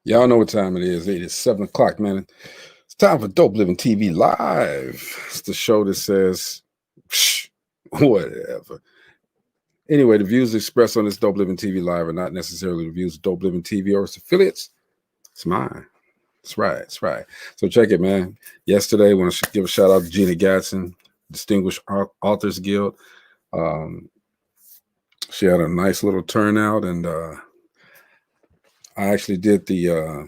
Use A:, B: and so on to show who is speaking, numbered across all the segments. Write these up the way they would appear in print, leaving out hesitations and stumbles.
A: Y'all know what time it is. It is 7 o'clock, man. It's time for Dope Living TV Live. It's the show that says, Psh, whatever. Anyway, the views expressed on this Dope Living TV Live are not necessarily the views of Dope Living TV or its affiliates. It's mine. That's right. That's right. So check it, man. Yesterday, I want to give a shout out to Gina Gatson, Distinguished Authors Guild. She had a nice little turnout, and I actually did the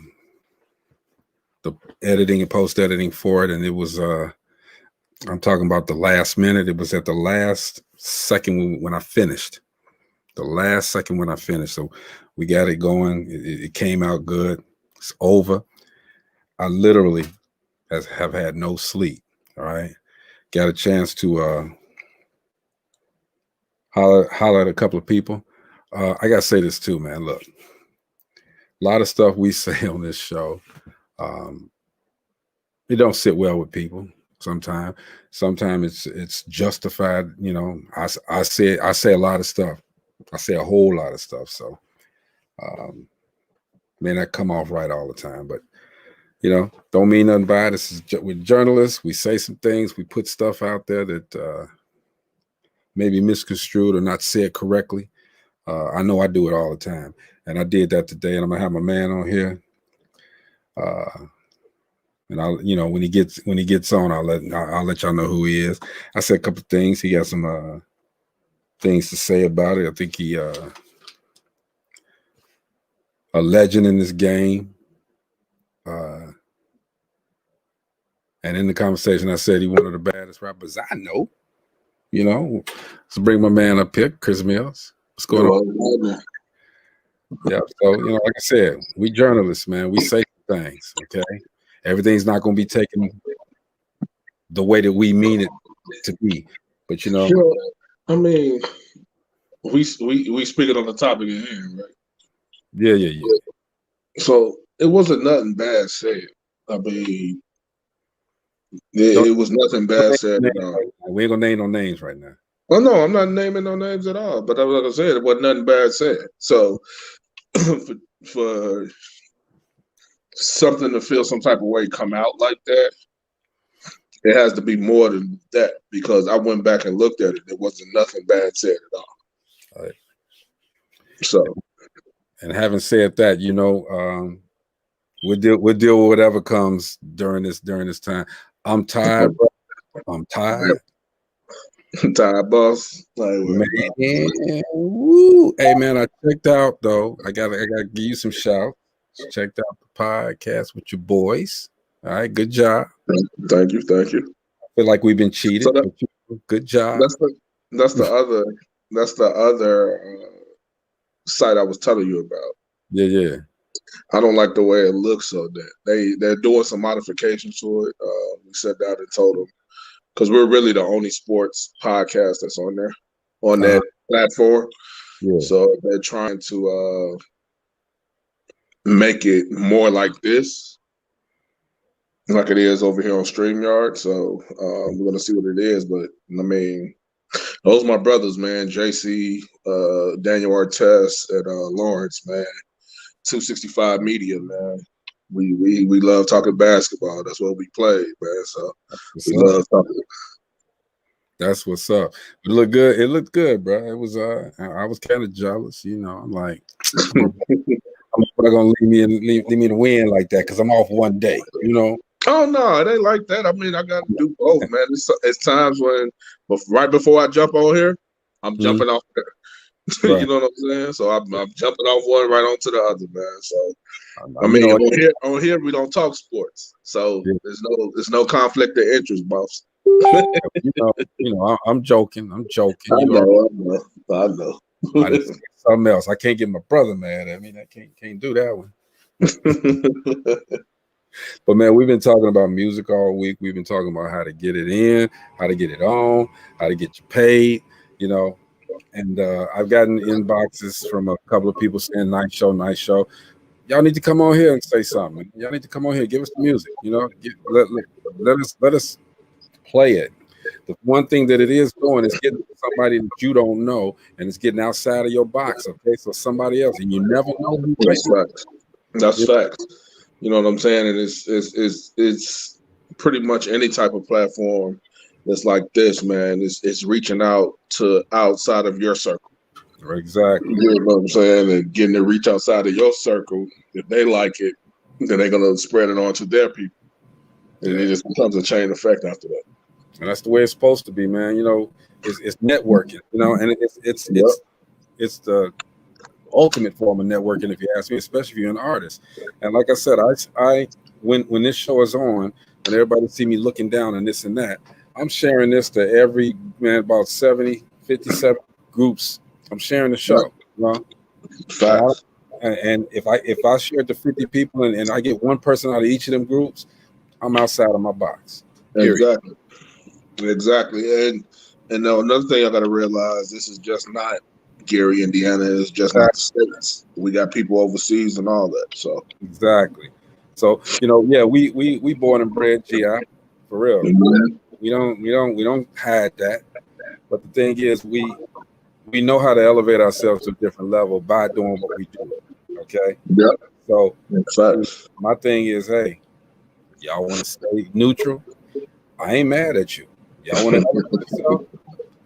A: editing and post editing for it, and it was I'm talking about the last minute. It was at the last second when I finished. The last second when I finished. So we got it going. It came out good. It's over. I literally have had no sleep. All right. Got a chance to holler at a couple of people. I gotta say this too, man. Look, a lot of stuff we say on this show, it don't sit well with people. Sometimes it's justified. You know, I say a lot of stuff. I say a whole lot of stuff. So, may not come off right all the time, but you know, don't mean nothing by it. This is we're journalists. We say some things. We put stuff out there that may be misconstrued or not said correctly. I know I do it all the time, and I did that today. And I'm gonna have my man on here. And I'll, you know, when he gets on, I'll let y'all know who he is. I said a couple of things. He got some things to say about it. I think he a legend in this game. And in the conversation, I said he one of the baddest rappers I know. You know, so bring my man up here, Chris Mills. What's going on? Yeah. So you know, like I said, we journalists, man. We say things. Okay. Everything's not going to be taken the way that we mean it to be, but you know,
B: I mean, we speaking on the topic at hand, right?
A: Yeah.
B: So it wasn't nothing bad said. I mean, it was nothing bad said at all.
A: We ain't gonna name no names right now.
B: Oh no, I'm not naming no names at all. But like I said, it wasn't nothing bad said. So for something to feel some type of way come out like that, it has to be more than that, because I went back and looked at it. There wasn't nothing bad said at all.
A: Right.
B: So,
A: and having said that, you know, we'll deal with whatever comes during this time. I'm tired, bro. I'm tired.
B: Tired, boss.
A: Man, woo. Hey man, I checked out though. I gotta give you some shouts. Checked out the podcast with your boys. All right, good job.
B: Thank you. I
A: feel like we've been cheated. So good job.
B: That's the other site I was telling you about.
A: Yeah.
B: I don't like the way it looks, so that they're doing some modifications to it. We sat down and told them, because we're really the only sports podcast that's on there, on that platform. Yeah. So they're trying to make it more like this, like it is over here on StreamYard. So we're gonna see what it is. But I mean, those are my brothers, man. JC, Daniel Artest, and Lawrence, man. 265 Media, man. We love talking basketball. That's what we play, man. So we love talking.
A: That's what's up. It looked good. It looked good, bro. It was I was kind of jealous, you know. I'm like, I'm not gonna leave me to win like that because I'm off one day, you know.
B: Oh no, it ain't like that. I mean, I gotta do both, man. It's times when right before I jump on here, I'm jumping off there. Right. You know what I'm saying? So I'm jumping off one right onto the other, man. So I mean, on here we don't talk sports, so there's no conflict of interest, boss.
A: you know, I'm joking. I know. I just something else. I can't get my brother mad at me. I can't do that one. But man, we've been talking about music all week. We've been talking about how to get it in, how to get it on, how to get you paid. You know. And I've gotten inboxes from a couple of people saying, nice show. Y'all need to come on here and say something. Y'all need to come on here, give us the music. You know, let us play it. The one thing that it is doing is getting somebody that you don't know, and it's getting outside of your box. Okay, so somebody else, and you never know who.
B: That's facts. You know what I'm saying? And it's pretty much any type of platform that's like this, man. It's reaching out to outside of your circle.
A: Exactly.
B: You know what I'm saying? And getting to reach outside of your circle. If they like it, then they're gonna spread it on to their people. And it just becomes a chain effect after that.
A: And that's the way it's supposed to be, man. You know, it's networking, you know, and it's the ultimate form of networking, if you ask me, especially if you're an artist. And like I said, I when this show is on and everybody see me looking down and this and that, I'm sharing this to every man, about 57 groups. I'm sharing the show, you know.
B: Facts.
A: And if I share it to 50 people and I get one person out of each of them groups, I'm outside of my box. Period.
B: Exactly. And another thing I gotta realize, this is just not Gary, Indiana. It's just not the States. We got people overseas and all that. So
A: exactly. So, you know, yeah, we born and bred GI, for real.
B: Mm-hmm.
A: We don't hide that. But the thing is, we know how to elevate ourselves to a different level by doing what we do. Okay.
B: Yep.
A: So
B: Facts.
A: my thing is, hey, y'all want to stay neutral? I ain't mad at you. Y'all want to elevate yourself?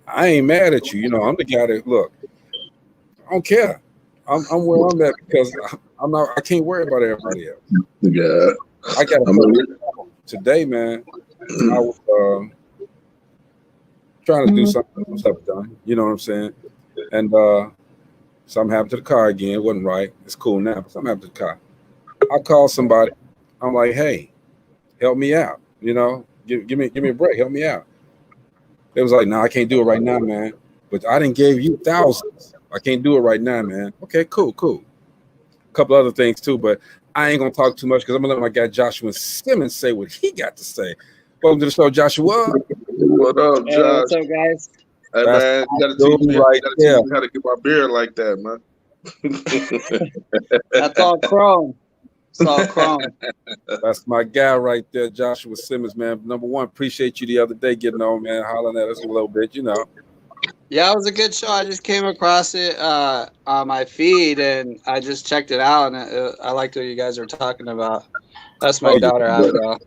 A: I ain't mad at you. You know, I'm the guy that look. I don't care. I'm where I'm at because I can't worry about everybody else.
B: Yeah.
A: I got today, man. I was trying to do something stuff done. You know what I'm saying? And something happened to the car again. It wasn't right. It's cool now, but something happened to the car. I called somebody. I'm like, hey, help me out. You know, give me a break. Help me out. It was like, no, I can't do it right now, man. But I didn't give you thousands. I can't do it right now, man. Okay, cool. A couple other things too, but I ain't gonna talk too much because I'm gonna let my guy Joshua Simmons say what he got to say. Welcome to the show, Joshua.
B: What up, Josh?
C: Hey, what's up, guys?
B: Hey, man, you gotta teach me how to get my beard like that, man.
C: That's all chrome. It's all chrome.
A: That's my guy right there, Joshua Simmons, man. Number one, appreciate you the other day getting on, man, hollering at us a little bit, you know.
C: Yeah, it was a good show. I just came across it on my feed, and I just checked it out, and I liked what you guys were talking about. That's my daughter, Abigail.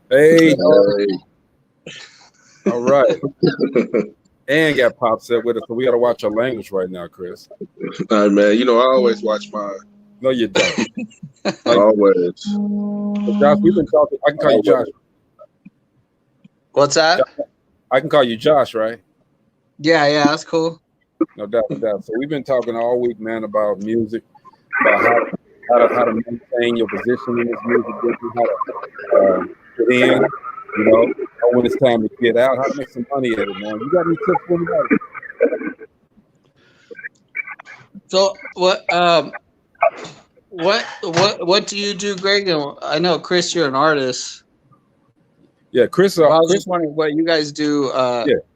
A: Hey. All right. And got Pops up with us, so we got to watch our language right now, Chris.
B: All right, man. You know, I always watch mine.
A: No, you don't.
B: Always.
A: Josh, we've been talking. I can call you Josh.
C: What's that?
A: I can call you Josh, right?
C: Yeah, that's cool.
A: No doubt. So we've been talking all week, man, about music, about how to maintain your position in this music business, how to get in, you know, when it's time to get out, how to make some money at it, man. You got any tips for anybody?
C: So what do you do, Greg? I know, Chris, you're an artist.
A: Yeah, Chris.
C: I was just wondering what you guys do,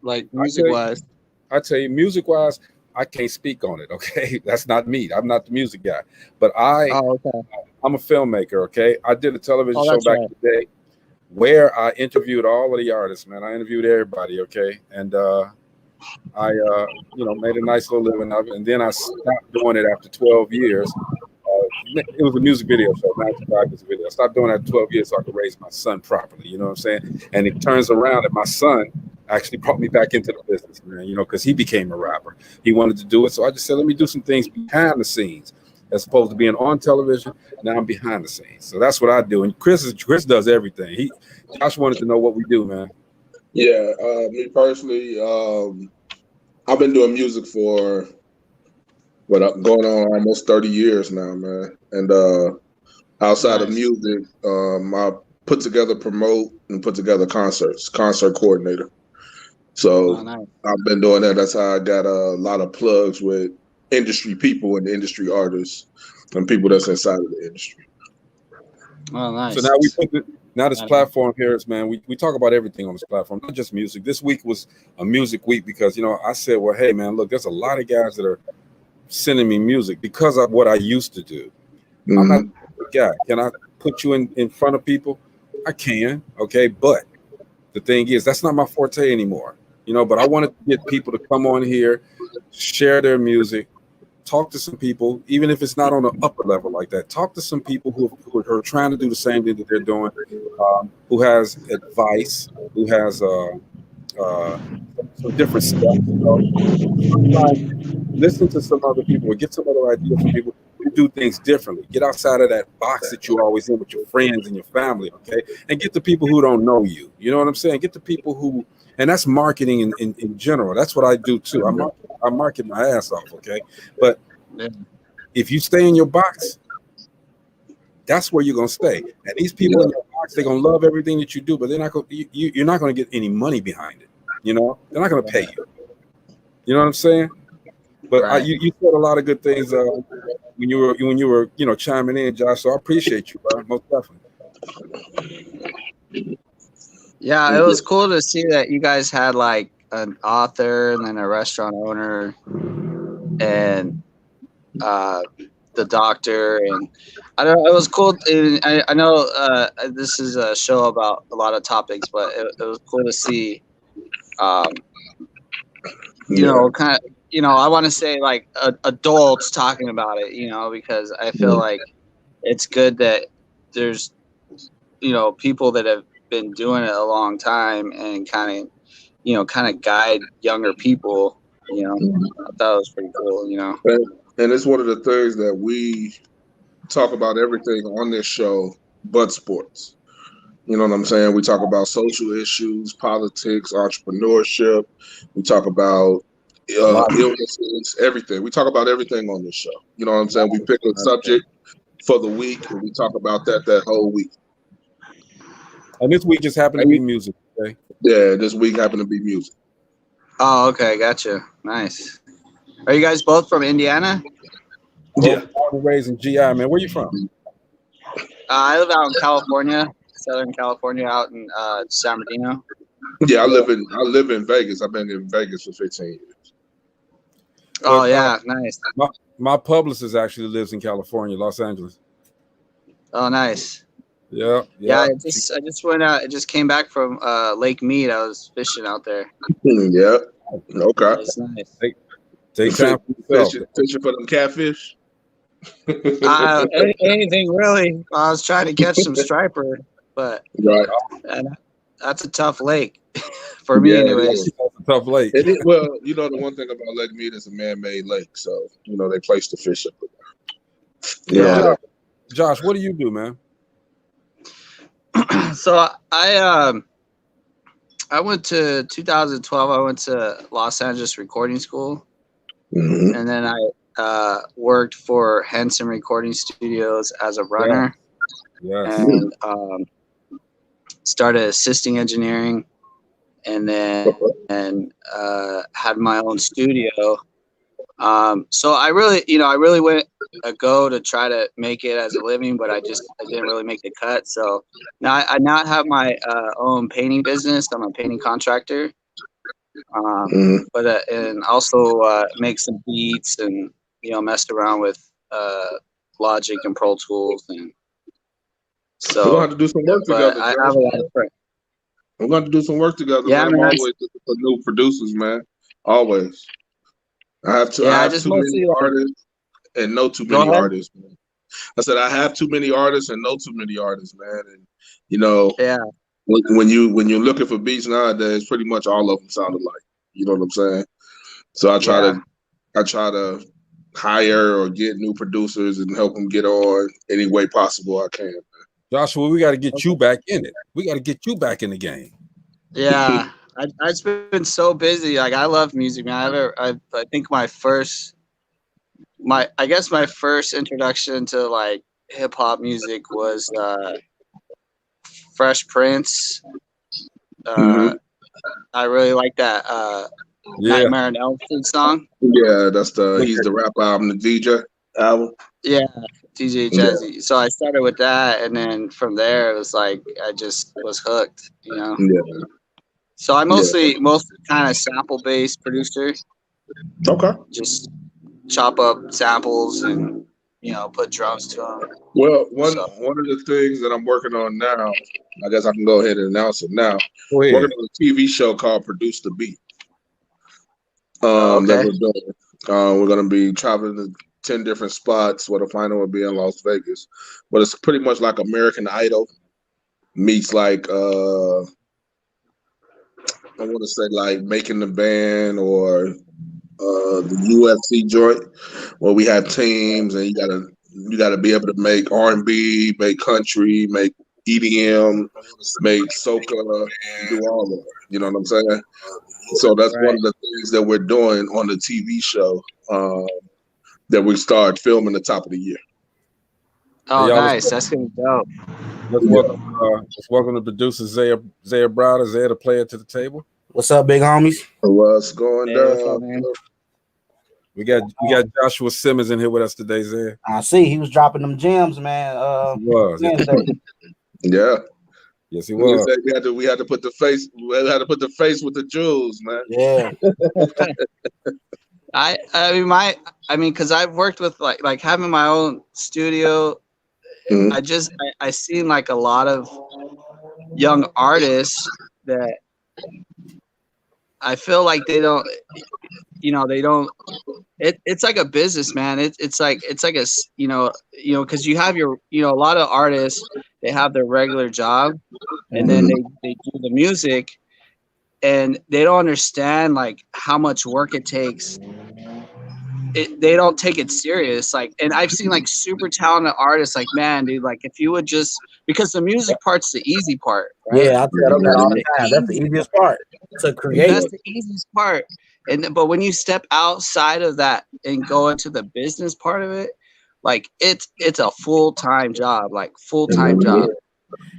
C: like music-wise.
A: I tell you, music-wise, I can't speak on it. Okay, that's not me. I'm not the music guy, but I'm a filmmaker. Okay, I did a television show back in the day where I interviewed all of the artists. Man, I interviewed everybody. Okay, and I made a nice little living of it, and then I stopped doing it after 12 years. It was a music video show, 95 music video. I stopped doing that at 12 years so I could raise my son properly. You know what I'm saying? And it turns around that my son actually brought me back into the business, man, you know, because he became a rapper. He wanted to do it. So I just said, let me do some things behind the scenes as opposed to being on television. Now I'm behind the scenes. So that's what I do. And Chris does everything. Josh wanted to know what we do, man.
B: Yeah, me personally, I've been doing music for going on almost 30 years now, man. And outside of music, I put together, promote, and put together concerts, concert coordinator. So I've been doing that. That's how I got a lot of plugs with industry people and industry artists and people that's inside of the industry.
C: Oh, nice.
A: So now this platform here is, man, we talk about everything on this platform, not just music. This week was a music week because, you know, I said, well, hey, man, look, there's a lot of guys that are sending me music because of what I used to do. Mm-hmm. I'm not a guy. Can I put you in front of people? I can, okay, but the thing is, that's not my forte anymore, you know, but I wanted to get people to come on here, share their music, talk to some people, even if it's not on an upper level like that. Talk to some people who are trying to do the same thing that they're doing, who has advice, who has some different stuff. You know, sometimes listen to some other people or get some other ideas from people who do things differently. Get outside of that box that you're always in with your friends and your family, okay? And get the people who don't know you. You know what I'm saying? Get the people who, and that's marketing in general. That's what I do too. I market my ass off, okay? But if you stay in your box, that's where you're gonna stay. And these people in your box, they're gonna love everything that you do, but they're not gonna you're not gonna get any money behind it. You know, they're not gonna pay you. You know what I'm saying? But you said a lot of good things when you were chiming in, Josh. So I appreciate you, bro. Most definitely.
C: Yeah, it was cool to see that you guys had like an author and then a restaurant owner and the doctor, and I don't know, it was cool. I know this is a show about a lot of topics, but it was cool to see kind of, I want to say like adults talking about it, because I feel like it's good that there's, people that have been doing it a long time and kind of guide younger people, I thought it was pretty cool,
B: And it's one of the things that we talk about everything on this show, but sports. You know what I'm saying? We talk about social issues, politics, entrepreneurship. We talk about illnesses, everything. We talk about everything on this show. You know what I'm saying? We pick a subject for the week and we talk about that whole week.
A: And this week just happened to be music, okay?
B: Yeah, this week happened to be music.
C: Oh, okay, gotcha. Nice. Are you guys both from Indiana?
B: Yeah.
A: Born and raised in GI, man. Where you from?
C: I live out in California, Southern California, out in San Bernardino.
B: Yeah, I live in Vegas. I've been in Vegas for 15 years.
C: Oh, yeah, nice.
A: My publicist actually lives in California, Los Angeles.
C: Oh, nice.
A: Yeah.
C: I just went out. I just came back from Lake Mead. I was fishing out there.
B: Yeah. Okay.
C: It's nice.
A: Take time for yourself.
B: Fishing for them catfish.
C: Anything really. I was trying to catch some striper, but that's a tough lake for me, anyways.
A: That's a tough lake.
B: Well, the one thing about Lake Mead is a man-made lake, so they place the fish up there.
C: Yeah.
A: Josh, what do you do, man?
C: So I went to 2012. I went to Los Angeles Recording School, and then I worked for Henson Recording Studios as a runner, and started assisting engineering, and then had my own studio. So I really went a go to try to make it as a living, but I didn't really make the cut. So now I have my own painting business. I'm a painting contractor, but and also make some beats and messed around with Logic and Pro Tools, and so
B: we're gonna have to do some work together.
C: I have a lot of friends.
B: We're going to do some work together.
C: Yeah,
B: man. I'm always looking for new producers, man. Always. I have too many artists and know too many artists, man. I said I have too many artists and know too many artists, man. And when you're looking for beats nowadays, pretty much all of them sound alike. You know what I'm saying? So I try to hire or get new producers and help them get on any way possible I can.
A: Joshua, we got to get you back in it. We got to get you back in the game.
C: Yeah, I've been so busy. Like, I love music, man. I think my first introduction to like hip hop music was Fresh Prince. I really like that Nightmare on Elm Street song.
B: Yeah, he's the rap album, the DJ album.
C: Yeah, DJ Jazzy. So I started with that, and then from there it was like I just was hooked,
B: Yeah.
C: So I mostly kind of sample based producer.
B: Okay.
C: Just chop up samples and put drums to them.
B: Well, one of the things that I'm working on now, I guess I can go ahead and announce it now. Working on a TV show called Produce the Beat. That we're doing. We're going to be traveling to 10 different spots, where the final will be in Las Vegas. But it's pretty much like American Idol meets like I want to say like Making the Band or the UFC joint, where we have teams and you gotta be able to make R&B, make country, make EDM, make soca, do all of it. You know what I'm saying? So that's one of the things that we're doing on the TV show that we start filming the top of the year.
C: Oh, nice. That's gonna be dope.
A: Let's welcome the producer Zaya Browder, Zaya, the player, to the table.
D: What's up, big homies?
B: What's going down?
C: What's up, man?
A: We got Joshua Simmons in here with us today, Zaya.
D: I see he was dropping them gems, man.
A: He was.
B: Yeah.
A: Yes, he was.
B: We had to put the face. We had to put the face with the jewels, man.
D: Yeah.
C: I mean, because I've worked with like having my own studio.
B: Mm-hmm.
C: I seen like a lot of young artists that I feel like they don't. It's like a business, man. It's like a because you have your a lot of artists, they have their regular job and then they do the music and they don't understand like how much work it takes. They don't take it serious. Like, and I've seen like super talented artists like, man, dude, like if you would just, because the music part's the easy part, right?
D: Yeah, I tell them that all the time. That's the easiest part to create.
C: That's the easiest part. But when you step outside of that and go into the business part of it, like it's a full-time job, like full-time job.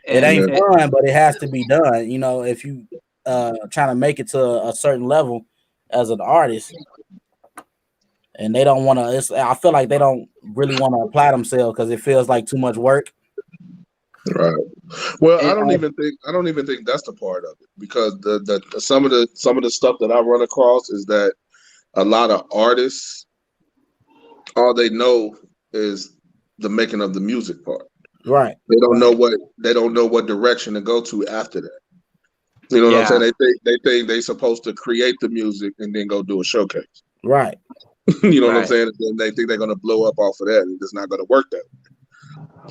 D: It ain't fun, but it has to be done. You know, if you trying to make it to a certain level as an artist, and they don't want to. I feel like they don't really want to apply themselves because it feels like too much work.
B: Right. Well, I don't even think that's the part of it, because the some of the stuff that I run across is that a lot of artists, all they know is the making of the music part.
D: Right.
B: They don't know what direction to go to after that. You know what I'm saying? They think they're supposed to create the music and then go do a showcase.
D: Right.
B: You know what I'm saying? And they think they're gonna blow up off of that, and it's not gonna work that way.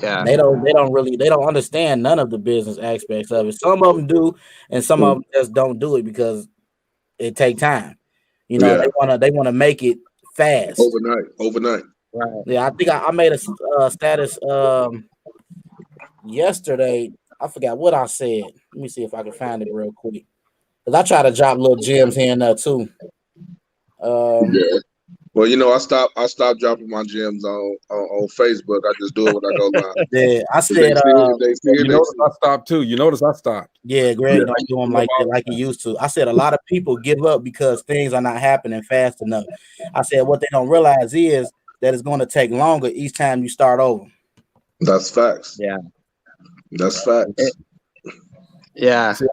C: Yeah.
D: They don't understand none of the business aspects of it. Some of them do, and some of them just don't do it because it take time. You know, they wanna make it fast.
B: Overnight.
D: Right. Yeah, I think I made a status yesterday. I forgot what I said. Let me see if I can find it real quick. Because I try to drop little gems here and there too.
B: Yeah. Well, I stopped dropping my gems on Facebook. I just do it when I go live.
D: Yeah, I said.
A: I stopped too. You notice I stopped.
D: Yeah, Greg don't do them like he used to. I said a lot of people give up because things are not happening fast enough. I said what they don't realize is that it's going to take longer each time you start over.
B: That's facts.
C: Yeah,
B: that's facts.
C: Yeah.
A: See,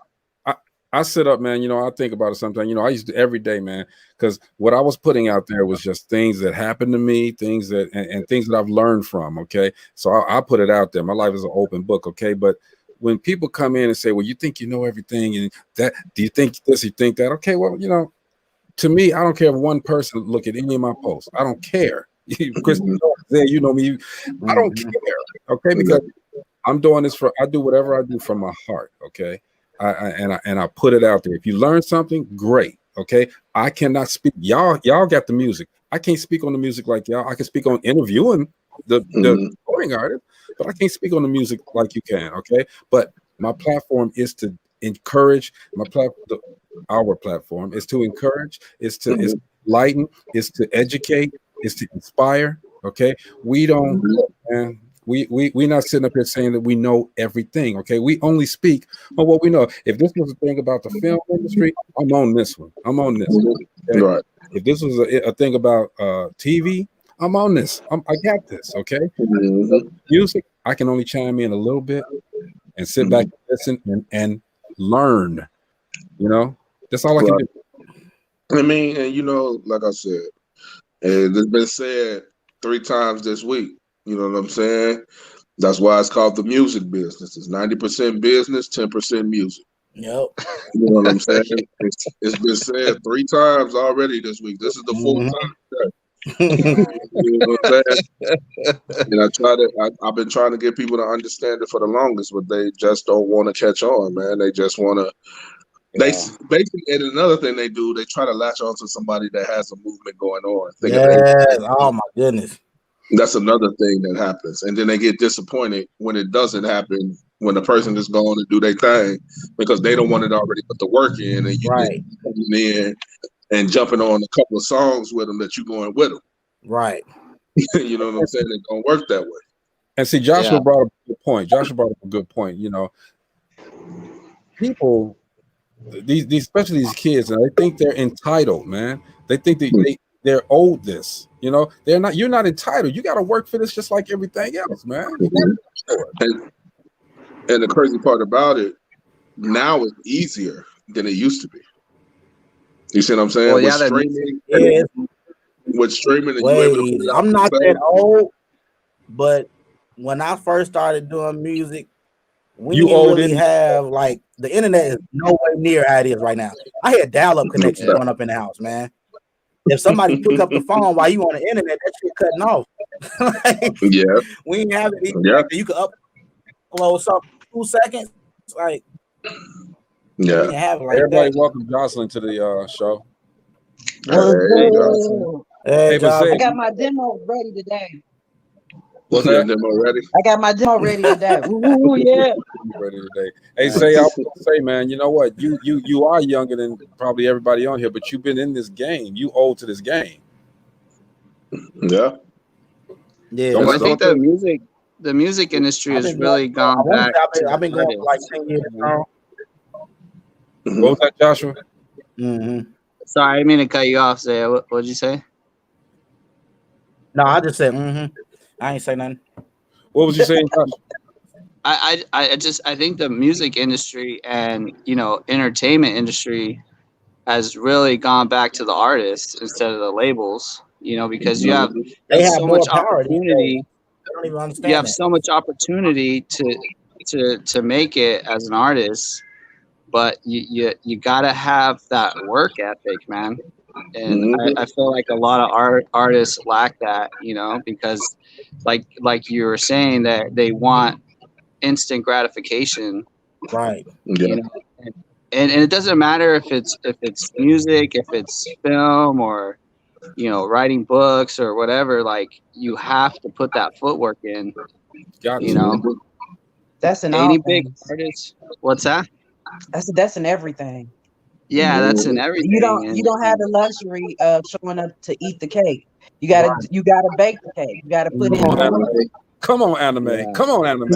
A: I sit up, man. I think about it sometimes. I used to every day, man, because what I was putting out there was just things that happened to me, things that and things that I've learned from. Okay, so I put it out there. My life is an open book. Okay, but when people come in and say, "Well, you think you know everything," and that, do you think this? You think that? Okay, well, to me, I don't care if one person look at any of my posts. I don't care. Chris, you know me. I don't care. Okay, because I'm doing this I do whatever I do from my heart. Okay. I put it out there. If you learn something, great. Okay, I cannot speak. Y'all got the music. I can't speak on the music like y'all. I can speak on interviewing the recording artist, but I can't speak on the music like you can. Okay, but my platform is to encourage. Our platform is to encourage. Is to enlighten. Is to educate. Is to inspire. Okay, we don't. We're not sitting up here saying that we know everything. Okay, we only speak on what we know. If this was a thing about the film industry, I'm on this one. I'm on this. Okay? Right. If this was a thing about TV, I'm on this. I got this. Okay. Music, I can only chime in a little bit and sit back and listen and learn. That's all I can do.
B: I mean, and like I said, it's been said 3 times this week. You know what I'm saying? That's why it's called the music business. It's 90% business, 10% music.
D: Yep.
B: You know what I'm saying? It's been said 3 times already this week. This is the 4th time today. You know what I'm saying? And I've been trying to get people to understand it for the longest, but they just don't want to catch on, man. They just want to. They basically, and another thing they do, they try to latch on to somebody that has a movement going on.
D: Yes. Oh my goodness.
B: That's another thing that happens, and then they get disappointed when it doesn't happen. When the person is going to do their thing because they don't want it already put the work in, and you
D: Right.
B: just coming in and jumping on a couple of songs with them that you're going with them.
D: Right.
B: You know what I'm saying? It don't work that way.
A: And see, Joshua brought up a good point. Joshua brought up a good point. You know, people, these especially these kids, and they think they're entitled, man. They think that they're owed this. You know, they're not. You're not entitled. You got to work for this just like everything else, man.
B: And the crazy part about it, now it's easier than it used to be. You see what I'm saying?
C: Well,
B: With streaming, and
D: way
B: you able to
D: easy. I'm not that old, but when I first started doing music, we didn't really have like the internet is nowhere near how it is right now. I had dial-up connection going up in the house, man. If somebody pick up the phone while you on the internet, that shit cutting off. We didn't have it. You could upload something 2 seconds. Like, we didn't have it like
A: everybody
D: that.
A: welcome Jocelyn to the show.
E: Hey, I got my demo ready today.
B: What's that demo ready?
E: I got my demo ready today. Ooh, yeah.
A: Ready today. Hey, say I was gonna say, man, you know what? You are younger than probably everybody on here, but you've been in this game. You owe to this game.
B: Yeah.
C: Well, I think the music industry has really gone back.
D: I've been going for like 10 years now.
A: What was that, Joshua?
C: Sorry, I didn't mean to cut you off. Say, what did you say?
D: No, I just said, I ain't say nothing.
A: What was you saying, Joshua?
C: I think the music industry and entertainment industry has really gone back to the artists instead of the labels. Because you have so much opportunity.
D: I don't even understand.
C: You have so much opportunity to make it as an artist, but you gotta have that work ethic, man. And I feel like a lot of artists lack that, because like you were saying that they want instant gratification,
D: right?
C: And it doesn't matter if it's music, if it's film, or writing books or whatever. Like, you have to put that footwork in.
E: That's in
C: any
E: all
C: big
E: things.
C: artist. What's that?
E: That's in everything.
C: Yeah, that's in everything.
E: You don't have the luxury of showing up to eat the cake. You gotta bake the cake. You gotta put in.
A: Come on, anime. Yeah. Come on, anime.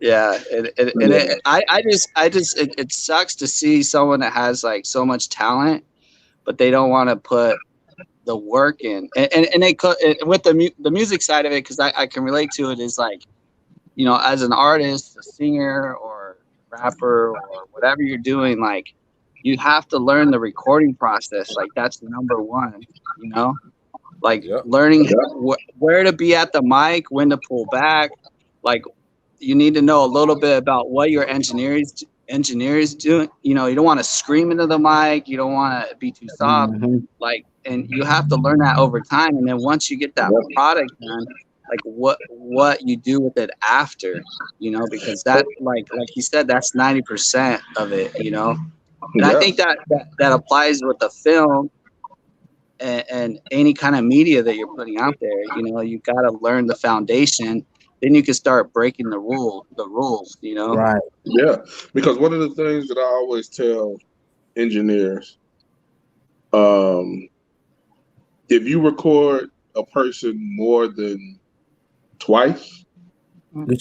C: Yeah, it sucks to see someone that has like so much talent, but they don't want to put the work in. And they could with the music side of it, because I can relate to it, is like, as an artist, a singer or rapper or whatever you're doing, like, you have to learn the recording process. Like, that's number one, like learning where to be at the mic, when to pull back. Like, you need to know a little bit about what your engineers doing. You don't want to scream into the mic. You don't want to be too soft. Like, and you have to learn that over time. And then once you get that product done, like what you do with it after, because that, like you said, that's 90% of it, And I think that applies with the film and any kind of media that you're putting out there. You got to learn the foundation, then you can start breaking the rules,
D: Right.
B: Yeah, because one of the things that I always tell engineers, if you record a person more than twice, you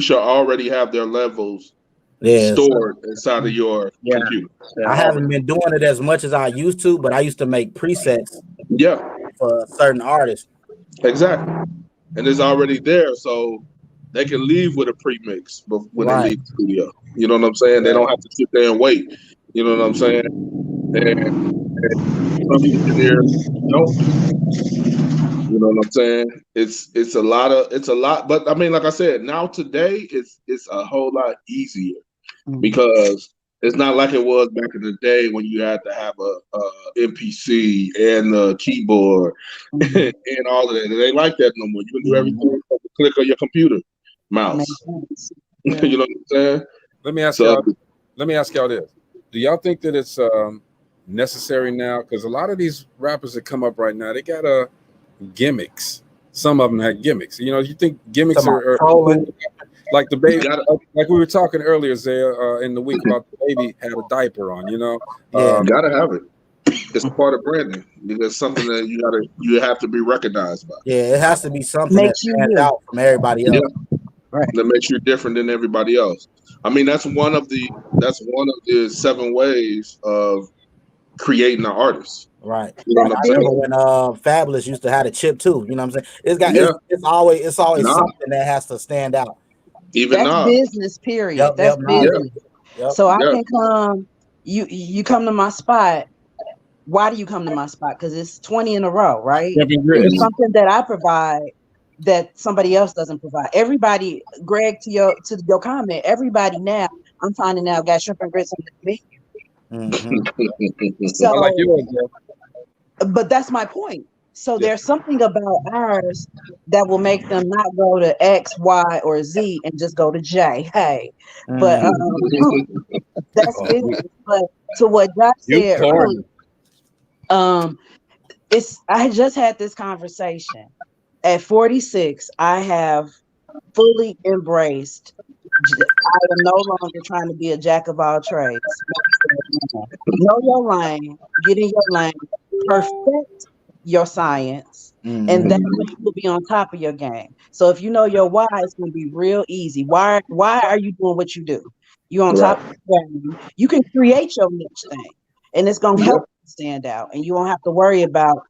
B: should already have their levels stored inside of your computer.
D: I haven't been doing it as much as I used to, but I used to make presets for certain artists.
B: Exactly. And it's already there, so they can leave with a pre-mix when they leave the studio. You know what I'm saying? They don't have to sit there and wait. You know what I'm saying? And some engineers don't. You You know what I'm saying? It's a lot, but I mean, like I said, now today it's a whole lot easier because it's not like it was back in the day when you had to have a MPC and the keyboard and all of that. It ain't like that no more. You can do everything with the click of your computer mouse.
E: Yeah.
B: You know what I'm saying?
A: Let me ask y'all this. Do y'all think that it's necessary now? Because a lot of these rappers that come up right now, they got gimmicks. Some of them had gimmicks. You know, you think gimmicks are like the baby, like we were talking earlier, Zay, in the week about the baby had a diaper on. You know,
B: gotta have it. It's a part of branding because something that you have to be recognized by.
D: Yeah, it has to be something that stands out from everybody else.
B: Yeah. Right. That makes you different than everybody else. I mean, that's one of the 7 ways of creating an artist.
D: Right. You know I remember when Fabulous used to have a chip too. You know what I'm saying? It's always something that has to stand out.
E: Even that's business, period.
D: Yep,
E: that's business. Yep. So I can come. You come to my spot. Why do you come to my spot? Because it's 20 in a row, right? It's something that I provide that somebody else doesn't provide. Everybody, Greg, to your comment, everybody now I'm finding out got shrimp and grits on the menu. So, I like yours, but that's my point. So there's something about ours that will make them not go to X, Y, or Z and just go to J. Hey, but that's business. But to what Josh said earlier, I just had this conversation. At 46, I have fully embraced. I am no longer trying to be a jack of all trades. Know your lane, get in your lane, perfect your science, and then you will be on top of your game. So if you know your why, it's going to be real easy. Why are you doing what you do? You on top of your game. You can create your niche thing, and it's going to help you stand out, and you won't have to worry about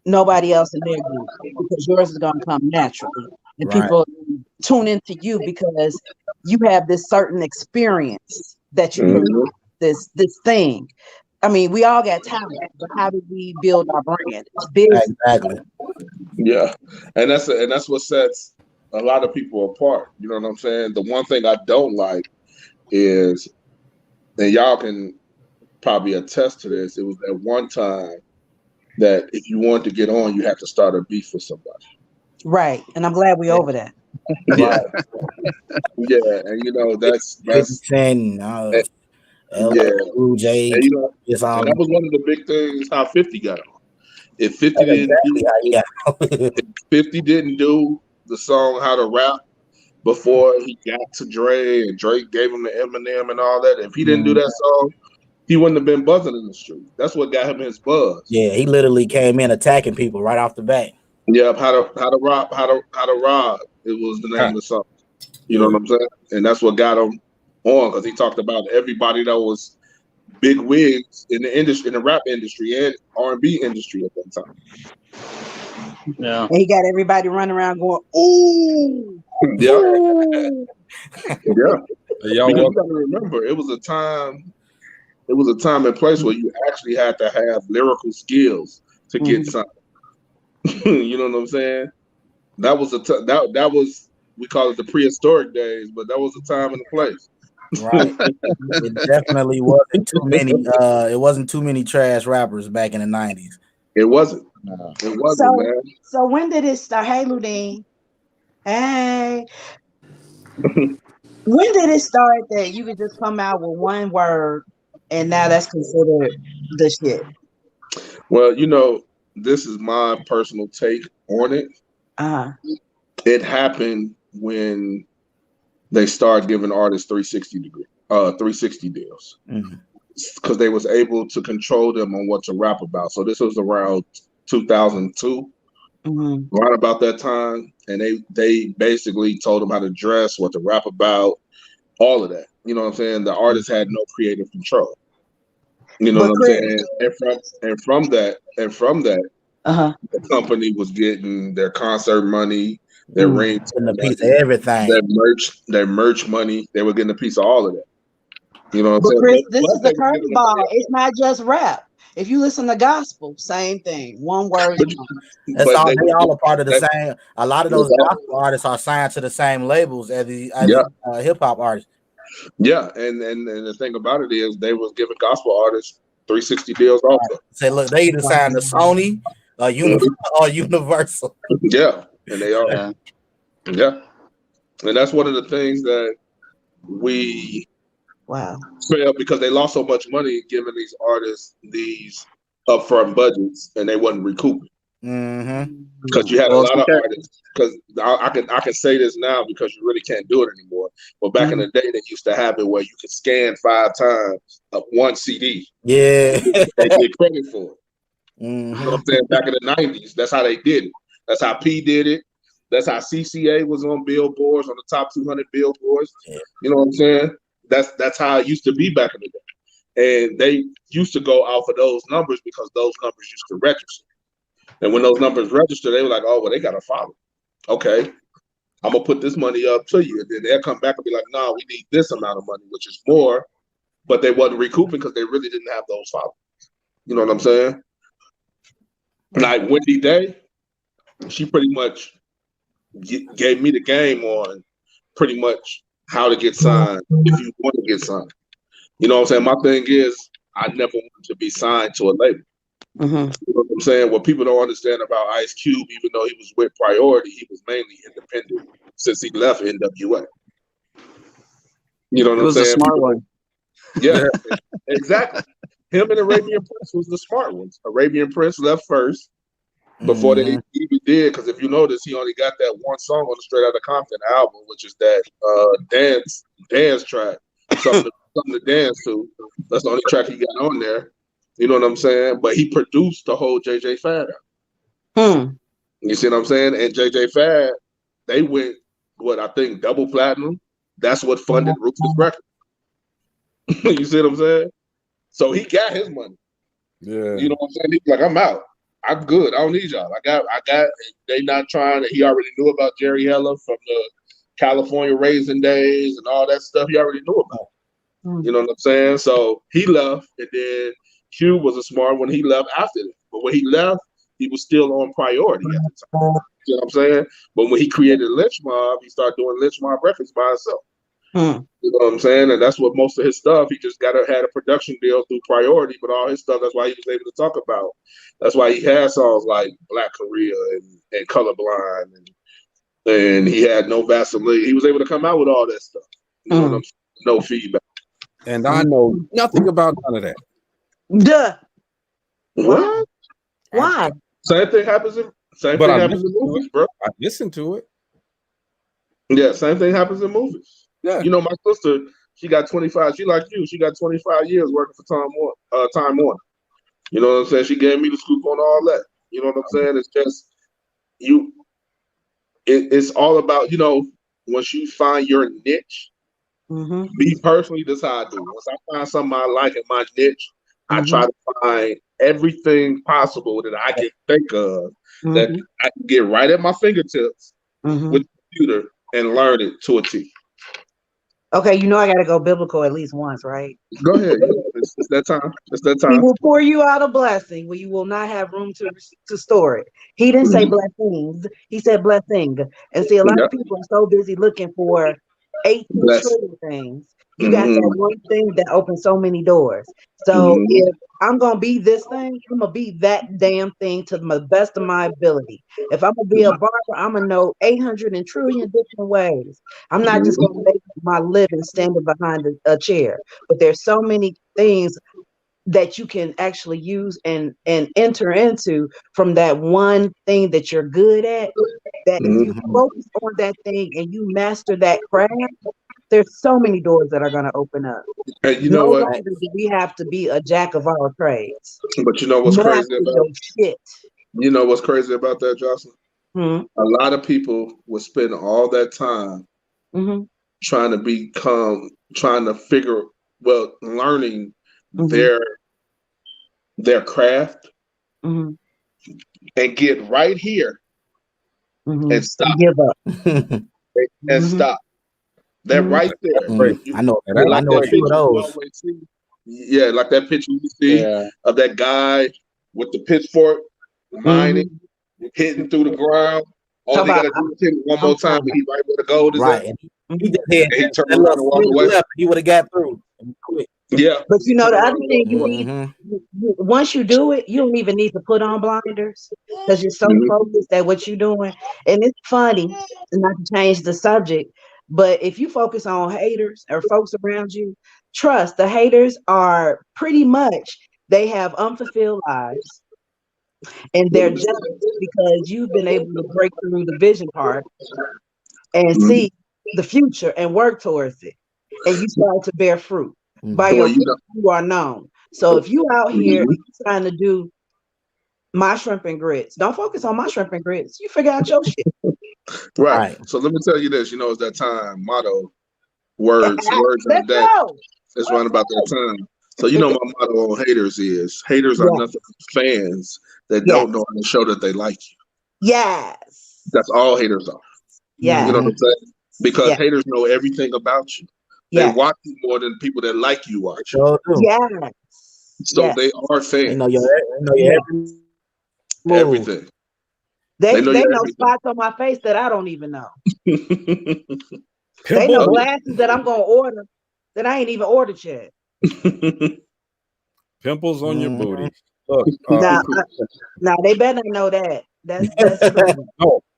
E: nobody else in their group because yours is going to come naturally, and people tune into you because you have this certain experience that you bring this thing. I mean, we all got talent, but how do we build our brand? It's business.
D: Exactly.
B: Yeah, and that's what sets a lot of people apart. You know what I'm saying? The one thing I don't like is, and y'all can probably attest to this, it was at one time that if you want to get on, you have to start a beef with somebody.
E: Right, and I'm glad we over that.
B: Yeah, yeah, and you know that's
D: Blue Jay.
B: And, you know, and that was one of the big things how 50 got on. If 50 didn't do the song How to Rap before he got to Dre and Drake gave him the Eminem and all that, if he didn't do that song, he wouldn't have been buzzing in the street. That's what got him his buzz.
D: Yeah, he literally came in attacking people right off the bat.
B: Yeah, how to rob. It was the name of the song. You know what I'm saying? And that's what got him on because he talked about everybody that was big wigs in the industry, in the rap industry and R&B industry at that time.
C: Yeah,
E: and he got everybody running around going, "Ooh,
B: yeah,
E: ooh."
B: yeah." Y'all got to remember, it was a time and place where you actually had to have lyrical skills to get something. You know what I'm saying? That was that was, we call it the prehistoric days, but that was the time and the place.
D: Right. It definitely wasn't too many. It wasn't too many trash rappers back in the 90s.
B: It wasn't. It wasn't, man.
E: So when did it start? Hey, Ludine. Hey. When did it start that you could just come out with one word and now that's considered the shit?
B: Well, you know, this is my personal take on it. It happened when they started giving artists 360 deals, because they was able to control them on what to rap about. So this was around 2002, right about that time, and they basically told them how to dress, what to rap about, all of that. You know what I'm saying? The artist had no creative control. You know what I'm saying? And from that, the company was getting their concert money, their ring,
D: a piece of everything,
B: their merch money. They were getting a piece of all of that. You know what I'm saying?
E: Chris, this is the curveball. It's not just rap. If you listen to gospel, same thing. One word.
D: That's all. They all a part of the same. A lot of those gospel artists are signed to the same labels as the hip hop artists.
B: Yeah, and the thing about it is they was giving gospel artists 360 deals also.
D: Say, look, they either signed to Sony or Universal.
B: Yeah, and they are. Yeah, and that's one of the things that we failed because they lost so much money giving these artists these upfront budgets, and they wasn't recouping. Because you had a lot of artists. Because I can say this now because you really can't do it anymore. But back in the day, they used to have it where you could scan 5 times of one CD.
D: Yeah,
B: they get credit for it. You know what I'm saying? Back in the 90s, that's how they did it. That's how P did it. That's how CCA was on billboards, on the top 200 billboards. Yeah. You know what I'm saying? That's how it used to be back in the day. And they used to go off of those numbers because those numbers used to register. And when those numbers register, they were like, oh, well, they got to follow. Okay, I'm going to put this money up to you. And then they'll come back and be like, no, we need this amount of money, which is more. But they wasn't recouping because they really didn't have those followers. You know what I'm saying? Like Wendy Day, she pretty much gave me the game on pretty much how to get signed if you want to get signed. You know what I'm saying? My thing is I never wanted to be signed to a label. You know what I'm saying? What people don't understand about Ice Cube, even though he was with Priority, he was mainly independent since he left NWA. You know what I'm saying?
C: He was a smart one.
B: Yeah, exactly. Him and Arabian Prince was the smart ones. Arabian Prince left first before they even did, because if you notice, he only got that one song on the Straight Outta Compton album, which is that dance track, something to dance to. That's the only track he got on there. You know what I'm saying? But he produced the whole JJ Fad album. You see what I'm saying? And JJ Fad, they went, I think double platinum. That's what funded Rufus Records. You see what I'm saying? So he got his money.
A: Yeah.
B: You know what I'm saying? He's like, I'm out. I'm good. I don't need y'all. I got. They not trying. He already knew about Jerry Heller from the California Raisin days and all that stuff. He already knew about. You know what I'm saying? So he left, and then Cube was a smart one. He left after that. But when he left, he was still on Priority at the time. You know what I'm saying? But when he created Lynch Mob, he started doing Lynch Mob records by himself. You know what I'm saying? And that's what most of his stuff, he just had a production deal through Priority, but all his stuff, that's why he was able to talk about. That's why he had songs like Black Korea and Colorblind, and he had No Vaseline. He was able to come out with all that stuff. You know what I'm saying? No feedback.
A: And I know nothing about none of that.
E: Duh.
B: What?
E: Why?
B: Same thing happens in movies, bro.
A: I listen to it.
B: Yeah, same thing happens in movies.
A: Yeah.
B: You know, my sister, she got 25. She like you. She got 25 years working for Time Warner. You know what I'm saying? She gave me the scoop on all that. You know what I'm saying? It's just it's all about, once you find your niche. Me personally, this is how I do. Once I find something I like in my niche, I try to find everything possible that I can think of that I can get right at my fingertips with the computer and learn it to a T.
E: Okay, I got to go biblical at least once, right?
B: Go ahead. It's that time. It's that time.
E: He will pour you out a blessing where you will not have room to store it. He didn't say blessings. He said blessing. And see, a lot of people are so busy looking for 18 trillion things. You got that one thing that opens so many doors. So if I'm going to be this thing, I'm going to be that damn thing to the best of my ability. If I'm going to be a barber, I'm going to know 800 and trillion different ways. I'm not just going to make my living standing behind a chair. But there's so many things that you can actually use and enter into from that one thing that you're good at, that if you focus on that thing and you master that craft, there's so many doors that are going to open up.
B: And you know
E: no
B: what?
E: longer do we have to be a jack of all trades.
B: But you know what's crazy about
E: shit?
B: You know what's crazy about that, Jocelyn? A lot of people would spend all that time trying to learning their craft and get right here and stop.
E: Give up.
B: And stop. That right there.
D: I know a few of those.
B: Yeah, like that picture you see of that guy with the pitchfork mining, hitting through the ground. All he got to do is hit it one more time, and he right where the gold is
D: Right.
B: at.
D: And he just had
B: He turned
D: that
B: around and walked
D: little
B: away.
D: left. He would have got through. Quick.
B: Yeah.
E: But you know, the other thing you
D: Mhm.
E: need, once you do it, you don't even need to put on blinders because you're so focused at what you're doing. And it's funny, not to change the subject, but if you focus on haters or folks around you, trust the haters are pretty much, they have unfulfilled lives and they're jealous because you've been able to break through the vision part and see the future and work towards it. And you start to bear fruit. By your fruit, you are known. So if you out here and you trying to do my shrimp and grits, don't focus on my shrimp and grits. You figure out your shit.
B: Right. So let me tell you this. You know, it's that time motto, words of the day. It's right about that time. So you know, my motto on haters is: haters are nothing but fans that don't know how to show that they like you.
E: Yes.
B: That's all haters are.
E: Yeah.
B: You know what I'm saying? Because haters know everything about you. They watch you more than people that like you watch you.
E: Yeah.
B: So they are fans.
D: They know your
B: everything.
E: They know spots on my face that I don't even know. They know glasses that I'm gonna order that I ain't even ordered yet.
A: Pimples on your booty. Look,
E: now they better know that. That's true.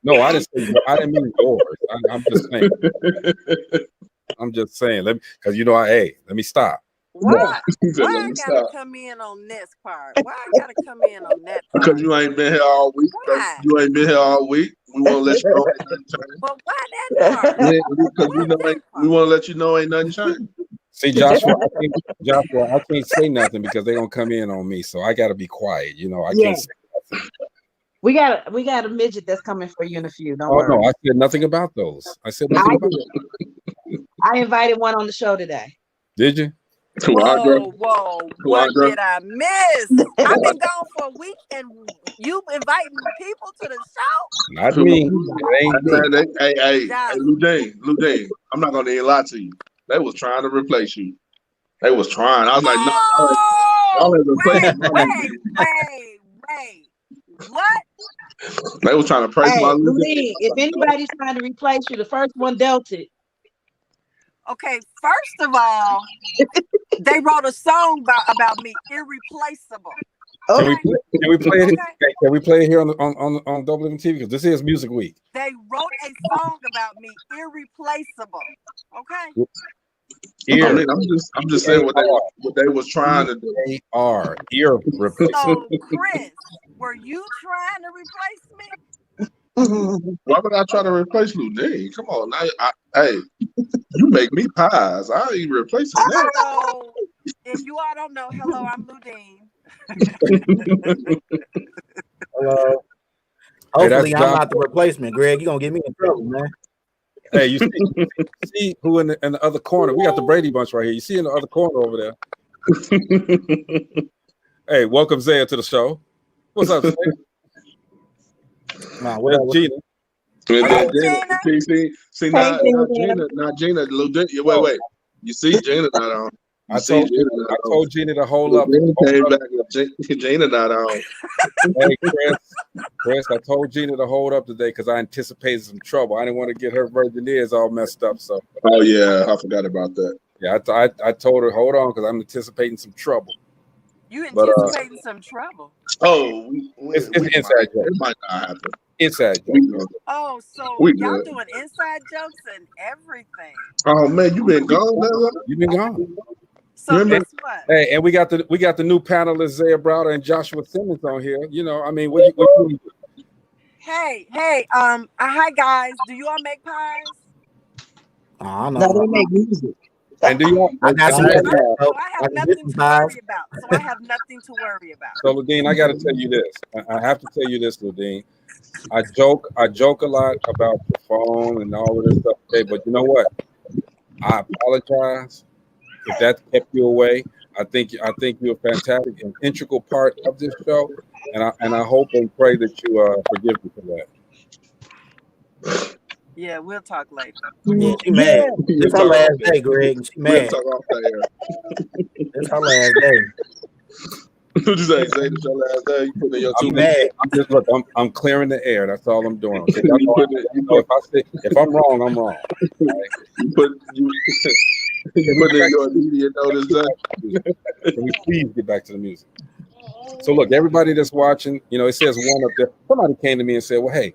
A: No, I didn't mean yours. I'm just saying. I'm just saying. Because you know, let me stop.
F: Why I gotta come in on this part? Why I gotta come in on that part?
B: Because you ain't been here all week. You ain't been here all week. We want to let you know ain't nothing changed.
F: But why that part?
B: Because we want to let you know ain't nothing changed.
A: See, Joshua, I can't say nothing because they're gonna come in on me, so I gotta be quiet. You know, I can't say nothing.
E: We got a midget that's coming for you in a few. Don't worry.
A: No, I said nothing about those. I said nothing about them.
E: I invited one on the show today.
A: Did you?
F: Whoa, what did I miss? I've been gone for a week and you inviting people to the show?
A: Not me.
B: Hey, Ludane, I'm not gonna even lie to you. They was trying to replace you. They was trying. I was like, no,
F: wait. What?
B: They was trying to praise my
E: Ludane. If anybody's trying to replace you, the first one dealt it.
F: Okay, first of all, they wrote a song about me, irreplaceable.
A: Okay. Can we play it? Okay. Can we play it here on DopelivenTV? Because this is Music Week.
F: They wrote a song about me, irreplaceable. Okay.
B: I'm just saying what they was trying to do.
A: They are irreplaceable.
F: So, Chris, were you trying to replace me?
B: Why would I try to replace Ludane? Come on, hey, you make me pies. I ain't replacing that.
F: So, if you all don't know, hello, I'm Ludane.
D: Hello. Hopefully, I'm not the replacement, Greg. You're gonna get me in trouble, man.
A: Hey, you see who in the other corner? We got the Brady Bunch right here. You see in the other corner over there. Hey, welcome Zaya to the show. What's up, Zaya?
D: Whatever.
B: Gina. See now Gina. Wait. You see Gina not on.
A: I told Gina to hold up.
B: Gina not on.
A: Hey, Chris, I told Gina to hold up today because I anticipated some trouble. I didn't want to get her virgin ears all messed up. So.
B: Oh yeah, I forgot about that.
A: Yeah, I told her hold on because I'm anticipating some trouble.
F: You anticipating some trouble?
B: Oh,
A: it's inside joke.
B: It might not happen.
A: Inside joke.
F: Oh, so y'all doing inside jokes and everything.
B: Oh man, you been gone that long?
A: You been gone.
F: So guess what?
A: Hey, and we got the new panelists, Zaya Browder and Joshua Simmons on here. You know, I mean, what you
F: Hey, hi guys. Do you all make pies?
D: No,
E: they make music.
A: And do you?
D: I got some.
F: So I have nothing to worry about.
A: So, Ludine, I got to tell you this. I have to tell you this, Ludine. I joke a lot about the phone and all of this stuff. Okay, but you know what? I apologize if that kept you away. I think you're a fantastic and integral part of this show, and I hope and pray that you forgive me for that.
F: Yeah, we'll talk later.
D: Yeah, she mad. It's her last day, Greg. And she
B: We'll
D: mad.
B: talk off the air.
D: It's her last day.
B: What you say? Say it's your last day. You put in your 2
D: I'm
B: weeks.
D: mad.
A: I'm just look. I'm clearing the air. That's all I'm doing. Okay?
B: You put it- you put-
A: If I'm wrong, I'm wrong.
B: You put in your immediate notice.
A: Can we please get back to the music? So look, everybody that's watching, you know, it says one up there. Somebody came to me and said, "Well, hey,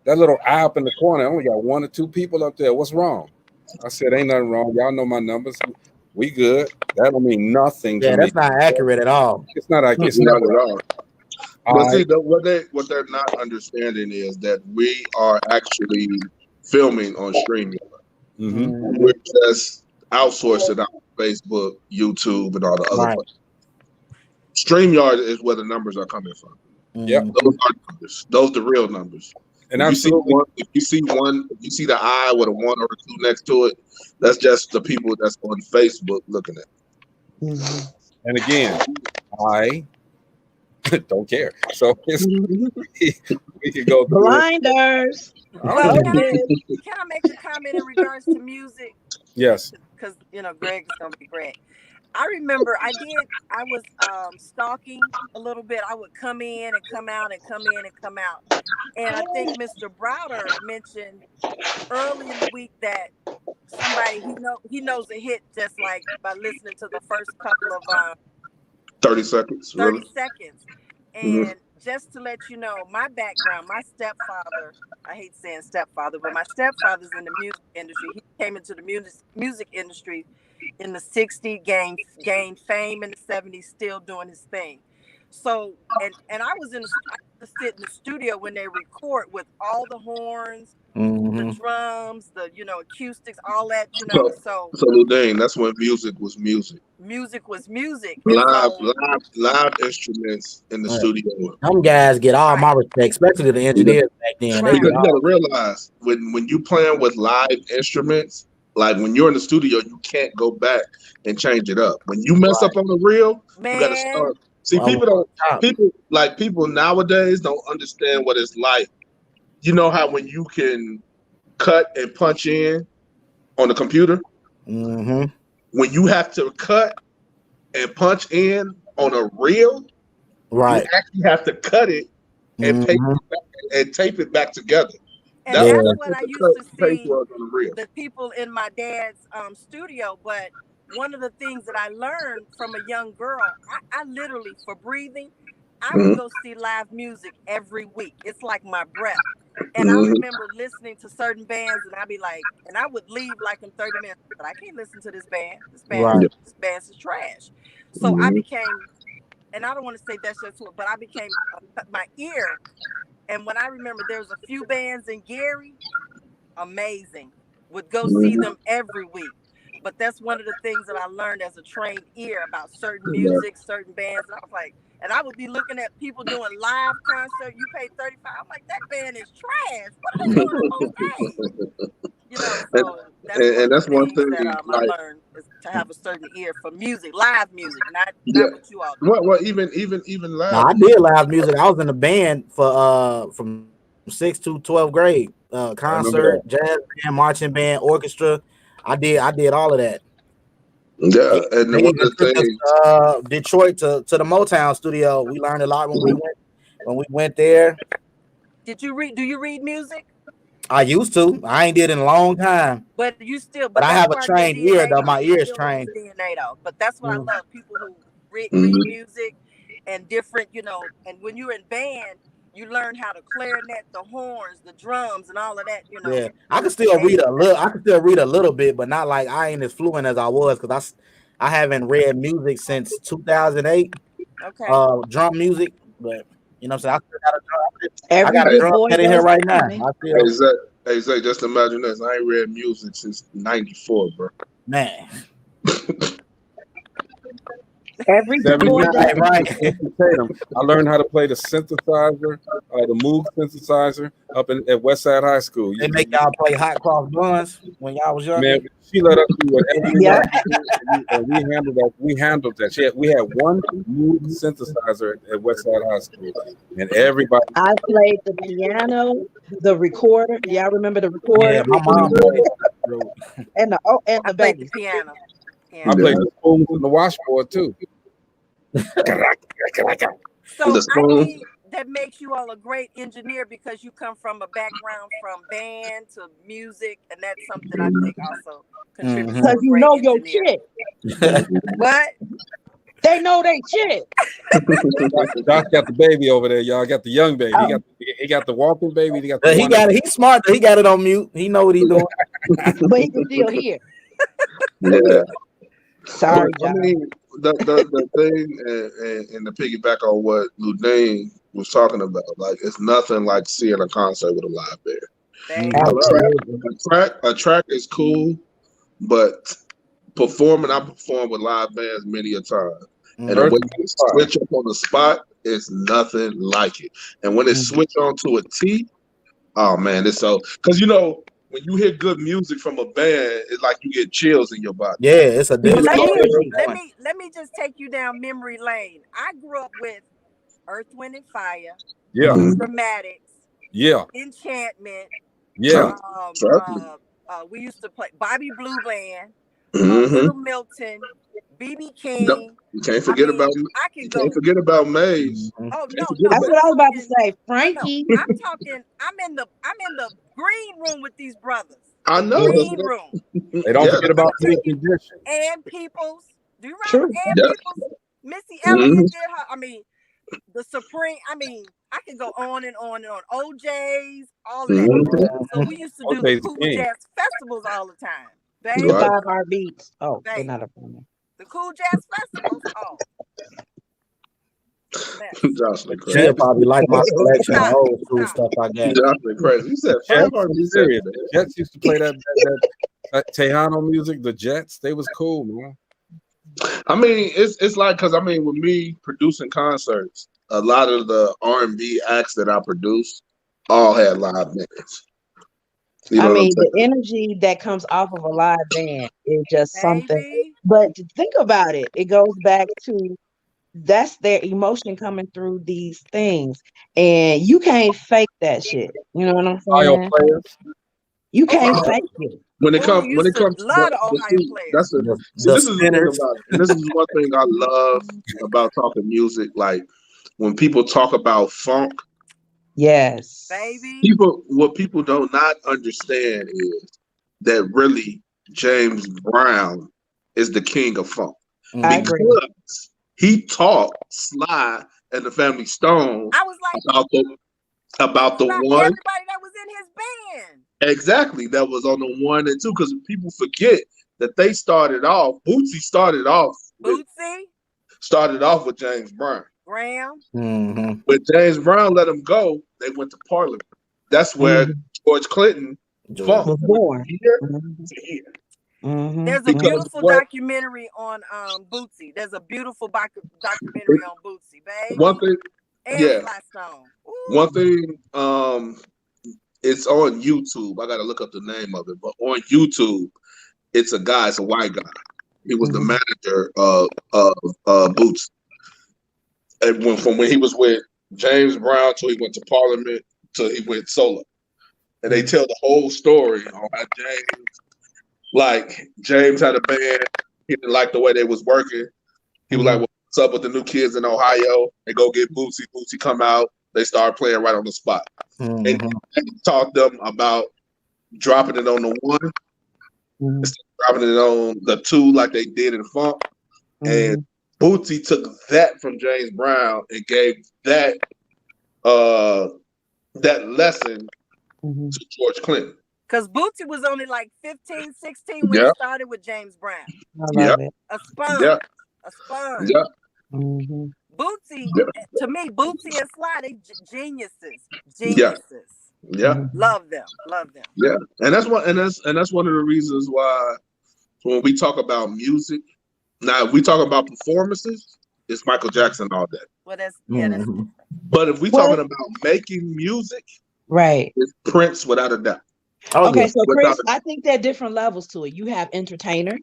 A: that little eye up in the corner, I only got 1 or 2 people up there. What's wrong?" I said, "Ain't nothing wrong. Y'all know my numbers. We good. That don't mean nothing to
D: Yeah,
A: me.
D: that's not accurate at all.
A: It's not. It's
B: Not
A: never
B: at all. But see, what they're not understanding is that we are actually filming on streaming.
A: Mm-hmm.
B: We're just outsourcing out Facebook, YouTube, and all the other places. StreamYard is where the numbers are coming from.
A: Yep.
B: Those are numbers. Those are the real numbers.
A: And
B: if you see the eye with a 1 or a 2 next to it, that's just the people that's on Facebook looking at it.
E: Mm-hmm.
A: And again, I don't care. So we can go through
E: Blinders.
F: Well, can I make a comment in regards to music?
A: Yes.
F: Because, you know, Greg is going to be Greg. I remember I was stalking a little bit. I would come in and come out and come in and come out. And I think Mr. Browder mentioned early in the week that somebody he knows a hit just like by listening to the first couple of
B: 30 seconds.
F: 30
B: really?
F: seconds. And just to let you know, my background, my stepfather, I hate saying stepfather, but my stepfather's in the music industry. He came into the music industry in the 60s, gained fame in the 70s, still doing his thing. So, and I used to sit in the studio when they record with all the horns, the drums, the, acoustics, all that,
B: So Ludane, that's when music was music.
F: Music was music.
B: Live instruments in the studio.
D: Them guys get all my respect, especially the engineers back then.
B: You gotta realize when you playing with live instruments, like when you're in the studio, you can't go back and change it up. When you mess up on the reel, you gotta start. See, people nowadays don't understand what it's like. You know how when you can cut and punch in on the computer?
D: Mm-hmm.
B: When you have to cut and punch in on a reel,
D: right,
B: you actually have to cut it and tape it back together.
F: And that's what I used to see the people in my dad's studio. But one of the things that I learned from a young girl, I literally, for breathing, I would go see live music every week. It's like my breath. And I remember listening to certain bands, and I'd be like, and I would leave like in 30 minutes, but I can't listen to this band. This band is trash. So I became, and I don't want to say that's just what, but I became my ear. And when I remember there was a few bands in Gary, amazing, would go see them every week. But that's one of the things that I learned as a trained ear about certain music, certain bands. And I was like, and I would be looking at people doing live concert. You pay $35. I'm like, that band is trash. What are they doing on stage? So that's one thing that I learned is to have a certain ear for music, live music, not what you all do.
B: Well, even live.
D: No, I did live music. I was in the band for from 6th to 12th grade. Concert, jazz band, marching band, orchestra. I did all of that.
B: Yeah, and
D: they even took us to Detroit to the Motown studio. We learned a lot when we went there.
F: Do you read music?
D: I used to. I ain't did in a long time.
F: But you still.
D: But I have a trained ear though. My ear is trained.
F: DNA though. But that's what I love. People who read music and different, and when you're in band, you learn how to clarinet, the horns, the drums, and all of that.
D: Yeah, I can still read a little. I can still read a little bit, but not like I ain't as fluent as I was because I haven't read music since 2008.
F: Okay.
D: Drum music, but you know what I'm saying. I got a drum set in here right now.
B: Hey Zay, just imagine this. I ain't read music since '94, bro.
D: Man.
E: Every
A: 79,
D: right.
A: I learned how to play the synthesizer, the Moog synthesizer up at Westside High School.
D: They make y'all play hot cross buns when y'all was young.
A: Man, she let us do whatever we
E: Yeah.
A: wanted, and we handled that. We handled that. We had one Moog synthesizer at Westside High School, and everybody.
E: I played the piano, the recorder. Y'all remember the recorder?
D: Yeah, my mom played.
E: And the
F: I
E: bass.
F: played the piano.
A: I played the spoons and the washboard too.
F: So
B: The
F: I
B: spoon.
F: think that makes you all a great engineer because you come from a background from band to music, and that's something I think also contributes to
E: Because
F: a
E: you
F: great
E: know your
F: engineer.
E: shit.
F: What?
E: They know they shit.
A: Josh got the baby over there, y'all. Got the young baby. He got the walking baby. He got the
D: He got it. He's smart. He got it on mute. He know what he's doing.
E: But he can still hear.
B: Yeah.
E: Sorry,
B: I
E: John.
B: mean, the thing, and to piggyback on what Ludane was talking about, like it's nothing like seeing a concert with a live band. A track is cool, but I perform with live bands many a time. And when you switch up on the spot, it's nothing like it. And when it switch on to a T, oh man, it's so because when you hear good music from a band, it's like you get chills in your body.
D: Yeah, it's a different.
F: Let me just take you down memory lane. I grew up with Earth, Wind and Fire.
A: Yeah.
F: Dramatics.
A: Yeah.
F: Enchantment.
A: Yeah.
F: We used to play Bobby Blue Band,
B: Mm-hmm.
F: Little Milton, BB King.
B: You can't forget about Maze.
F: Oh no,
E: that's what I was about to say. Frankie.
F: No, I'm talking. I'm in the green room with these brothers.
B: I know.
F: Green room.
A: They don't forget about the condition.
F: And Peoples. Do you remember Ann Peoples? Missy
B: Mm-hmm.
F: Elliott did her. I mean, the Supreme. I mean, I could go on and on and on. OJ's, all of that. So we used to do the Cool Jazz festivals all the time. Baby.
E: The 5 Heartbeats. Oh,
F: baby.
E: they're not a problem.
F: The Cool Jazz festivals. Oh.
B: Jocelyn crazy.
D: She'll probably like my selection of old school stuff I got.
B: Jocelyn crazy. You said 5 Heartbeats.
A: The Jets used to play that Tejano music. The Jets, they was cool, man.
B: I mean, it's like because with me producing concerts, a lot of the R&B acts that I produced all had live bands.
E: The energy that comes off of a live band is just something. But to think about it, it goes back to that's their emotion coming through these things, and you can't fake that shit. You know what I'm saying? You can't fake it.
B: When it comes, this is the thing about it. And this is one thing I love about talking music. Like when people talk about funk,
E: yes,
F: baby.
B: What people do not understand is that really James Brown is the king of funk.
E: I agree.
B: He taught Sly and the Family Stone about the one.
F: Everybody that was in his band.
B: Exactly, that was on the 1 and 2. Because people forget that they started off. Bootsy started off with James Brown.
D: Mm-hmm.
B: When James Brown let him go, they went to Parliament. That's where George Clinton
E: was born.
F: There's a beautiful documentary on Bootsy. There's a beautiful documentary on Bootsy, baby.
B: One thing, One thing, it's on YouTube. I got to look up the name of it, but on YouTube, it's a white guy. He was the manager of Bootsy, and from when he was with James Brown till he went to Parliament till he went solo, and they tell the whole story on how James had a band. He didn't like the way they was working. He was like, "What's up with the new kids in Ohio?" They go get Bootsy. Bootsy come out. They start playing right on the spot. And he taught them about dropping it on the 1, instead of dropping it on the 2 like they did in funk. And Bootsy took that from James Brown and gave that lesson to George Clinton.
F: Because Bootsy was only like 15, 16 when he started with James Brown. A sponge. A sponge. Bootsy, to me, Bootsy and Sly, they geniuses. Love them.
B: Yeah, and that's one of the reasons why when we talk about music, Now, if we talk about performances, it's Michael Jackson all day.
F: Well, that's that's
B: But if we talking about making music,
E: right,
B: it's Prince without a doubt.
D: Oh,
E: okay,
D: yeah.
E: so Chris, I think there are different levels to it. You have entertainers,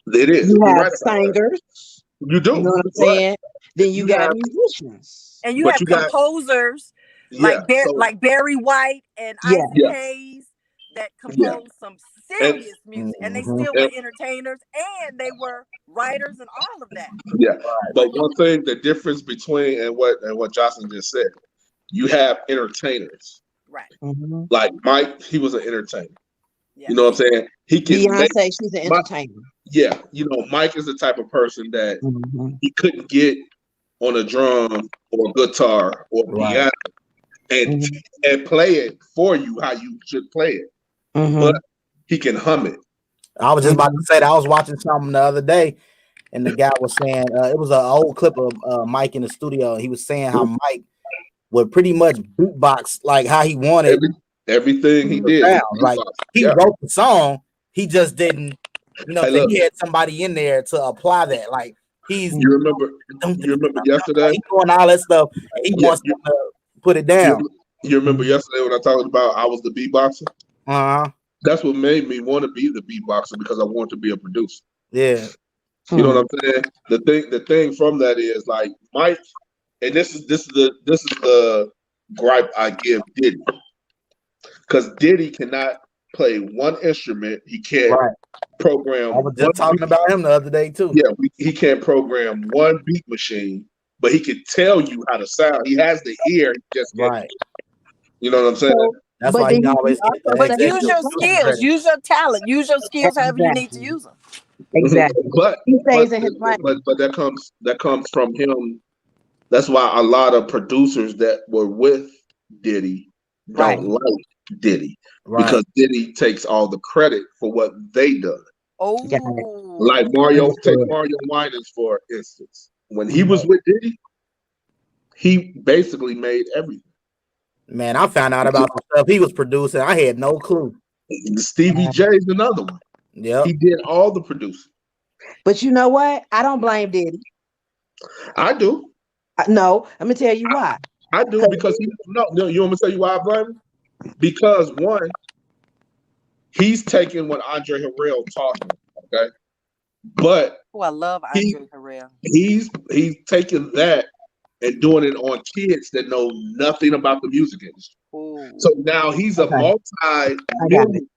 B: It is.
E: you
B: You're
E: have
B: right about that.
E: singers,
B: You do.
E: you know what I'm
B: But
E: saying? Then you got
B: have,
E: musicians.
F: and you
B: but
F: have
B: you got,
F: composers
B: yeah.
F: like Barry White and
E: Yeah.
F: Isaac Hayes that composed some serious music, and they still were
B: and
F: entertainers and they were writers and all of that.
B: yeah. But one thing, the difference between and what Jocelyn just said, you have entertainers.
F: Right.
E: Mm-hmm.
B: Like Mike, he was an entertainer.
F: Yes.
B: You know what I'm saying? He can
E: Beyonce,
B: make,
E: she's an entertainer.
B: yeah. You know, Mike is the type of person that he couldn't get on a drum or guitar or piano and play it for you how you should play it. But he can hum it.
D: I was just about to say that. I was watching something the other day, and the guy was saying it was an old clip of Mike in the studio. And he was saying how Mike would pretty much beatbox like how he wanted
B: everything he did.
D: Like he wrote the song, he just didn't. You know, so he had somebody in there to apply that. Like he's
B: you remember yesterday?
D: He's doing all that stuff. And he wants to put it down.
B: You remember yesterday when I talked about I was the beatboxer?
D: Uh-huh.
B: That's what made me want to be the beatboxer because I wanted to be a producer.
D: Yeah.
B: You know what I'm saying? The thing from that is like Mike, and this is the gripe I give Diddy. Because Diddy cannot play one instrument. He can't program.
D: I was just talking about him the other day too.
B: Yeah, he can't program one beat machine, but he can tell you how to sound. He has the ear, he just can't. You know what I'm saying?
E: So,
D: that's why he always.
F: But use your skills, use your talent, use your skills however you need to use them.
E: Exactly.
B: But
E: he stays in his lane.
B: But that comes from him. That's why a lot of producers that were with Diddy don't like Diddy because Diddy takes all the credit for what they done.
F: Oh,
B: like take Mario Winans for instance. When he was with Diddy, he basically made everything.
D: Man, I found out about the stuff he was producing. I had no clue.
B: Stevie J's another one.
D: Yeah,
B: he did all the producing.
E: But you know what? I don't blame Diddy.
B: I do.
E: No, let me tell you why.
B: I do because you want me to tell you why I blame him? Because one, he's taking what Andre Harrell taught him, okay? But
F: I love Andre Harrell.
B: He's taking that and doing it on kids that know nothing about the music industry.
F: Ooh.
B: So now he's a multi-millionaire,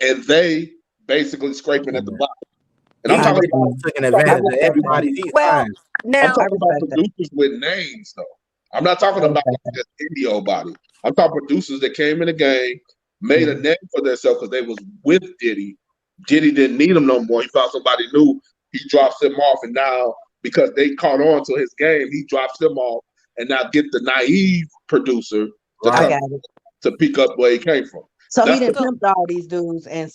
B: and they basically scraping at the bottom. And I'm talking about
D: taking advantage of everybody.
B: I'm talking about producers with names, though. I'm not talking about just indie body. I'm talking producers that came in the game, made a name for themselves because they was with Diddy. Diddy didn't need him no more. He found somebody new. He drops him off, and now because they caught on to his game, he drops him off, and now get the naive producer to pick up where he came from.
E: So he didn't pimp all these dudes and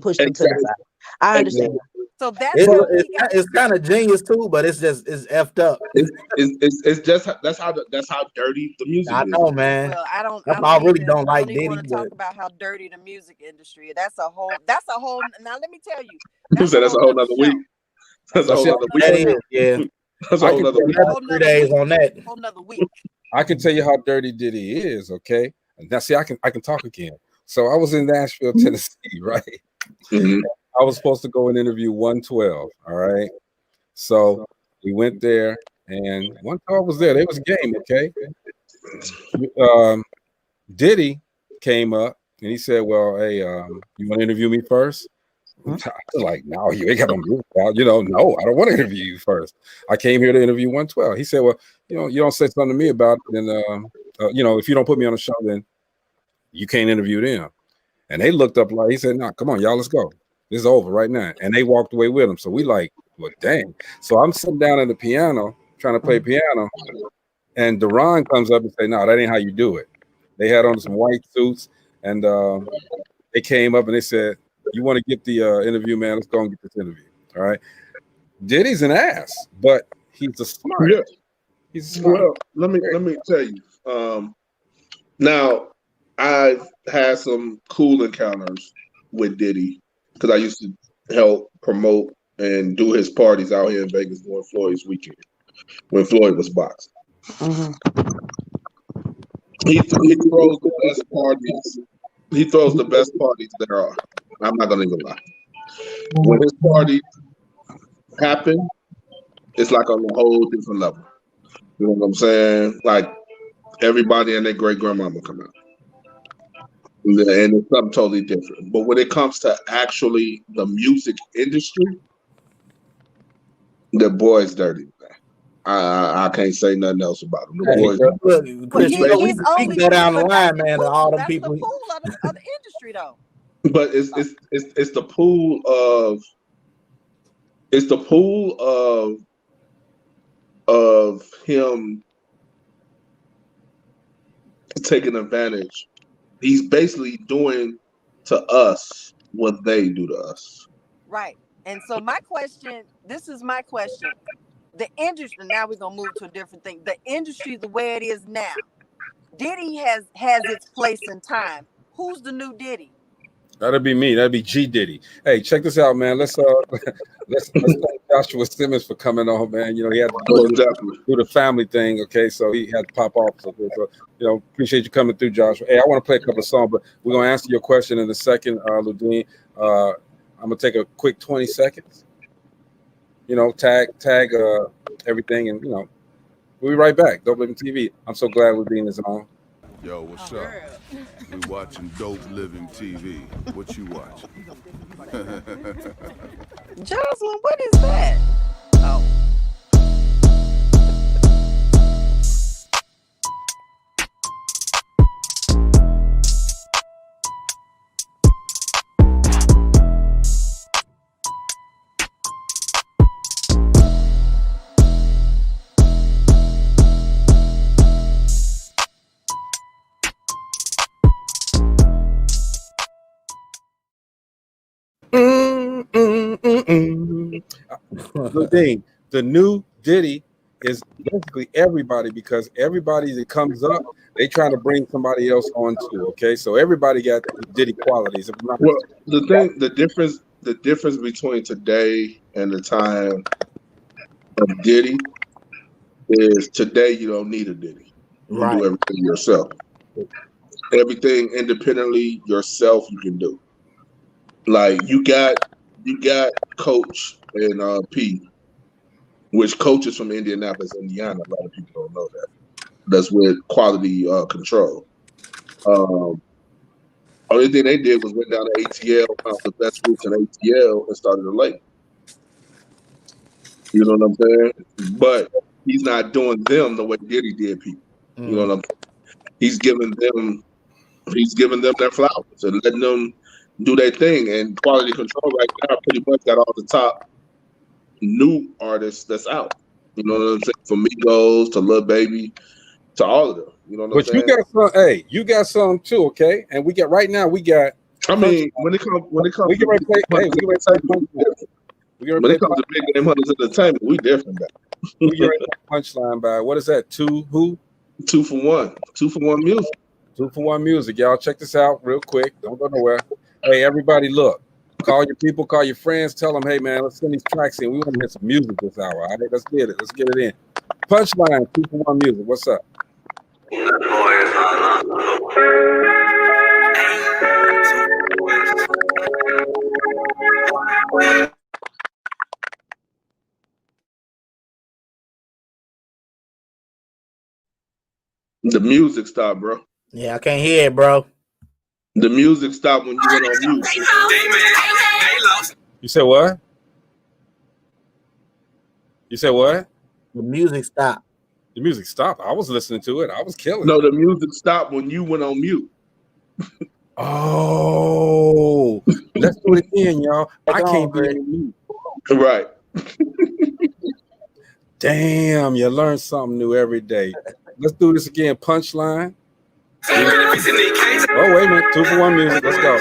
E: push them to the side. I understand.
F: So that's
D: it's kind of genius too, but it's effed up.
B: It's just that's how dirty the music is.
D: I know, man.
F: Well,
D: I really don't like Diddy.
F: Want to talk about how dirty the music industry. That's a whole. Now let me tell you.
B: That's a whole nother week. That's a whole other week.
D: That is, yeah.
B: That's a whole other week.
D: 3 days on that.
F: Whole nother week.
A: I can tell you how dirty Diddy is. Okay. Now, see, I can talk again. So I was in Nashville, Tennessee, right?
B: Mm-hmm.
A: I was supposed to go and interview 112. All right. So we went there, and 112 was there. They was game. Okay. Diddy came up and he said, "Well, hey, you want to interview me first?" I was like, "No, you ain't got no music out. No, I don't want to interview you first. I came here to interview 112." He said, "Well, you don't say something to me about it, then if you don't put me on the show, then you can't interview them." And they looked up like he said, "No, come on, y'all, let's go. This is over right now." And they walked away with him. So we like, well, dang. So I'm sitting down at the piano trying to play piano, and Deron comes up and say, "No, that ain't how you do it." They had on some white suits, and they came up and they said, "You want to get the interview, man? Let's go and get this interview." All right. Diddy's an ass, but he's a smart.
B: Yeah.
A: He's smart.
B: Well, let me tell you. Now I've had some cool encounters with Diddy because I used to help promote and do his parties out here in Vegas during Floyd's weekend when Floyd was boxing.
E: Mm-hmm.
B: He throws the best parties. He throws the best parties there are. I'm not gonna even lie. When his parties happen, it's like on a whole different level. You know what I'm saying? Like everybody and their great grandmama come out. And it's something totally different. But when it comes to actually the music industry, the boy's dirty. I can't say nothing else about him. The boys,
D: Chris, we can go down the line, man. To all the people.
F: That's the pool of the industry, though.
B: But it's the pool of him taking advantage. He's basically doing to us what they do to us.
F: Right. And so this is my question. The industry, now we're gonna move to a different thing. The industry, the way it is now, Diddy has its place in time. Who's the new Diddy?
A: That'd be me. That'd be G Diddy. Hey, check this out, man. Let's thank Joshua Simmons for coming on, man. You know, he had to do the family thing, okay? So he had to pop off. So you know, appreciate you coming through, Joshua. Hey, I want to play a couple of songs, but we're gonna answer your question in a second, Ludine. I'm gonna take a quick 20 seconds. You know, tag everything, and you know, we'll be right back. DopelivenTV. I'm so glad Ludine is on.
G: Yo, what's up? We watching Dope Living TV. What you watching?
F: Jocelyn, what is that? Oh.
A: The new Diddy is basically everybody, because everybody that comes up, they trying to bring somebody else on too. Okay, so everybody got Diddy qualities.
B: Well, the difference between today and the time of Diddy is today you don't need a Diddy. You can do everything yourself. Everything independently yourself you can do. Like you got Coach and P, which Coach is from Indianapolis, Indiana. A lot of people don't know that. That's with Quality Control. Only thing they did was went down to ATL, found the best routes in ATL, and started a label. You know what I'm saying? But he's not doing them the way Diddy did people. You know what I'm saying? He's giving them their flowers and letting them do their thing. And Quality Control right now pretty much got all the top new artists that's out. You know what I'm saying? From Migos to Lil Baby to all of them. You know what I'm saying?
A: But you got some. Hey, you got some too, okay? And we got right now. We got.
B: I mean, when it comes,
A: we get ready to play. Hey, we get ready to play.
B: When it comes to Big Game Hunters Entertainment, we different.
A: We get ready to play Punchline by what is that? 2 who?
B: 2 for 1. 2 for 1 music.
A: 2 for 1 music, y'all. Check this out real quick. Don't go nowhere. Hey, everybody, look. Call your people, call your friends, tell them, hey man, let's send these tracks in. We want to hear some music this hour. All right, let's get it. Let's get it in. Punchline, 2 for 1 music. What's up?
B: The music stopped, bro.
D: Yeah, I can't hear it, bro.
B: The music stopped when you went on mute.
A: You said what? You said what?
D: The music stopped.
A: The music stopped. I was listening to it. I was killing.
B: No, the music stopped when you went on mute.
A: Oh, let's do it again, y'all. I can't be on mute.
B: Right.
A: Damn, you learn something new every day. Let's do this again. Punchline. Oh, wait a minute. 2 for 1 music. Let's go.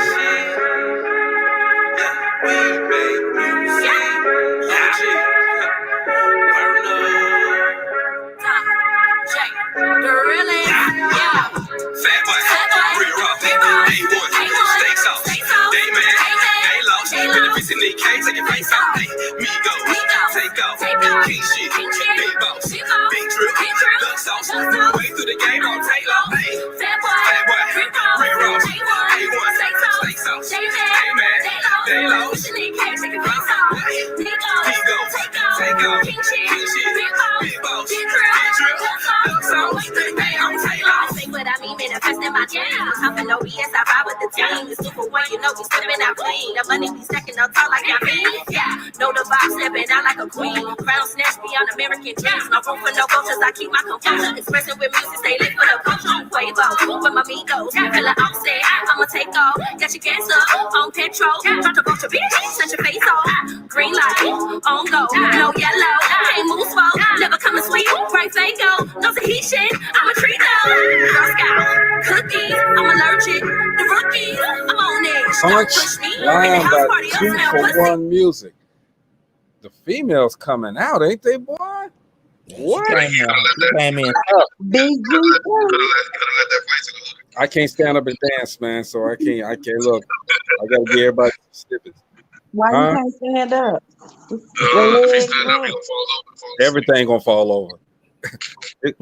H: Missing the K, take your face off. Me go, take off. King shit, big boss, big drip, duck sauce. Way through the game, don't take long. Fat boy, Red Rose, A1, steak sauce. Hey man, they low. Missing the K, take your face off. Me go, take off. King shit, big boss, big drip, duck sauce. Way through the game, don't take long. Say what I mean, manifesting my jam. Talking no BS, I ride with the team. The super one, you know we stepping out clean. The money be stacking up tall like I mean. Yeah, know the vibe stepping out like a queen. Crown snatch beyond American dreams. No room for no vultures, I keep my composure. Expressing with music, stay lit for the culture. Quavo, with my amigos. Feel like I'm say, I'ma take off. Got your gas up on petrol. Drop the bunch of bitch, set your face off. Green light, on go, no yellow. Can't move slow, never coming sweet. Right Fago, no Tahitian. I'm a treat though. Girl Scout, cookies, I'm allergic. The rookies, I'm on it. Don't push me. In the house party, I smell pussy.
A: Music. The females coming out, ain't they, boy? What?
D: Came in.
A: I can't stand up and dance, man. So I can't look. I gotta get everybody snippets.
E: Why you can't stand up?
A: Everything gonna fall over.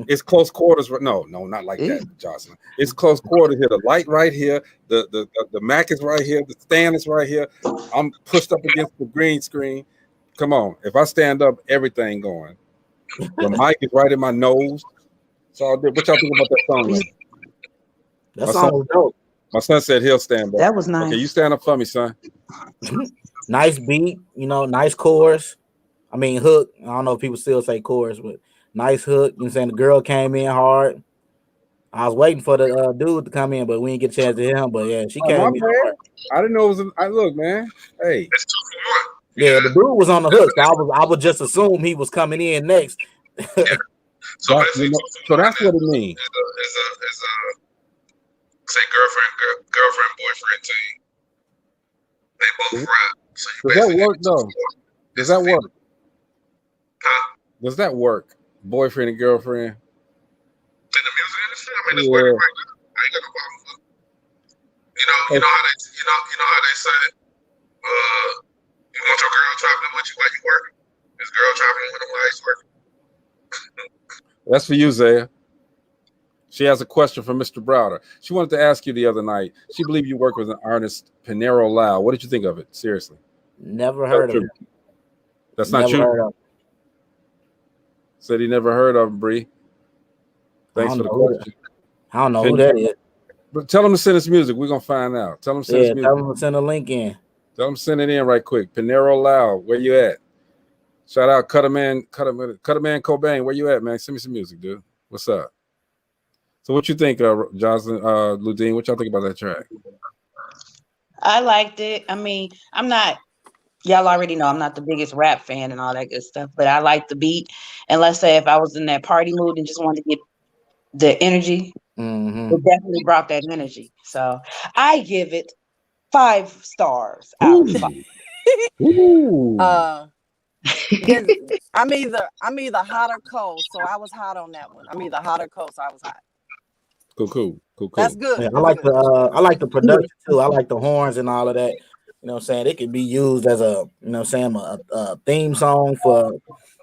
A: It's close quarters. No, not like that, Jocelyn. It's close quarters here. The light right here. The Mac is right here. The stand is right here. I'm pushed up against the green screen. Come on. If I stand up, everything going. The mic is right in my nose. So what y'all think about that song? Right?
D: That song was dope.
A: My son said he'll stand up.
E: That was nice.
A: Okay, you stand up for me, son.
D: Nice beat, nice chorus. I mean, hook. I don't know if people still say chorus, but nice hook. You know what I'm saying? The girl came in hard. I was waiting for the dude to come in, but we didn't get a chance to hear him. But yeah, she came in hard.
A: I didn't know it was. Look, man. Hey.
D: Yeah, the dude was on the hook. So I would just assume he was coming in next.
B: So
A: that's what it means.
B: Is say girlfriend, boyfriend team. They both rap. So
A: does that work though? Does that work?
B: Huh?
A: Does that work? Boyfriend and girlfriend?
B: In the music industry? I mean, it's working right now. I ain't got no problem with it. You know how they say, you want your girl traveling with you while you working? This girl traveling with him while he's working.
A: That's for you, Zaya. She has a question from Mr. Browder. She wanted to ask you the other night. She believed you work with an artist, Pinero Lau. What did you think of it? Seriously.
D: Never heard of him.
A: That's not you. Said he never heard of him, Bree. Thanks for the question.
D: I don't know who that is.
A: But tell him to send us music. We're gonna find out. Tell him to send us music.
D: Tell him to send a link in.
A: Tell him to send it in right quick. Pinero Lau, where you at? Shout out Cutterman Cobain. Where you at, man? Send me some music, dude. What's up? So what you think, Jocelyn, Ludine? What y'all think about that track?
E: I liked it. I mean, y'all already know I'm not the biggest rap fan and all that good stuff, but I like the beat. And let's say if I was in that party mood and just wanted to get the energy, it definitely brought that energy. So I give it 5 stars out of 5.
A: Ooh.
F: I'm either hot or cold, so I was hot on that one. I'm either hot or cold, so I was hot.
A: Cool.
F: That's good.
D: Yeah, I like the production too. I like the horns and all of that. You know what I'm saying? It can be used as a a theme song for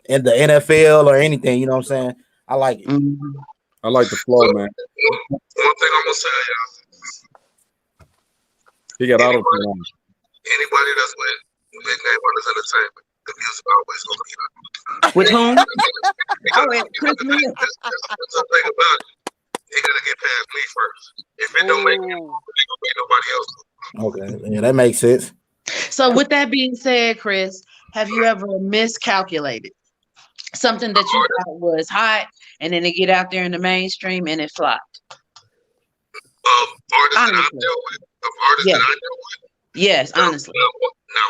D: in the NFL or anything. You know what I'm saying? I like it.
A: I like the flow, man.
B: One thing I'm gonna tell y'all.
A: He got auto tune.
B: Anybody that's with Big Name Brothers Entertainment, the music always gonna be there.
E: With whom?
B: Chris Miller. That's the thing about it. He gotta get past me first. If it don't make him, it ain't gonna make nobody else.
D: Okay, yeah, that makes sense.
E: So with that being said, Chris, have you ever miscalculated something that you thought was hot and then it get out there in the mainstream and it flopped?
B: Artists that I dealt with.
E: Yes, honestly.
B: Not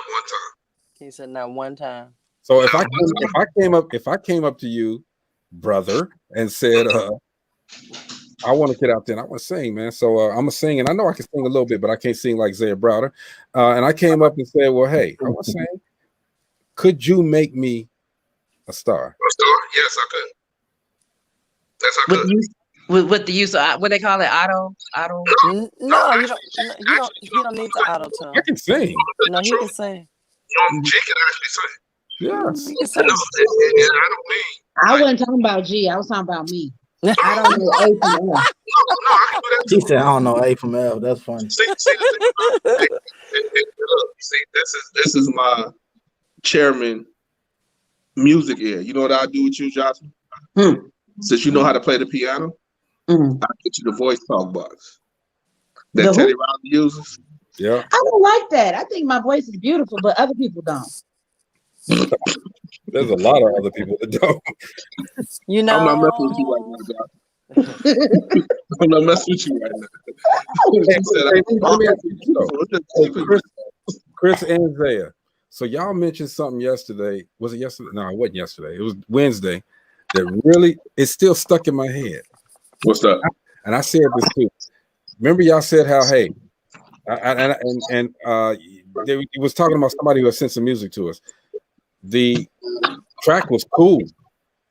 B: one time.
F: He said not one time.
A: So if I came up to you, brother, and said, I want to get out there and I want to sing, man. So I'm gonna sing, and I know I can sing a little bit, but I can't sing like Zaya Browder. And I came up and said, well, hey, I want to sing. Could you make me a star?
B: A star? Yes, I could. Yes, I could.
E: With the use of what they call it, auto.
F: No, you don't need the auto tune.
A: I can sing.
F: No, he can sing.
B: G can actually sing.
A: Yes.
B: No, and I don't mean.
E: I wasn't talking about G. I was talking about me. I don't know A from F.
B: No, I can do that too.
D: He said, I don't know A from F. That's funny.
B: See, look, see, this is my chairman music ear. You know what I do with you, Jocelyn? Since you know how to play the piano, I'll get you the voice talk box that Teddy Riley uses.
A: Yeah.
E: I don't like that. I think my voice is beautiful, but other people don't.
A: There's a lot of other people that don't.
F: You know,
B: I'm not messing with you right now, Jocelyn. I'm not messing with you right now.
A: Chris and Zaya. So y'all mentioned something yesterday. Was it yesterday? No, it wasn't yesterday. It was Wednesday. That really, it's still stuck in my head.
B: What's that?
A: And I said this too. Remember, y'all said how, hey, they was talking about somebody who had sent some music to us. The track was cool.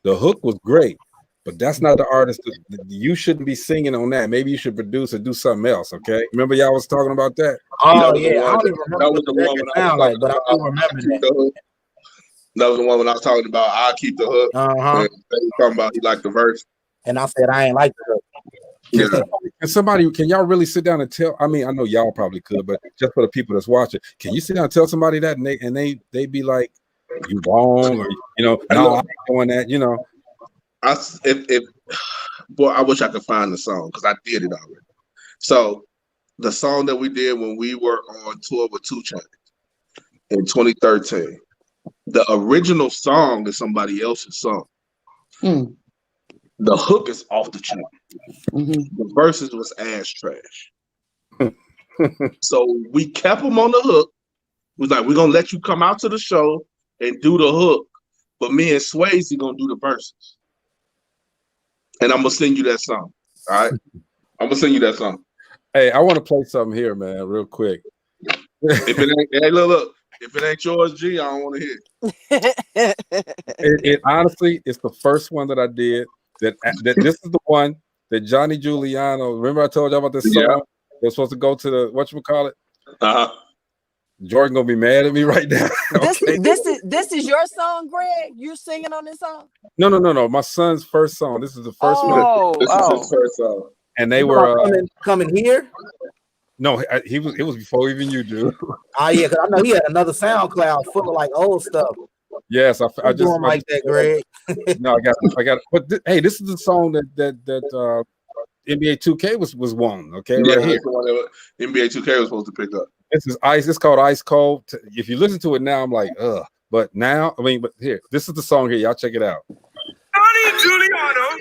A: The hook was great. But that's not the artist. You shouldn't be singing on that. Maybe you should produce or do something else. Okay. Remember y'all was talking about that?
D: Oh yeah, I don't even remember what the record sound like, but I do remember that.
B: That was the one when I was talking about I keep the hook. And talking about he liked the verse.
D: And I said I ain't like the hook.
A: Can y'all really sit down and tell? I mean, I know y'all probably could, but just for the people that's watching, can you sit down and tell somebody that and they be like, you wrong, or no, I ain't doing that,
B: Boy, I wish I could find the song because I did it already. So the song that we did when we were on tour with 2 Chainz in 2013, the original song is somebody else's song. The hook is off the chain. The verses was ass trash. So we kept them on the hook. We was like, we're gonna let you come out to the show and do the hook, but me and Swayze gonna do the verses. And I'm gonna sing you that song. All right. I'm gonna sing you that song.
A: Hey, I want to play something here, man, real quick.
B: If it ain't, hey, look, if it ain't yours, G, I don't want to hear it.
A: It honestly, it's the first one that I did. That this is the one that Johnny Giuliano. Remember, I told you about this song. They're supposed to go to the whatchamacallit? Jordan gonna be mad at me right now. Okay.
F: This is your song, Greg. You singing on this song?
A: No. My son's first song. This is the first one.
B: This is his first song.
A: And they were
D: coming here.
A: No, it was before even you do.
D: Oh yeah, because I know he had another SoundCloud full of like old stuff.
A: Yes, I just
D: doing like that, Greg.
A: No, I got. But hey, this is the song that NBA 2K was won. Okay,
B: yeah,
A: right here.
B: the one that NBA 2K was supposed to pick up.
A: This is Ice. It's called Ice Cold. If you listen to it now, I'm like, ugh. But now, but here, this is the song here. Y'all check it out.
H: Johnny Giuliano.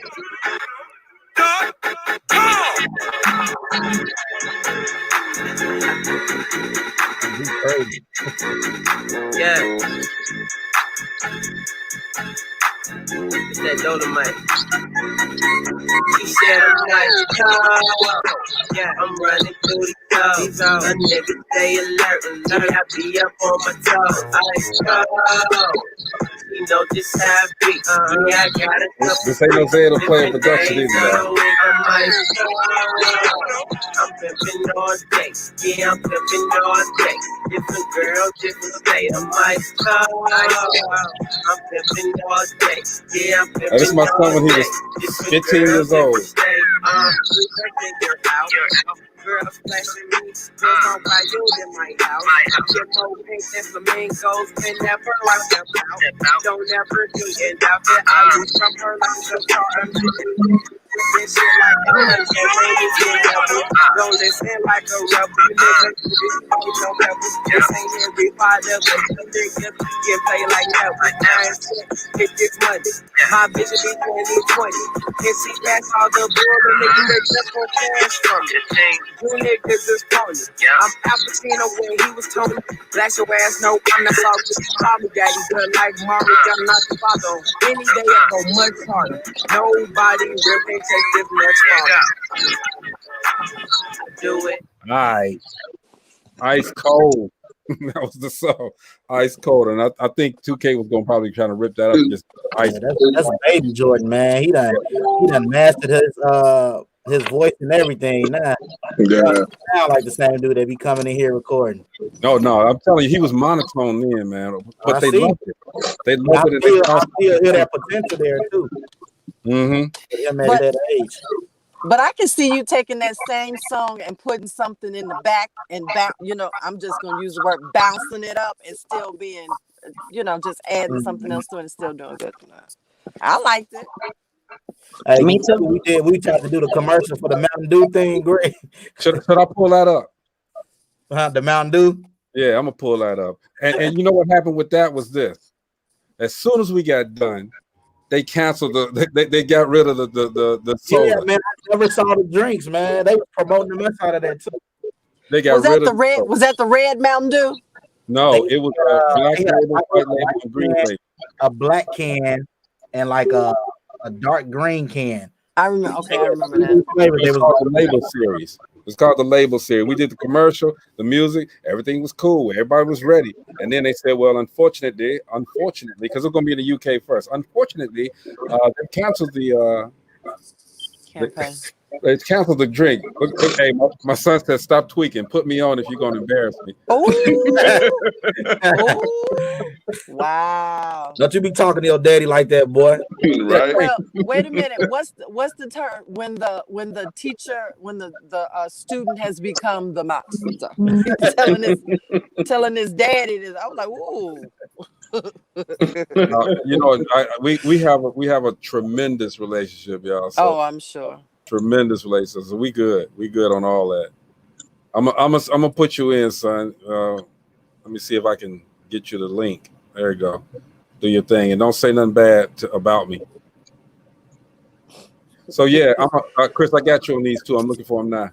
I: Yeah. It's that Dolomite. He said I'm like, yeah, I'm running through the dogs. A nigga stay alert. I be up on my toes. You know just how I be. Yeah, I got it.
A: This ain't no Zay to play in production either, though.
I: I'm pimping all day. Yeah, I'm pimping all day. Different girl, different day. I'm Ice Cold. I'm pimping all day. Yeah, I'm pimping all day.
A: This is my son when he was 15 years old.
I: Girls flashing me, girls on by you in my house. Get more pink than flamingos, and never like them out. Don't ever be in outfit. I use from her like a car. This shit like a lunch, and ladies get double. Don't listen like a rubber nigga. You know pepper. This ain't every part of it. Niggas get played like that. I ain't hit this money. My vision be 2020. And see past all the bull and niggas that just won't cash from me. You niggas is phony. I'm Al Pacino when he was Tony. Blast your ass, no, I'm not salty. Call me daddy, but like Mario, I'm not the father. Any day I go much harder. Nobody will can take this much farther. Do it.
A: All right. Ice Cold. That was the song. Ice Cold. And I think 2K was gonna probably try to rip that up. Just ice.
D: That's baby Jordan, man. He done mastered his voice and everything. Nah,
B: Yeah.
D: sound like the same dude that be coming in here recording.
A: No, I'm telling you, he was monotone then, man. But
D: I
A: they
D: see.
A: loved it. They loved
D: I
A: it. And they
D: still hear that potential there too.
A: Mm-hmm.
D: Him at that age.
F: But I can see you taking that same song and putting something in the back and I'm just gonna use the word bouncing it up and still being, just adding something else to it and still doing good. I liked it.
D: Hey, me too. We tried to do the commercial for the Mountain Dew thing. Great.
A: Should I pull that up?
D: The Mountain Dew.
A: Yeah, I'm gonna pull that up. And you know what happened with that was this: as soon as we got done, they canceled they got rid of the soda.
D: Yeah, man, I never saw the drinks, man. They were promoting the mess out of that too.
A: They got rid of
F: red. Was that the red Mountain Dew?
A: No, it was black label, white label, and green label.
D: A black can and like a dark green can.
F: I remember. Okay, I remember that.
A: It's called the label series. It's called the label series. We did the commercial, the music, everything was cool. Everybody was ready. And then they said, well, unfortunately, because it's going to be in the UK first. Unfortunately, they canceled the
F: campaign.
A: They canceled the drink. Look, hey, my son said, stop tweaking. Put me on if you're going to embarrass me.
F: Oh, wow.
D: Don't you be talking to your daddy like that, boy.
B: Right.
F: Well, wait a minute. What's the term when the student has become the master? telling his daddy this. I was like, ooh.
A: We have a tremendous relationship, y'all. So
F: I'm sure.
A: Tremendous relationship. So we good on all that. I'm gonna put you in, son. Let me see if I can get you the link. There you go. Do your thing and don't say nothing bad about me. So yeah, Chris, I got you on these two. I'm looking for them now.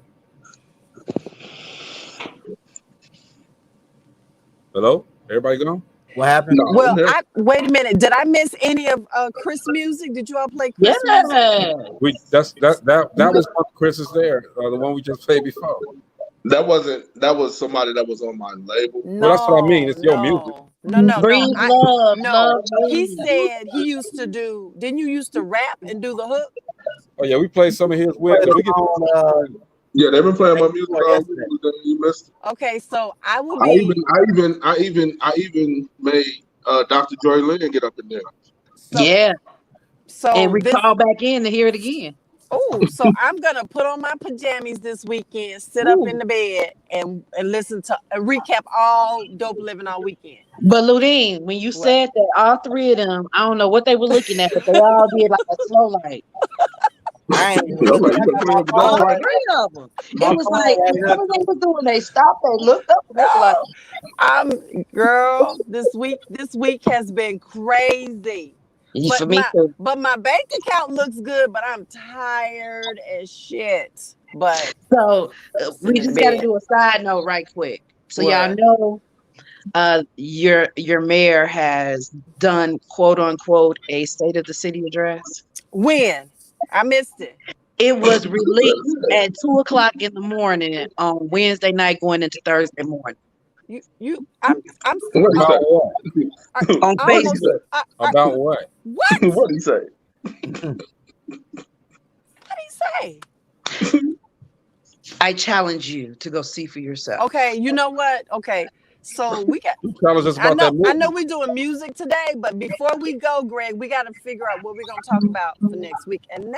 A: Hello, everybody gone?
D: What happened?
B: No,
F: well, wait a minute. Did I miss any of Chris music? Did you all play Chris music?
A: That was one of Chris's there. The one we just played before.
B: That was somebody that was on my label.
A: Well, that's what I mean. It's your music.
F: No.
E: Breathe love.
F: He said he used to do. Didn't you used to rap and do the hook?
A: Oh yeah, we played some of his with.
B: Yeah, they've been playing my music all week. You missed it.
F: Okay, so I will be.
B: I even made Dr. Joy Lynn get up in there.
F: So
E: and we call back in to hear it again.
F: Oh, so I'm gonna put on my pajamas this weekend, sit up in the bed, and listen to recap all Dope Living all weekend.
E: But Ludine, when you said that, all three of them, I don't know what they were looking at, but they all did like a slow light. I ain't looking at all three of them. It was like whatever they were doing, they stopped, they looked up, and they were like,
F: girl, this week has been crazy.
E: For me too.
F: But my bank account looks good, but I'm tired as shit. But
E: so we just got to do a side note right quick. So y'all know your mayor has done quote unquote a state of the city address.
F: When? I missed it.
E: It was released at 2:00 in the morning on Wednesday night going into Thursday morning.
F: I'm
A: about what?
E: On Facebook.
A: About what?
F: What?
B: What did he say?
F: What did he say?
E: I challenge you to go see for yourself.
F: Okay, you know what? Okay, so we got.
A: I
F: know we're doing music today, but before we go, Greg, we got to figure out what we're gonna talk about for next week, and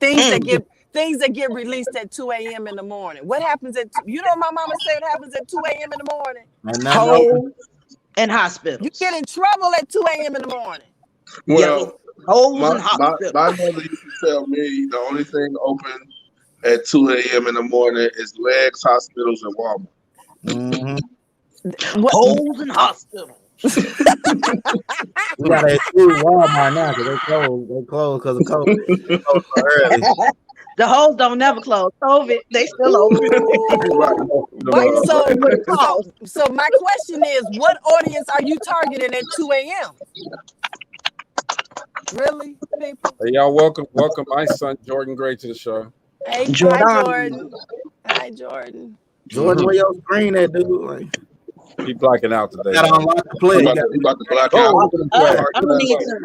F: things that get released at 2 a.m. in the morning. What happens at my mama said what happens at 2 a.m. in the morning?
E: Holes and hospitals.
F: You get in trouble at 2 a.m. in the morning.
B: Well,
E: holes and hospitals.
B: My mother used to tell me the only thing open at 2 a.m. in the morning is legs, hospitals, and Walmart.
E: Mm-hmm. Holes and hospitals.
D: We gotta exclude Walmart now because they closed because of COVID. They closed so early.
E: The holes don't never close. COVID, they still open.
F: So my question is, what audience are you targeting at 2 a.m.? Really, people?
A: Hey, y'all, welcome my son Jordan Gray to the show.
F: Hey, hi, Jordan. Hi, Jordan.
D: Jordan, where your screen at, dude? Like,
A: he blacking out today.
D: Got to unlock the play.
B: He about to black out.
E: I don't need to.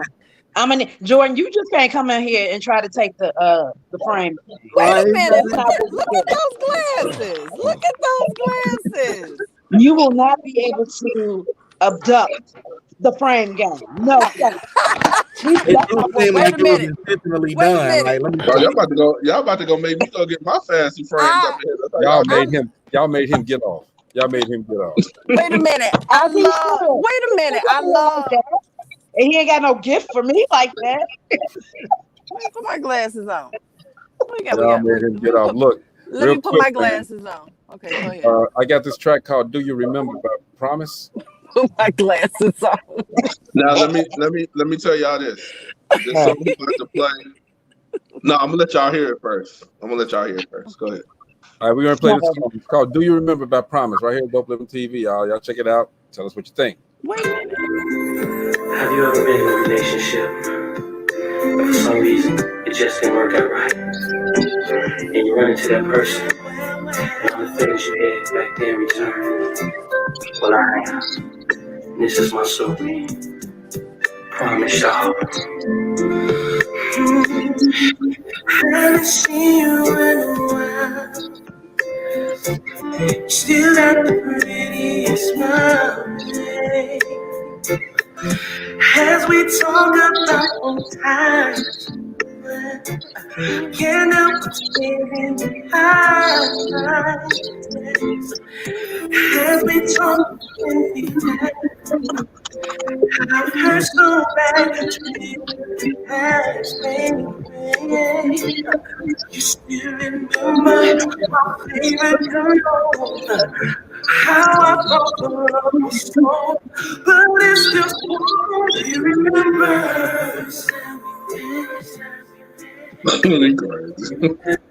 E: Jordan, you just can't come in here and try to take the frame.
F: Wait
E: Right?
F: a minute.
E: That's not what
F: Look
E: we
F: at those glasses. Look at those glasses.
E: You will not be able to abduct the frame game. No, sir.
D: It do seem
F: Wait
D: like
F: a
D: it was
F: minute.
D: intentionally
F: Wait a
D: done.
F: minute.
D: Like, let me
B: Oh, y'all about to go make me go get my fancy frames up here. That's how
A: Y'all made him get off. Y'all made him get off.
F: Wait a minute.
E: I think
F: Wait
E: so.
F: a minute. I love.
E: And he ain't got no gift for me like that.
F: Let me put my glasses on.
A: Y'all made him get off. Look,
F: Let me put my glasses on. Okay, go ahead.
A: I got this track called "Do You Remember" by Promise.
F: Put my glasses on.
B: Now let me tell y'all this. This song I'm about to play. No, I'm gonna let y'all hear it first. Go ahead.
A: All right, we're gonna play this song. It's called "Do You Remember" by Promise right here at DopelivenTV, y'all. Y'all check it out. Tell us what you think.
F: Wait a minute.
J: Have you ever been in a relationship, but for some reason it just didn't work out right, and you run into that person, and all the feelings you had back then return? Well, I am. This is my story. Promise y'all. Haven't seen you in a while. Still got the prettiest smile. As we talk about old times, can't help but staring in eyes. As we talk in the I've heard so bad to past, baby. You still remember my favorite girl. How I thought the love was strong, but it's still strong. You remember.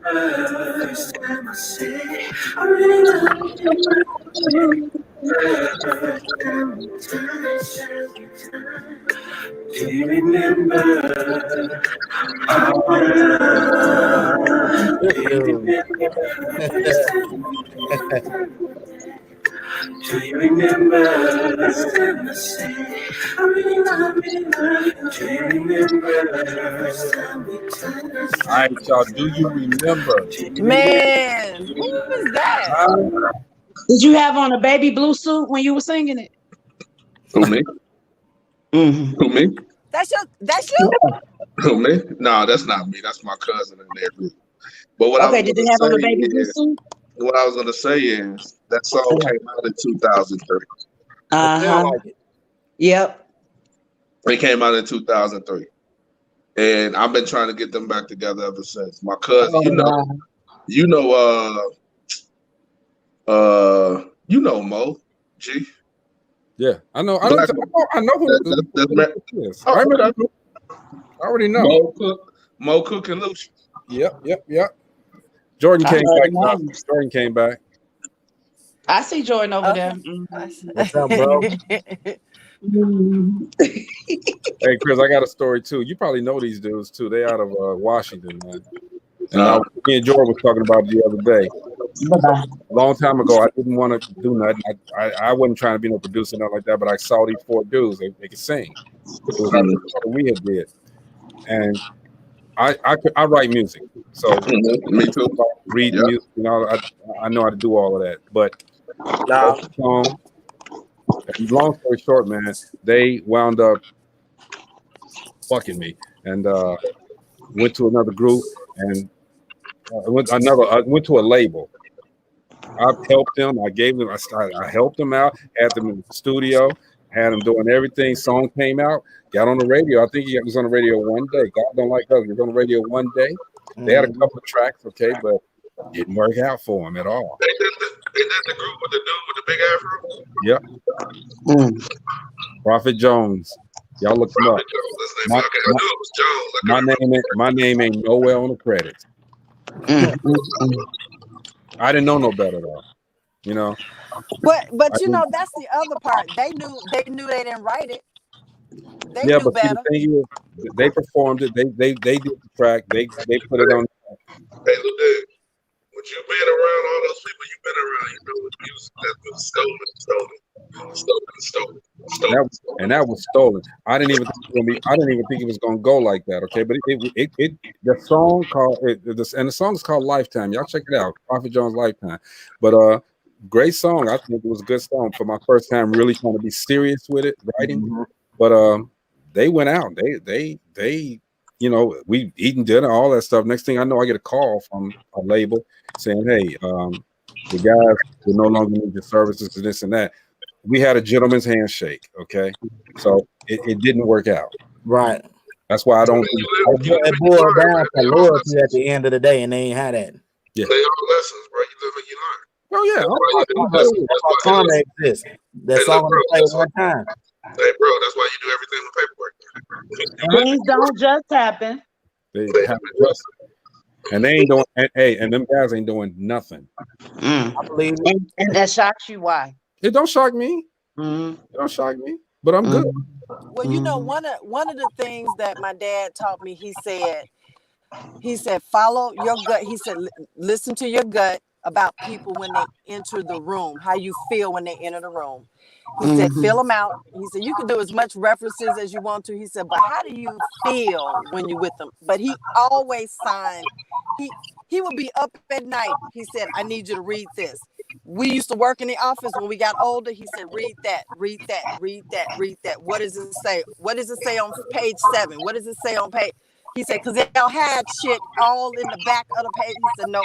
J: First time I said I really love you. First time. Do you remember our love? Do you remember? Do you remember? First time I said I really love you. Do you remember? First time we touched.
A: All right, y'all. Do you remember?
F: Man, who is that?
E: Did you have on a baby blue suit when you were singing it?
B: Who me?
E: Mm-hmm.
B: Who me?
F: That's you?
B: Who me? No, that's not me. That's my cousin in there. But what
E: Okay, did they have on a baby blue suit?
B: What I was gonna say is that song came out in 2003.
E: Yep.
B: It came out in 2003, and I've been trying to get them back together ever since. My cousin, you know Mo G.
A: Yeah, I know. I know who that is. I already know.
B: Mo Cook and Lucius.
A: Yep. Jordan came back.
E: I see Jordan over there.
D: What's up, bro?
A: Hey, Chris, I got a story too. You probably know these dudes too. They out of Washington, man. And me and Jordan was talking about it the other day. A long time ago, I didn't want to do nothing. I wasn't trying to be no producer, nothing like that. But I saw these four dudes. They could sing. It was like what we had did, and I write music, so
B: me too.
A: Read music, you know. I know how to do all of that. But long story short, man, they wound up fucking me and went to another group and went to a label. I helped them. I helped them out. Had them in the studio. Had them doing everything. Song came out. Got on the radio. I think he was on the radio one day. God Don't Like Us. He was on the radio one day. They had a couple of tracks, okay, but didn't work out for him at all.
B: Ain't that the group with the dude with the big afro?
A: Prophet Jones. Y'all look him up. My name ain't nowhere on the credits. I didn't know no better though. You know.
F: But you know, that's the other part. They knew they didn't write it. They knew
A: but
F: better.
A: The thing is, they performed it. They did the track. They put it on.
B: Hey, Lou Dave, with you being around all those people you've been around, you know, with music that's been stolen.
A: And that was stolen. I didn't even think it was gonna go like that. Okay, but the song called and the song is called Lifetime. Y'all check it out, Prophet Jones Lifetime. But great song. I think it was a good song for my first time really trying to be serious with it, writing.
B: Mm-hmm.
A: But they went out. They we eating dinner, all that stuff. Next thing I know, I get a call from a label saying, "Hey, the guys will no longer need your services and this and that." We had a gentleman's handshake, okay? So it didn't work out.
D: Right.
A: That's why I don't.
D: It boiled down to loyalty at the end of the day, and they ain't had that.
A: Yeah.
B: They all lessons, bro. You live and you learn.
A: Oh yeah.
D: That's why karma exists. That's all I'm gonna say one time.
B: Hey, bro, that's why you do everything with paperwork.
E: Things don't just happen.
A: They happen just, and they ain't doing. And them guys ain't doing nothing.
D: I believe it.
E: And that shocks you. Why?
A: It don't shock me.
E: Mm-hmm.
A: It don't shock me. But I'm good.
F: Well, you know, one of the things that my dad taught me, he said, follow your gut. He said, listen to your gut about people when they enter the room, how you feel when they enter the room. He said, fill them out. He said, you can do as much references as you want to. He said, but how do you feel when you're with them? But he always signed. He would be up at night. He said, I need you to read this. We used to work in the office when we got older. He said, read that, read that, read that, read that. What does it say? What does it say on page 7? What does it say on page? He said, because they'll have shit all in the back of the page. He said, no.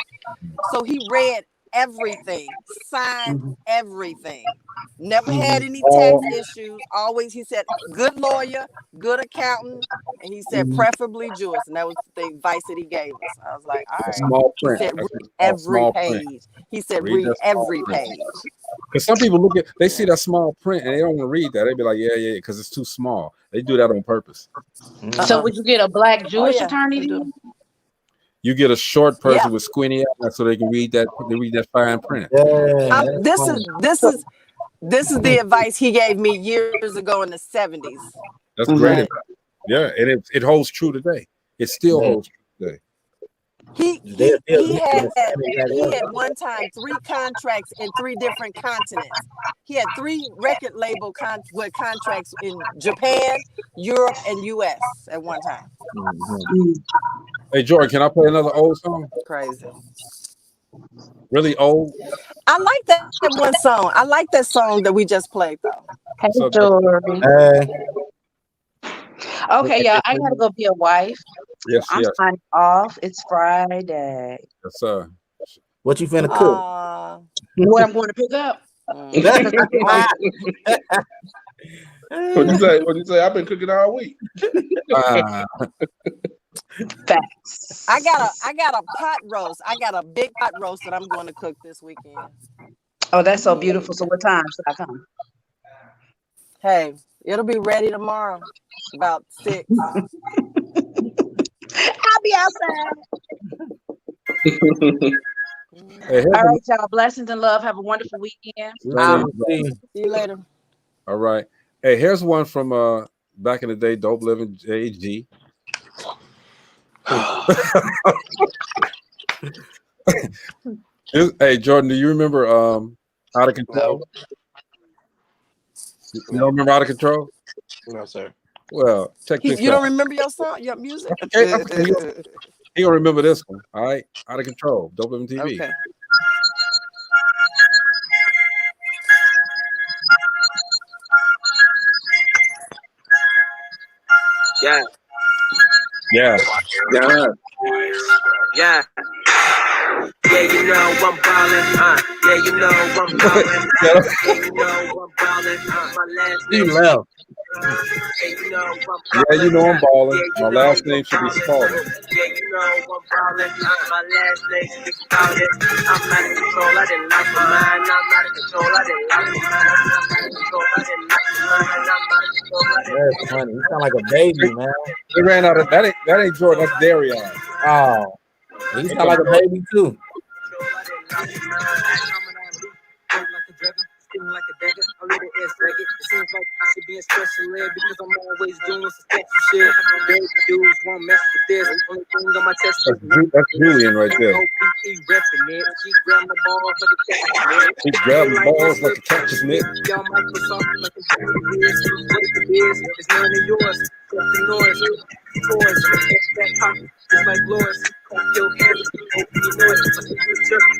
F: So he read everything, signed everything. Never had any tax issues. Always, he said, good lawyer, good accountant, and he said, preferably Jewish. And that was the advice that he gave us. I was like, all right.
A: Small print.
F: He said, read every page. He said, read every page.
A: Because some people they see that small print and they don't want to read that. They be like, yeah, because it's too small. They do that on purpose.
E: So would you get a black Jewish attorney?
A: You get a short person with squinty eyes so they can read that. They read that fine print.
F: This is the advice he gave me years ago in the 70s.
A: That's great advice. Yeah, and it holds true today. It still holds true today.
F: He had one time 3 contracts in 3 different continents. He had 3 record label contracts in Japan, Europe, and US at one time.
A: Hey, Jordan, can I play another old song?
F: Crazy.
A: Really old?
F: I like that one song. I like that song that we just played, though.
E: Hey, Jordan. Okay, y'all, I gotta go be a wife.
A: Yes,
E: I'm signing off. It's Friday.
A: Yes, sir.
D: What you finna cook?
E: What I'm going to pick up.
B: What'd you say? I've been cooking all week.
E: Facts.
F: I got a pot roast. I got a big pot roast that I'm going to cook this weekend.
E: Oh, that's so beautiful. So what time should I come?
F: Hey, it'll be ready tomorrow, about 6.
E: I'll be outside. All right, y'all. Blessings and love. Have a wonderful weekend.
F: See you later.
A: All right. Hey, here's one from back in the day, Dope Living JG. Hey, Jordan, do you remember Out of Control? You don't remember Out of Control?
K: No, sir.
A: Well, check this out.
F: You don't remember your song, your music?
A: He gonna remember this one. All right, Out of Control, DopelivenTV.
F: Okay.
I: Yeah.
A: Yeah.
B: Yeah.
I: Yeah. Yeah, you know I'm ballin', yeah, you know I'm ballin', yeah, you know I'm ballin', my last name.
A: Yeah, you know I'm ballin'. My last name should be Spalding.
I: Yeah, you know I'm ballin', my last name should be Spalding. I'm out of control, I didn't like my mind. I'm out of control, I didn't like my mind. I'm out of control, I didn't like my mind. I'm out of control, I didn't like
D: That's funny. You sound like a baby, man.
A: He ran out of that. Ain't Jordan. That's Darion.
D: Oh, he sound like a baby too.
I: like a dagger, spinning like a dagger. A little ass ragged. It seems like I should be especially because I'm always doing some special shit. Dirty dudes won't mess with this. Only thing on my test is
A: That's Julian right there.
I: OPE repping it. She grabbed my balls like a cat.
A: He grabbed the balls like a catcher's mitt.
I: Y'all Microsoft like a what it is. It's none of yours. Cut the noise. Toys. That pocket just like Lois. Your hands. Open your noise.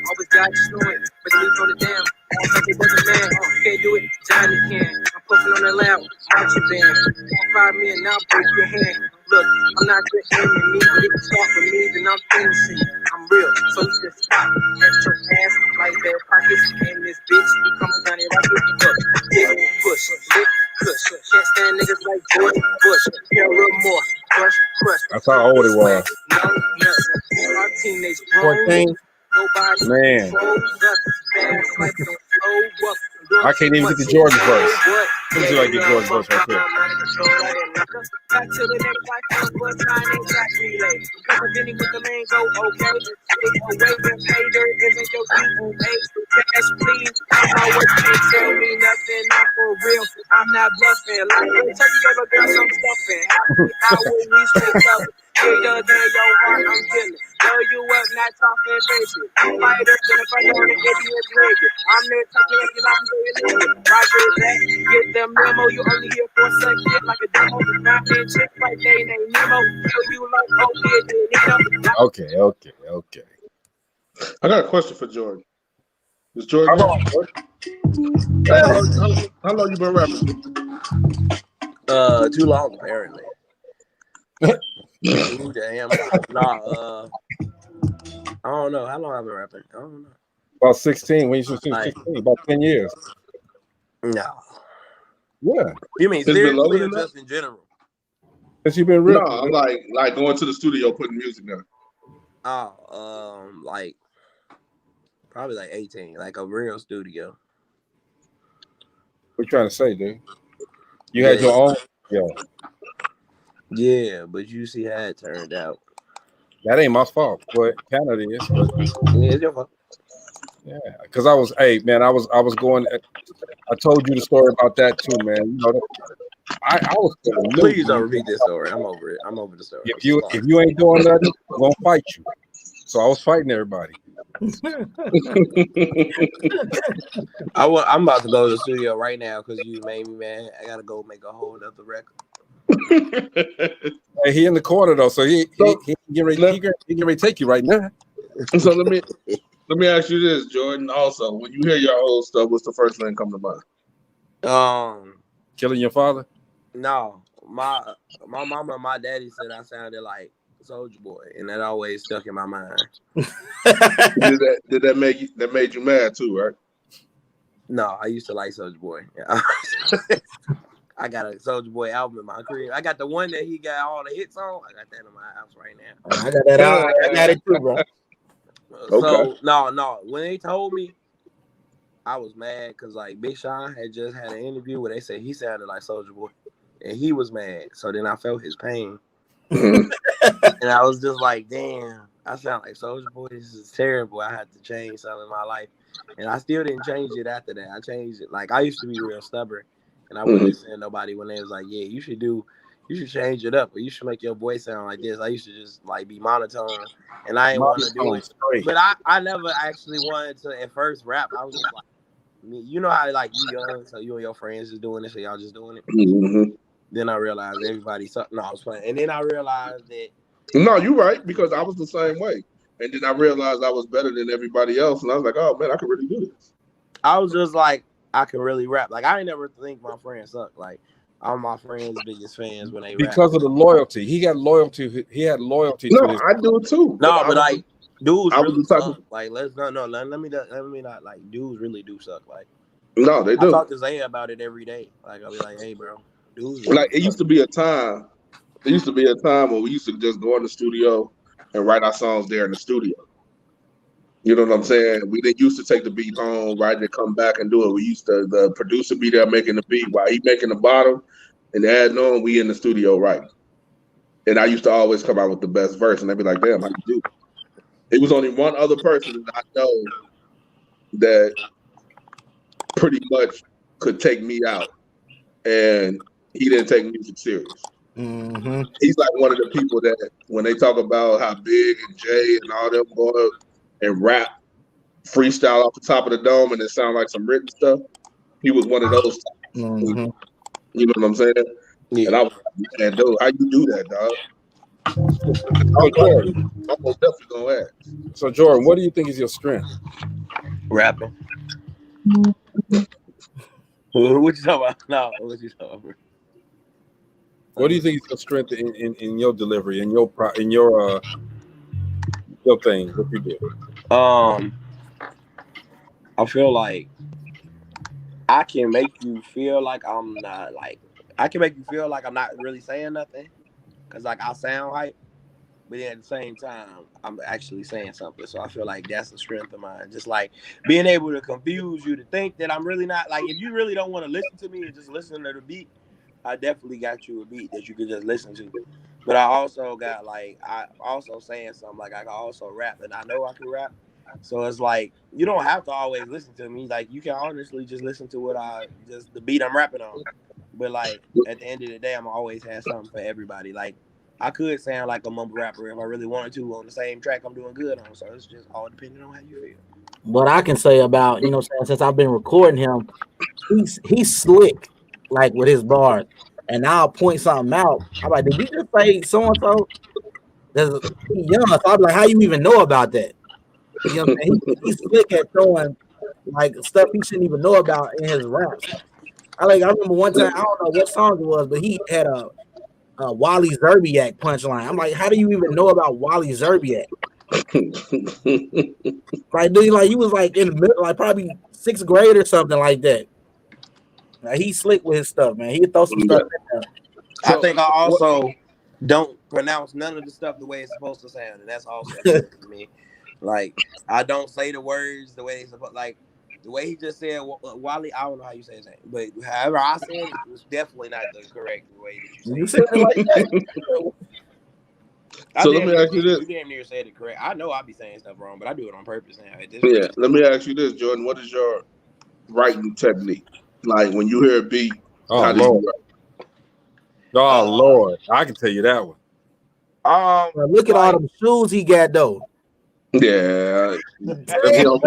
I: Always got you snoring. But you on the damn. Like it was a man. Can't do it. Johnny can. I'm puffing on that loud. Watch your band. 5 million. Now break your hand. Look, I'm not just aiming me, but if you start with me, then I'm finishing. I'm real, so you just stop. At your ass, like their pockets, and this bitch coming down here like this. Look, dick, push, lick, push. Can't stand niggas like George Bush. Care a little more, crush.
A: That's how old it was.
I: No, our teenage grown. Nobody
A: Man.
I: Fast like a slow up.
A: I can't even get the George verse. Let me see if I can get George verse right quick.
I: Back to the next life, was trying to track relay. Because then he with the main go, okay. Away with hater, isn't your DOA. Cash, please. My work can't tell me nothing, not for real. I'm not bluffing. Like, tell you gave a girl some stuffing. Happy hour, we straight up. Bigger than your heart, I'm killing. Blow you up, not talking basic. Fighter than if I know the idiot's rigid. I'm there talking like I'm doing it. Roger that, get the memo. You only here for a second, like a demo. Not in chick like they named Nemo. Kill you like Nemo.
A: Okay.
B: I got a question for Jordan. Is Jordan? How long you been rapping?
K: Too long apparently. Damn. Nah, I don't know. How long I've been rapping? I don't know.
A: About 16. When you should 16, about 10 years.
K: No.
A: Yeah.
K: You mean seriously or just in general?
A: Since you've been ripping.
B: No, I'm like going to the studio putting music down.
K: Oh, like probably like 18, like a real studio.
A: What you trying to say, dude? You had your own?
K: Yeah, but you see how it turned out.
A: That ain't my fault, but kind of is. But
K: yeah, it's your fault.
A: Yeah, because I was going. I told you the story about that too, man. You know, I was.
K: Please don't repeat this story. I'm over it. I'm over the story.
A: If you ain't doing nothing, I'm gonna fight you. So I was fighting everybody.
K: I'm about to go to the studio right now because you made me mad. I gotta go make a whole other record.
A: Hey, he in the corner though, so he get ready to take you right now.
B: So let me ask you this, Jordan. Also, when you hear your old stuff, what's the first thing come to mind?
A: Killing your father?
K: No, my mama and my daddy said I sounded like Soulja Boy, and that always stuck in my mind.
B: Did that made you mad too, right?
K: No, I used to like Soulja Boy. Yeah. I got a Soulja Boy album in my crib. I got the one that he got all the hits on. I got that in my house right now.
D: I got that out. I got it too, bro.
K: So no. When they told me, I was mad because like Big Sean had just had an interview where they said he sounded like Soulja Boy, and he was mad. So then I felt his pain, and I was just like, damn, I sound like Soulja Boy. This is terrible. I had to change something in my life, and I still didn't change it after that. I changed it. Like I used to be real stubborn. And I wouldn't listen to nobody when they was like, yeah, you should change it up, or you should make your voice sound like this. I used to just like be monotone, and I didn't want to do it. But I never actually wanted to at first rap. I was just like, you know how like you young, so you and your friends is doing it, so y'all just doing it. Mm-hmm. Then I realized everybody sucked. No, I was playing. And then I realized that.
B: No, you're right, because I was the same way. And then I realized I was better than everybody else, and I was like, oh man, I can really do this.
K: I was just like, I can really rap. Like I ain't never think my friends suck. Like I'm my friends' biggest fans when they rap.
A: Because of the loyalty. He got loyalty. He had loyalty to his.
B: I do too.
K: No, but like dudes really suck. Like let me not like dudes really do suck. Like
B: no, they do.
K: I talk to Zay about it every day. Like I'll be like, hey bro, dudes really
B: like it used to be a time. There used to be a time when we used to just go in the studio and write our songs there in the studio. You know what I'm saying? We didn't used to take the beat home, write it, come back and do it. We used to, the producer be there making the beat while he making the bottom and adding on, we in the studio writing. And I used to always come out with the best verse, and they'd be like, damn, how you do it? It was only one other person that I know that pretty much could take me out. And he didn't take music serious.
D: Mm-hmm.
B: He's like one of the people that when they talk about how Big and Jay and all them go up and rap freestyle off the top of the dome and it sound like some written stuff, he was one of those.
D: Mm-hmm.
B: You know what I'm saying?
K: Yeah.
B: And I was like, man, dude, how you do that, dog?
A: So Jordan,
B: I'm most definitely gonna ask.
A: so Jordan, what do you think is your strength?
K: Rapping. What you talking about? No, what you talking about?
A: What do you think is your strength in your delivery, in your thing, what you do?
K: I feel like I can make you feel like I'm not like I can make you feel like I'm not really saying nothing, cause like I sound hype, but then at the same time I'm actually saying something. So I feel like that's the strength of mine. Just like being able to confuse you to think that I'm really not like. If you really don't want to listen to me and just listen to the beat, I definitely got you a beat that you could just listen to. But I also got like I also saying something like I can also rap, and I know I can rap. So it's like you don't have to always listen to me. Like you can honestly just listen to the beat I'm rapping on. But like at the end of the day, I'm always have something for everybody. Like I could sound like a mumble rapper if I really wanted to on the same track I'm doing good on. So it's just all depending on how you feel.
D: What I can say about, you know, since I've been recording him, he's slick, like with his bars. And I'll point something out. I'm like, did you just say so and so? He's young, so I'm like, how you even know about that? You know what I'm saying? He's slick at throwing like stuff he shouldn't even know about in his raps. I remember one time, I don't know what song it was, but he had a Wally Zerbiak punchline. I'm like, how do you even know about Wally Zerbiak? Like, dude, like you was like in the middle, like probably 6th grade or something like that. Like, he's slick with his stuff, man. He can throw some stuff in there.
K: I think I also don't pronounce none of the stuff the way it's supposed to sound, and that's also good to me. Like I don't say the words the way they supposed. Like the way he just said Wally. I don't know how you say his name, but however I said it, it was definitely not the correct way that you said it. Like that.
B: So let me ask you this:
K: you damn near said it correct. I know I be saying stuff wrong, but I do it on purpose now.
B: Yeah, let me ask you this, Jordan. What is your writing technique? Like when you hear a beat, how do you write?
A: Oh Lord, I can tell you that one.
D: Look at all them shoes he got though.
B: Yeah,
D: I had a lot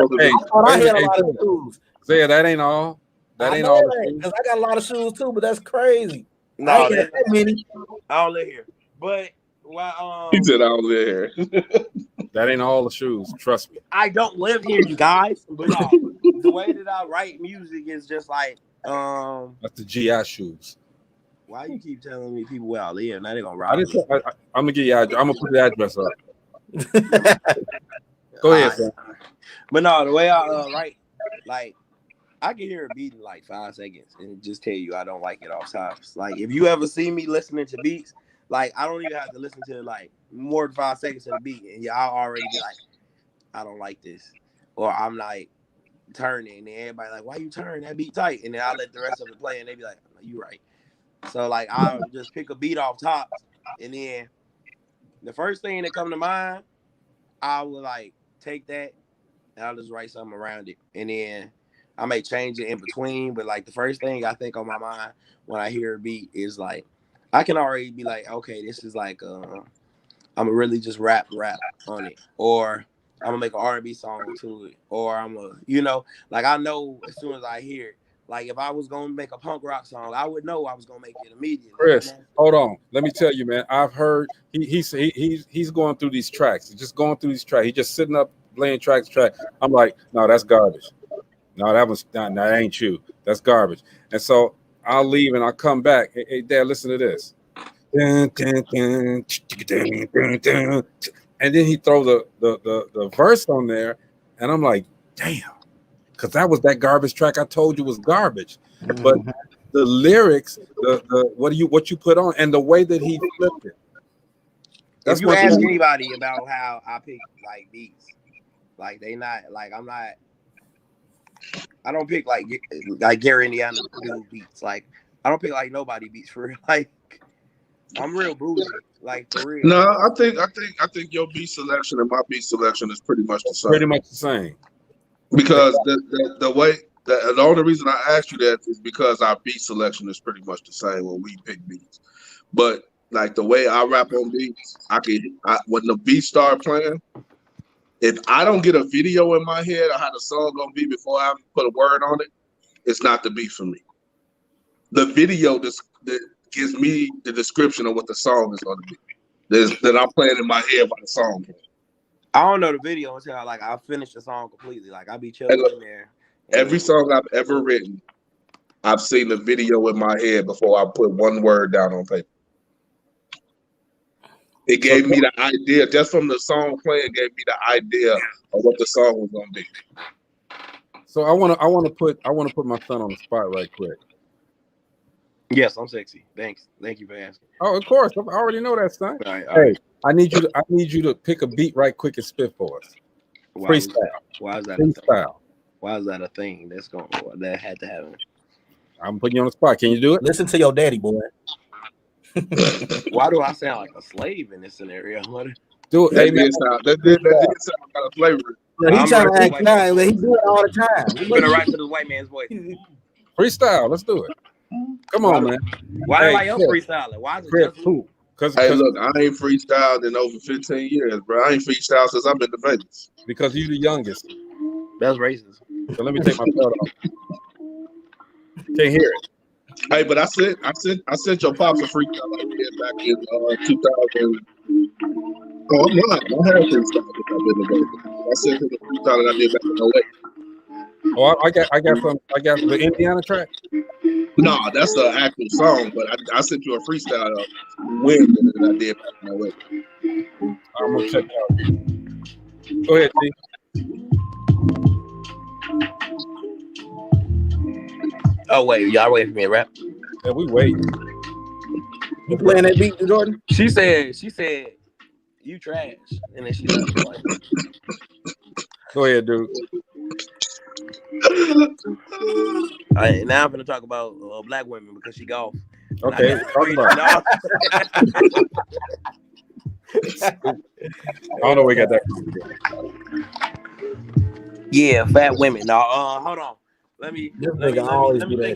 D: of shoes.
A: Say that ain't all. That ain't all.
D: Because I got a lot of shoes too, but that's crazy.
K: No,
D: I ain't got that many.
K: I don't live here, but
B: he said I don't live here.
A: That ain't all the shoes. Trust me.
K: I don't live here, you guys. But no, the way that I write music is just like
A: that's the GI shoes.
K: Why you keep telling me people where I live? Now they gonna rob me.
A: I'm gonna get you. I'm gonna put the address up. Go ahead, son.
K: But no, the way I write, like I can hear a beat in like 5 seconds and just tell you I don't like it off tops. Like if you ever see me listening to beats, like I don't even have to listen to like more than 5 seconds of the beat, and I'll already be like, I don't like this, or I'm like turning, and everybody like, why you turn that beat tight? And then I let the rest of it play, and they be like, you right. So like I'll just pick a beat off top, and then the first thing that come to mind, I will like take that and I'll just write something around it, and then I may change it in between. But like the first thing I think on my mind when I hear a beat is like I can already be like, okay, this is like I'm gonna really just rap on it, or I'm gonna make an R&B song to it, or I'm gonna, you know, like I know as soon as I hear it. Like if I was gonna make a punk rock song, I would know I was gonna make it immediately.
A: Chris, hold on. Let me tell you, man. I've heard he's going through these tracks. He's just going through these tracks. He's just sitting up playing track. I'm like, no, that's garbage. No, that ain't you. That's garbage. And so I'll leave and I'll come back. Hey, Dad, listen to this. And then he throws the verse on there, and I'm like, damn. Because that was that garbage track I told you was garbage. But the lyrics, what you put on, and the way that he flipped it.
K: If you ask anybody about how I pick like beats, like they not like I don't pick like Gary Indiana do beats. Like I don't pick like nobody beats for real. Like I'm real bougie, like for real.
B: No, I think your beat selection and my beat selection is pretty much the same.
A: Pretty much the same.
B: Because the way The only reason I asked you that is because our beat selection is pretty much the same when we pick beats. But like the way I rap on beats, when the beats start playing, if I don't get a video in my head of how the song gonna be before I put a word on it, it's not the beat for me. The video that gives me the description of what the song is gonna be. That I'm playing in my head while the song plays.
K: I don't know the video until I finish the song completely. Like I be chilling in there.
B: Every song I've ever written, I've seen the video in my head before I put one word down on paper. It gave me the idea, just from the song playing, gave me the idea of what the song was gonna be.
A: So I wanna put my son on the spot right quick.
K: Yes, I'm sexy. Thanks. Thank you for asking.
A: Oh, of course. I already know that, son.
K: All right.
A: Hey, I need you to pick a beat right quick and spit for us. Freestyle.
K: Why is that
A: freestyle?
K: Why is that a thing that had to happen?
A: I'm putting you on the spot. Can you do it?
D: Listen to your daddy, boy.
K: Why do I sound like a slave in this scenario?
A: Do it. Hey, man.
B: That did sound kind of flavor.
D: He's trying to act nice, but he do it all the time.
K: He's gonna write to the white man's voice.
A: Freestyle. Let's do it. Come on, man.
K: Why am I your freestyling? Why is it just
A: cool?
B: Hey, look, I ain't freestyled in over 15 years, bro. I ain't freestyled since I've been to Vegas.
A: Because you're the youngest.
K: That's racist.
A: So let me take my belt off. Can't hear it.
B: Hey, but I sent your pops a freestyle I did back in 2000. Oh, I'm not. I had a freestyle since I've been to Vegas. I sent him a freestyle that I did back in 08.
A: Oh, I got the Indiana track.
B: No, that's the actual song, but I sent you a freestyle of Wind that I did back in 08.
A: I'm gonna check it out. Go ahead, T.
K: Oh wait, y'all waiting for me to rap?
A: Yeah, we wait.
D: You playing that beat, Jordan?
K: She said, you trash, and then she left.
A: Go ahead, dude.
K: Now I'm gonna talk about black women because she golf.
A: Okay, talk about it. I don't know where we got that from.
K: Yeah, fat women. Now, hold on. Let me think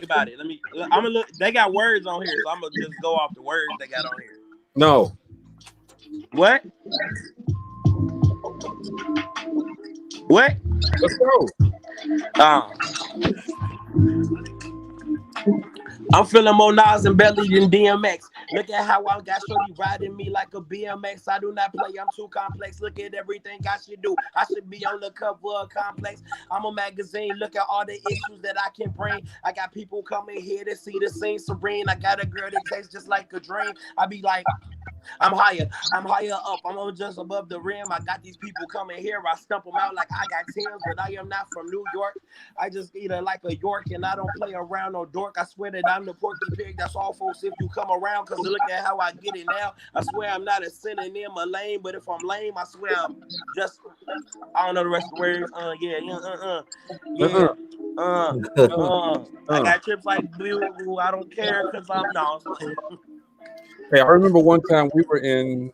K: about it. I'm gonna look. They got words on here, so I'm gonna just go off the words they got on here.
A: No.
K: What? What?
A: Let's go.
K: I'm feeling more Nas and Belly than DMX. Look at how I got shorty riding me like a BMX. I do not play, I'm too complex. Look at everything I should do. I should be on the cover of Complex. I'm a magazine, look at all the issues that I can bring. I got people coming here to see the scene serene. I got a girl that tastes just like a dream. I be like, I'm higher up, I'm just above the rim. I got these people coming here, I stump them out like I got Tim's, but I am not from New York. I just eat it like a York, and I don't play around no dork. I swear that I'm the Porky Pig, that's all folks if you come around, cause look at how I get it now. I swear I'm not a synonym of lame, but if I'm lame, I swear I'm just, I don't know the rest of the words. I got trips like blue, I don't care, cause I'm no.
A: Hey, I remember one time we were in,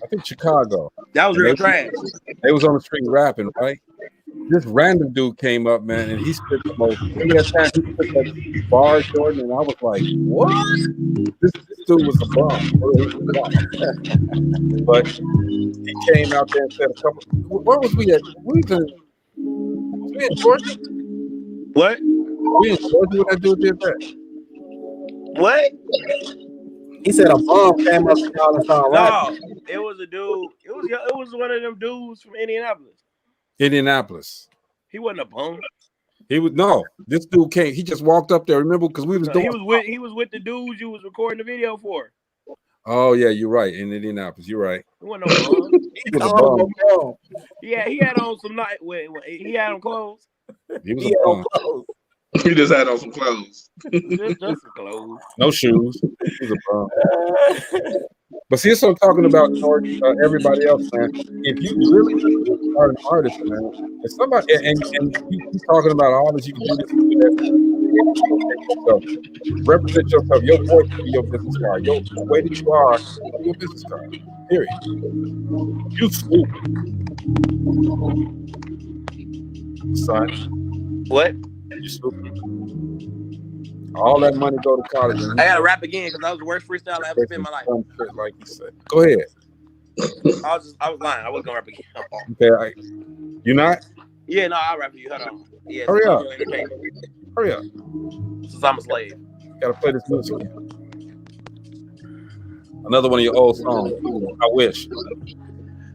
A: I think Chicago.
K: That was real trash.
A: They was on the street rapping, right? This random dude came up, man, and he spit the most. Remember that time he spit that bar, Jordan, and I was like, "What? This dude was a bum." But he came out there and said a couple. Where was we at? We in Georgia.
K: What?
A: We in Georgia when that dude did that.
K: What?
D: He said a bum came up and called us all right.
K: No, it was a dude. It was one of them dudes from Indianapolis.
A: Indianapolis.
K: He wasn't a bum.
A: He was no. This dude came. He just walked up there. Remember, because we was doing.
K: He was with the dudes you was recording the video for.
A: Oh yeah, you're right. In Indianapolis, you're right.
K: He wasn't no bum.
A: He was a bum.
K: Yeah, he had on some night. He had on clothes.
A: He was a bum.
B: He just had on some clothes.
K: just some clothes.
A: No shoes. He was a bum. But see, that's what I'm talking about, George. Everybody else, man. If you really are an artist, man, and somebody and he's talking about all this, you can do this, you can do that. Represent yourself. Your voice can be your business card. The way that you are your business card. Period. You stupid, son.
K: What?
A: You stupid. All that money go to college. And
K: I gotta rap again because that was the worst freestyle I ever spent in my life.
A: Shit like you said. Go ahead.
K: I was lying. I was gonna rap again.
A: Okay, you not?
K: Yeah, no, I'll rap for you. Hold on. Yeah,
A: hurry up. Hurry up.
K: Since I'm a slave.
A: Gotta play this music. Another one of your old songs. I wish.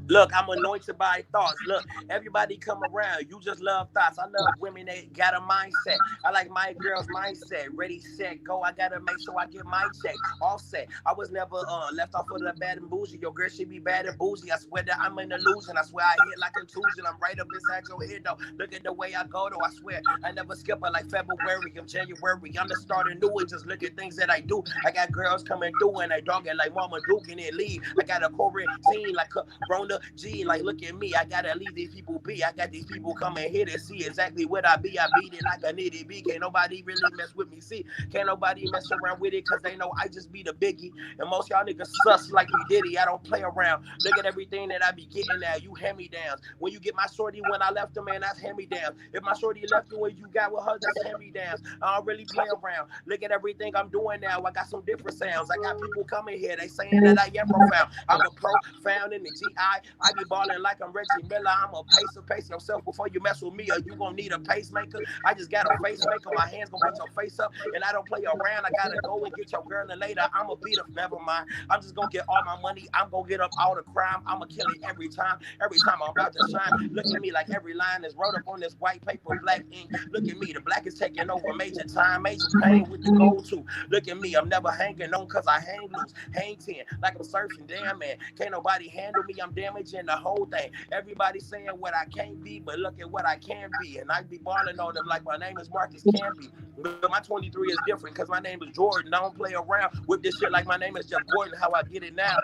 K: Look, I'm anointed by thoughts. Look, everybody come around. You just love thoughts. I love women that got a mindset. I like my girl's mindset. Ready, set, go. I gotta make sure I get my check. All set. I was never left off of the bad and bougie. Your girl should be bad and bougie. I swear that I'm an illusion. I swear I hit like contusion. I'm right up inside your head though. Look at the way I go though. I swear I never skip it like February. I'm January. I'm the starter new and just look at things that I do. I got girls coming through and they dogging like Mama Duke and then leave. I got a quarantine like Corona G, like look at me, I gotta leave these people be. I got these people coming here to see exactly what I be. I beat it like a nitty B. Can't nobody really mess with me. See, can't nobody mess around with it because they know I just be the biggie. And most y'all niggas sus like we diddy. I don't play around. Look at everything that I be getting now. You hand-me-downs. When you get my shorty when I left her, man, that's hand-me-downs. If my shorty left you when you got with her, that's hand-me-downs. I don't really play around. Look at everything I'm doing now. I got some different sounds. I got people coming here. They saying that I am profound. I'm a profound in the GI. I be balling like I'm Reggie Miller. I'm a pacer. Pace yourself before you mess with me, or you gonna need a pacemaker. I just got a face maker. My hands gonna put your face up, and I don't play around. I gotta go and get your girl, and later I'ma beat up. Never mind. I'm just gonna get all my money. I'm gonna get up all the crime. I'ma kill it every time. Every time I'm about to shine. Look at me like every line is wrote up on this white paper, black ink. Look at me. The black is taking over major time, major pain with the gold too. Look at me. I'm never hanging on cause I hang loose. Hang 10 like I'm surfing. Damn man. Can't nobody handle me. I'm damaging the whole thing. Everybody saying what I can't be, but look at what I can be. And I be balling on them like my name is Marcus Canby. But my 23 is different because my name is Jordan. I don't play around with this shit like my name is Jeff Gordon. How I get it now.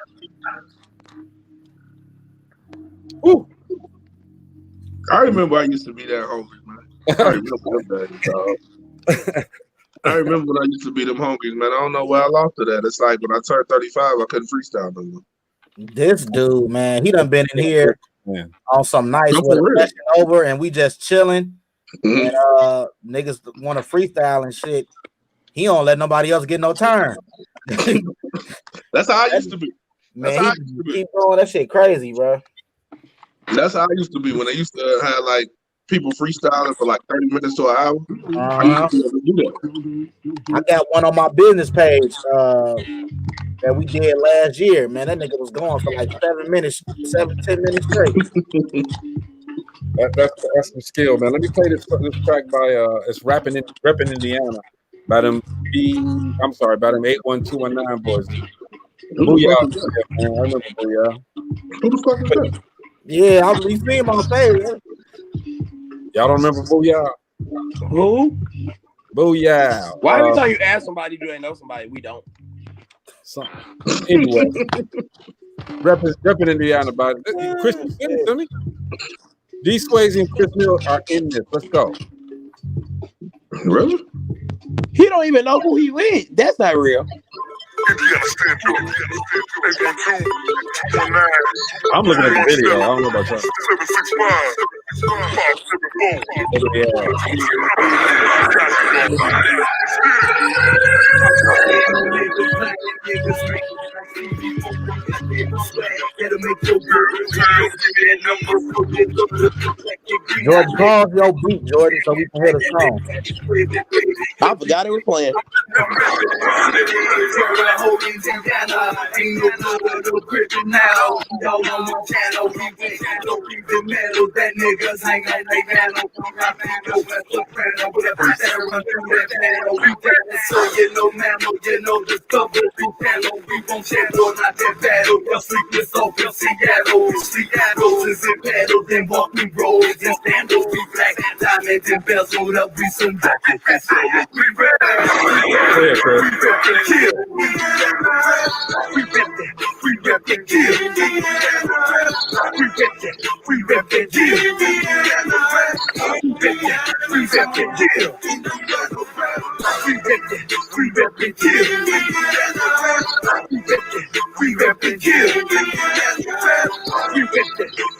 B: Ooh. I remember I used to be that hungry, man. I remember that. I remember when I used to be them hungry, man. I don't know where I lost to that. It's like when I turned 35, I couldn't freestyle no more.
D: This dude, man, he done been in here on some nights with a session over and we just chilling. And niggas want to freestyle and shit. He don't let nobody else get no turn.
B: That's how I used to be.
D: Man, he keep going that shit crazy, bro.
B: That's how I used to be when they used to have like people freestyling for like 30 minutes to an hour. I used to do that.
D: I got one on my business page that we did last year. Man, that nigga was going for like 10 minutes straight.
A: That's some skill, man. Let me play this track by it's Reppin' Indiana by them by them 81219 boys. Booyah, man. I remember Booyah.
B: Who the fuck is that?
D: Yeah, we see him on Facebook.
A: Y'all don't remember Booyah?
K: Who?
A: Booyah.
K: Why every time you ask somebody, do they know somebody? We don't.
A: Anyway, repping Indiana about it. Christian Simmons, to me. D Swayze and Chris Mill are in this. Let's go.
B: Really?
K: He don't even know who he is. That's not real.
A: I'm looking at the video. I don't know about that.
D: Jordan, pause your beat, Jordan, so we can hear the song.
K: I forgot it was playing.
H: That niggas ain't gonna lay down on soprano with a bitch that run through that panel. We got so you know mammal, you know discover through panel. We won't shadow, not that battle. Your sleepless open Seattle is in paddle, then walking roads and standals. We black diamonds and bezeled up, we some bucket. We rap and kill. We rap and kill. We rap and kill. We rap and kill. We rap and kill. We rap and kill.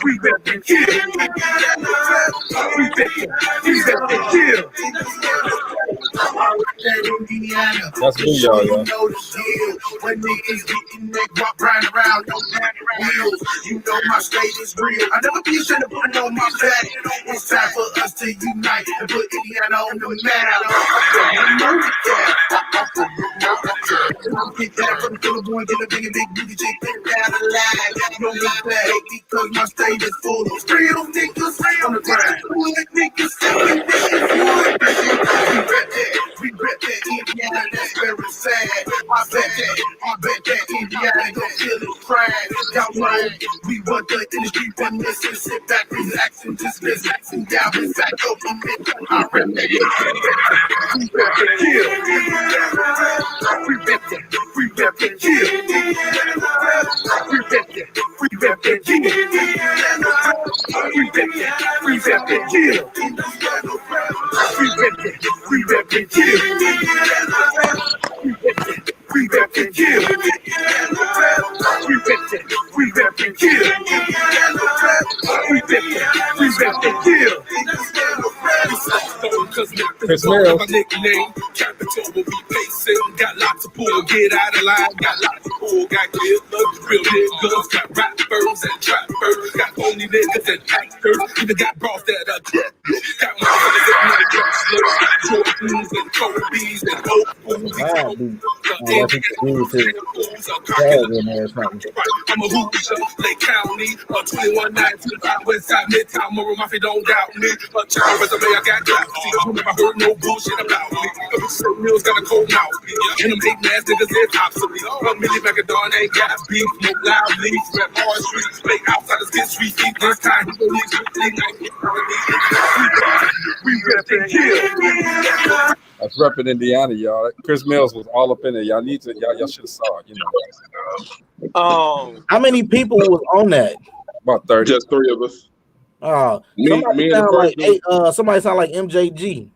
H: We rap and kill.
A: That's me, y'all.
H: When niggas getting that guap round around, no wheels. You know my state is real. I never be ashamed to put it on my back. It's time for us to unite and put Indiana on the map. Get that from the killer boy, get a big booty chick, get down the line. No look back, because my state is full of real niggas on the grind. Wood niggas, we rep that Indiana, that's very sad. I bet that Indiana gon' kill it crying. Y'all know we run the industry, run this and sit back, relax and just listen. And y'all been back up in it. I rep that. We rep that kill. We rep that. We rep that kill. We rep that. We rep that kill. We rep that. We rep that kill. We rep that. We rep that kill. We rep that kill. We rep that. We rep that kill. We rep that. We rep that kill.
A: Chris Mills.
H: My nickname, Capital will be pacing. Got lots of pull, get out of line. Got lots of pull, got killers, real niggas. Got rappers and trappers. Got phony niggas and actors. Even got bros that are got motherfuckers that need Jordans and Kobe's and old fools. I'm a Hoosier, Lake County, 2195 West Side Midtown. Murray Mafia don't doubt me. A child resume, I got galaxy. You never heard no bullshit about me. Every certain meal's got a cold mouth. And them hate ass niggas, they're obsolete. But Millie Macadon ain't got beef. No loud leaf, rap hard streets. Make outsiders get street feet. This time, he believes we rep and kill.
A: That's repping Indiana, y'all. Chris Mills was all up in it. Y'all should have saw it, you know.
D: How many people was on that?
A: About 30.
B: Just 3 of us.
D: Somebody sound like MJG.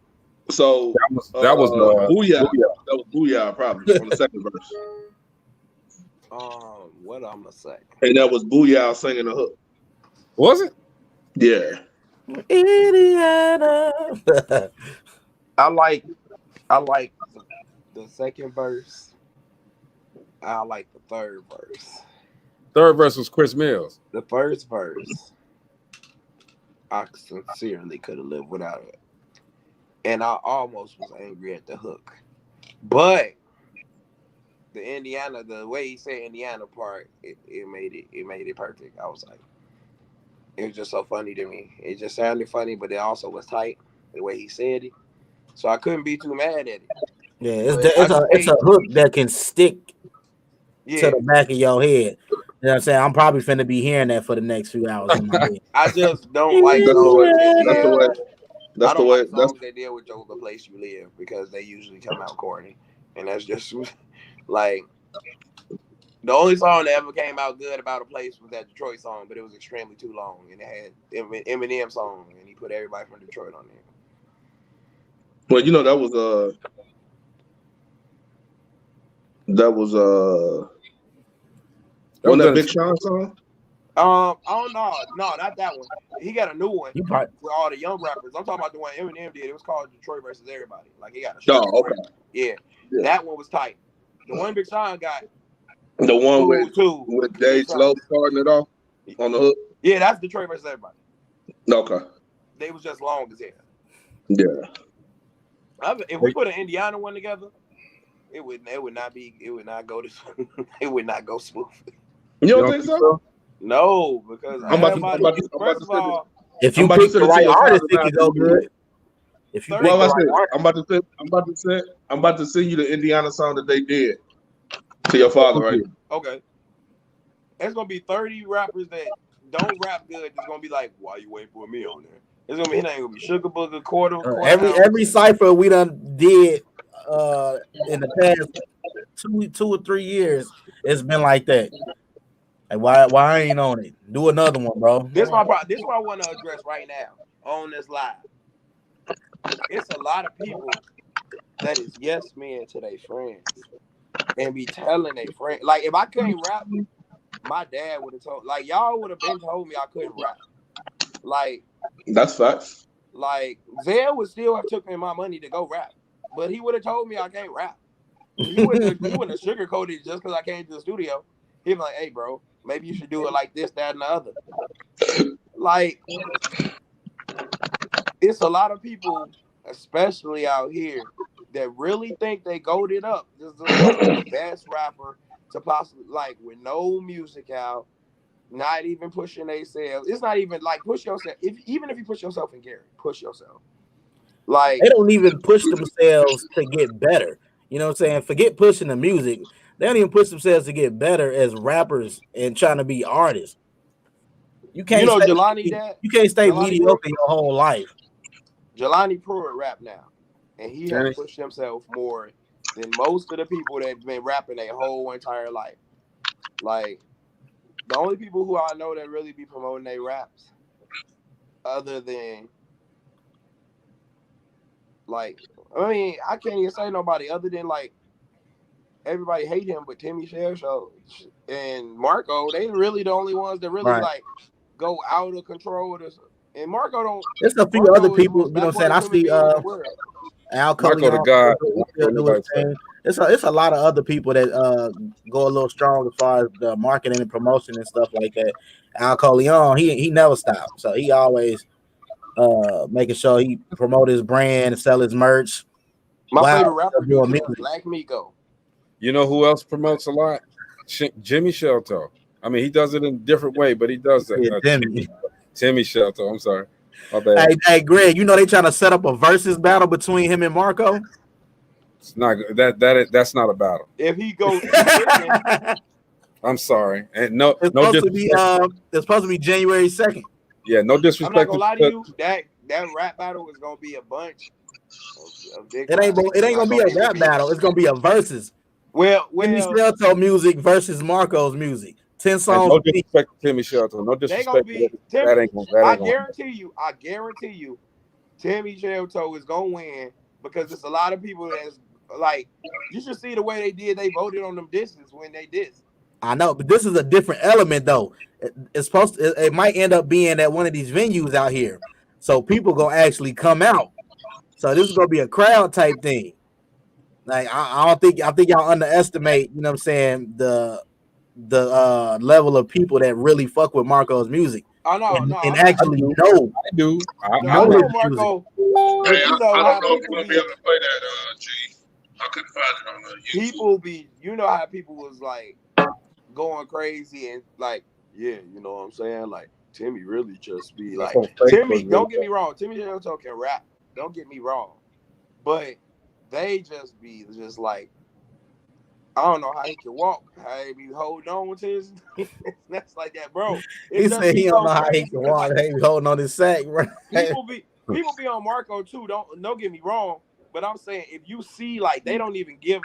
B: So
A: that was
B: Booyah. That was Booyah probably on the second verse.
K: What I'm gonna say?
B: And that was Booyah singing the hook.
A: Was it?
B: Yeah.
D: Indiana.
K: I like the second verse. I like the third verse.
A: Third verse was Chris Mills.
K: The first verse, I sincerely could have lived without it. And I almost was angry at the hook. But the Indiana, the way he said Indiana part, it made it perfect. I was like, it was just so funny to me. It just sounded funny, but it also was tight, the way he said it. So I couldn't be too mad at it.
D: Yeah, it's a hook that can stick to the back of your head. You know what I'm saying? I'm probably finna be hearing that for the next few hours in my head.
K: I just don't like
B: That's the way
K: songs they deal with Joe The Place You Live, because they usually come out corny. And that's just like the only song that ever came out good about a place was that Detroit song, but it was extremely too long, and it had Eminem song, and he put everybody from Detroit on there.
B: Well, you know, that was wasn't that Big Sean song?
K: Oh no, not that one. He got a new one with all the young rappers. I'm talking about the one Eminem did. It was called Detroit versus Everybody. Like he got a show.
B: Oh, okay.
K: Yeah, that one was tight. The one Big Sean got,
B: the one with Dave Slow starting it off on the hook.
K: Yeah, that's Detroit versus Everybody.
B: Okay.
K: They was just long as hell.
B: Yeah.
K: If we put an Indiana one together, it would not go smooth.
B: You don't think so?
K: No, because first of all,
D: if you pick the right artist, it could go good. If you
B: I'm about to send you the Indiana song that they did to your father, right?
K: Okay. It's gonna be 30 rappers that don't rap good. It's gonna be like, why you waiting for me on there? It's gonna be, it ain't gonna be Sugar Booger, quarter
D: every cipher we done did in the past 2 or 3 years, it's been like that. Like why I ain't on it? Do another one, bro.
K: This one I want to address right now on this live. It's a lot of people that is yes men to their friends and be telling their friends. Like if I couldn't rap, my dad would have told. Like y'all would have been told me I couldn't rap. Like
B: that's facts.
K: Like Zell would still have took me my money to go rap, but he would have told me I can't rap. He wouldn't have sugarcoated it just because I came to the studio. He'd be like, "Hey, bro, maybe you should do it like this, that, and the other." Like, it's a lot of people, especially out here, that really think they goated up. This is the best rapper to possibly, like, with no music out, not even pushing themselves. It's not even like push yourself. Even if you push yourself in Gary, push yourself. Like,
D: they don't even push themselves to get better. You know what I'm saying? Forget pushing the music. They don't even push themselves to get better as rappers and trying to be artists. You can't stay mediocre your whole life.
K: Jelani Pruitt rap now, and he has pushed himself more than most of the people that've been rapping their whole entire life. Like, the only people who I know that really be promoting their raps, other than, like, I mean, I can't even say nobody other than, like, everybody hate him, but Timmy Shell and Marco, they really the only ones that really like go out of control. And Marco don't.
D: There's a few other people, you know what I'm saying? I see Al
A: Marco the God.
D: It's a lot of other people that go a little strong as far as the marketing and promotion and stuff like that. Al Coleon, he never stopped, so he always making sure he promote his brand and sell his merch.
K: My favorite rapper is Black Miko.
A: You know who else promotes a lot? Jimmy Shelto. I mean, he does it in a different way, but he does that.
D: Yeah,
A: Timmy Shelto. I'm sorry. My bad.
D: Hey, Greg, you know they trying to set up a versus battle between him and Marco.
A: It's not that's not a battle.
K: If he goes,
A: I'm sorry, and no,
D: it's supposed to be January 2nd.
A: Yeah, no disrespect.
K: I'm not gonna lie to you. That rap battle is gonna be a bunch.
D: It ain't gonna be a rap battle. It's gonna be a versus.
K: Well,
D: Timmy Shelto music versus Marco's music. 10 songs.
A: No disrespect to Timmy Shelto. No disrespect.
K: I guarantee you, Timmy Shelto is gonna win because there's a lot of people that's like. You should see the way they did. They voted on them disses when they did.
D: I know, but this is a different element though. It's supposed to. It might end up being at one of these venues out here, so people gonna actually come out. So this is gonna be a crowd type thing. Like I think y'all underestimate, you know what I'm saying, the level of people that really fuck with Marco's music.
K: I know,
D: and actually know.
A: I do.
K: I know Marco.
B: Hey, I don't know if you're gonna be able to play that, G. I couldn't find it on YouTube.
K: You know how people was like going crazy and like, yeah, you know what I'm saying? Like Timmy really just be like Timmy. Don't get me wrong, Timmy Shelto can rap. Don't get me wrong, but they just be like, I don't know how he can walk, how he be holding on to his that's like that, bro.
D: He said he don't know how he can walk. He be holding on his sack, right?
K: People be on Marco too. Don't get me wrong, but I'm saying if you see like they don't even give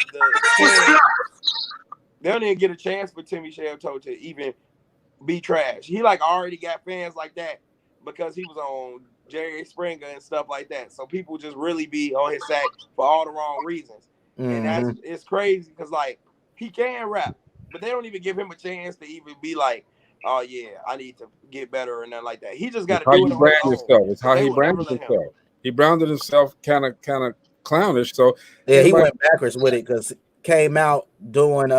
K: they don't even get a chance for Timmy Shelto to even be trash. He like already got fans like that because he was on Jerry Springer and stuff like that. So people just really be on his sack for all the wrong reasons. And it's crazy because like he can rap, but they don't even give him a chance to even be like, oh yeah, I need to get better or nothing like that. He just got to do it on his own.
A: It's how he branded himself. He branded himself kind of clownish. So
D: yeah, he went backwards with it because came out doing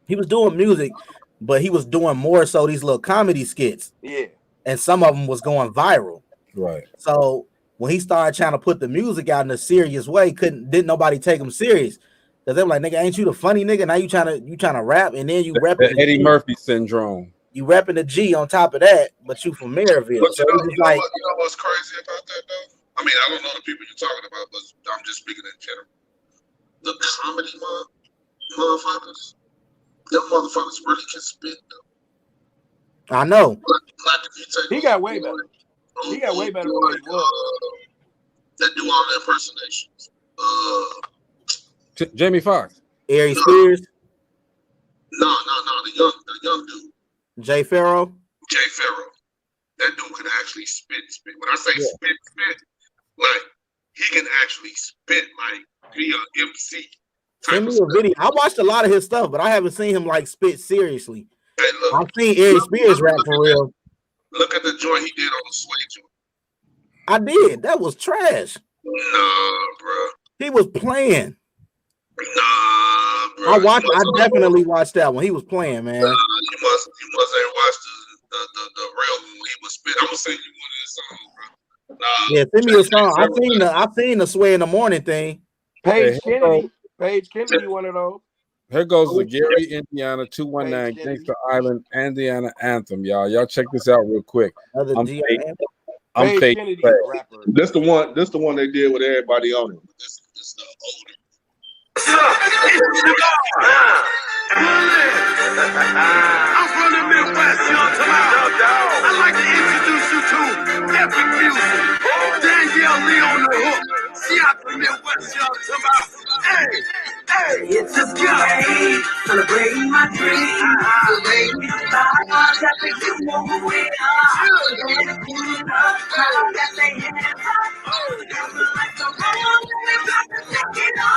D: he was doing music, but he was doing more so these little comedy skits.
K: Yeah.
D: And some of them was going viral.
A: Right.
D: So when he started trying to put the music out in a serious way, didn't nobody take him serious? Because they were like, nigga, ain't you the funny nigga? Now you trying to rap, and then you rapping
A: the Eddie Murphy syndrome.
D: You rapping the G on top of that, but you from Maryville.
B: But
D: so
B: you know what's crazy about that though? I mean, I don't know the people you're talking about, but I'm just speaking in general. The comedy motherfuckers, them motherfuckers really can spit though.
D: I know.
K: He got way better. He got way better than what he was.
B: That do all the impersonations.
A: Jamie Foxx.
D: Ari Spears.
B: No, the young dude.
D: Jay Farrow.
B: That dude can actually spit. When I say spit, like he can actually spit like be an MC.
D: Send me a video. I watched a lot of his stuff, but I haven't seen him like spit seriously.
B: Hey, look,
D: I've seen Ari Spears rap for real.
B: Look at the joint he did on the Sway
D: I did. That was trash.
B: Nah, bro.
D: He was playing.
B: Nah, bro.
D: I definitely watched that one. He was playing, man.
B: You must ain't watched the real one when he was spit. I'm gonna send you one of his songs, bro. Nah,
D: yeah, send me a song. I seen the Sway in the Morning thing.
K: Paige Kennedy, one of those.
A: Here goes the Gary, Indiana 219 Gangsta Island, Indiana anthem, y'all. Y'all check this out real quick. I'm fake.
B: This the one they did with everybody on it. This the older.
H: I'm from the Midwest, y'all. I'd like to introduce you to epic music. Danielle Lee on the hook. See out the Midwest, y'all. Hey, it's a day celebrating my dream. Celebrating the stars that make you know who we are. Let's put it up, proud that they have. Together like the road, we got to take it on.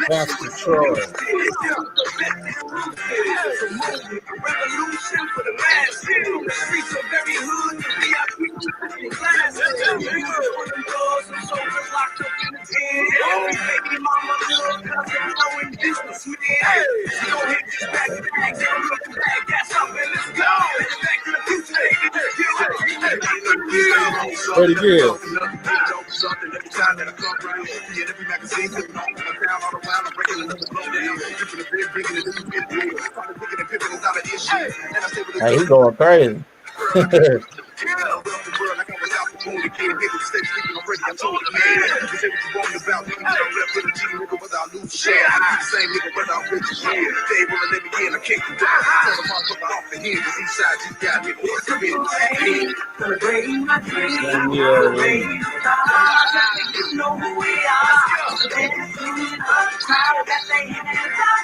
A: Pastor Troy. Pretty good.
D: Hey, he going crazy.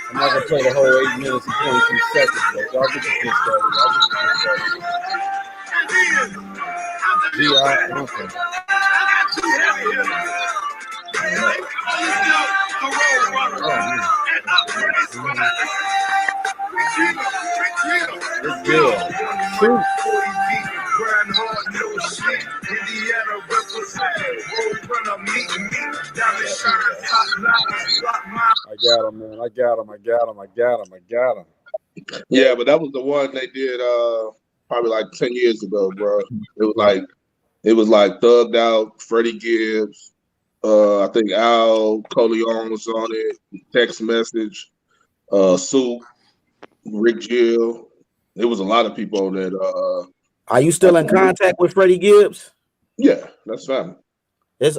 A: I'm not gonna play the whole 8 minutes and 22 seconds, but y'all get the gist of it. GI anthem. It's good. Shoot. I got him, man. I got him.
B: Yeah, but that was the one they did probably like 10 years ago, bro. It was like Thugged Out, Freddie Gibbs, I think Al Coleon was on it, Text Message, Sue, Rick Gill. There was a lot of people on that.
D: Are you still in contact with Freddie Gibbs?
B: Yeah, that's fine.
D: His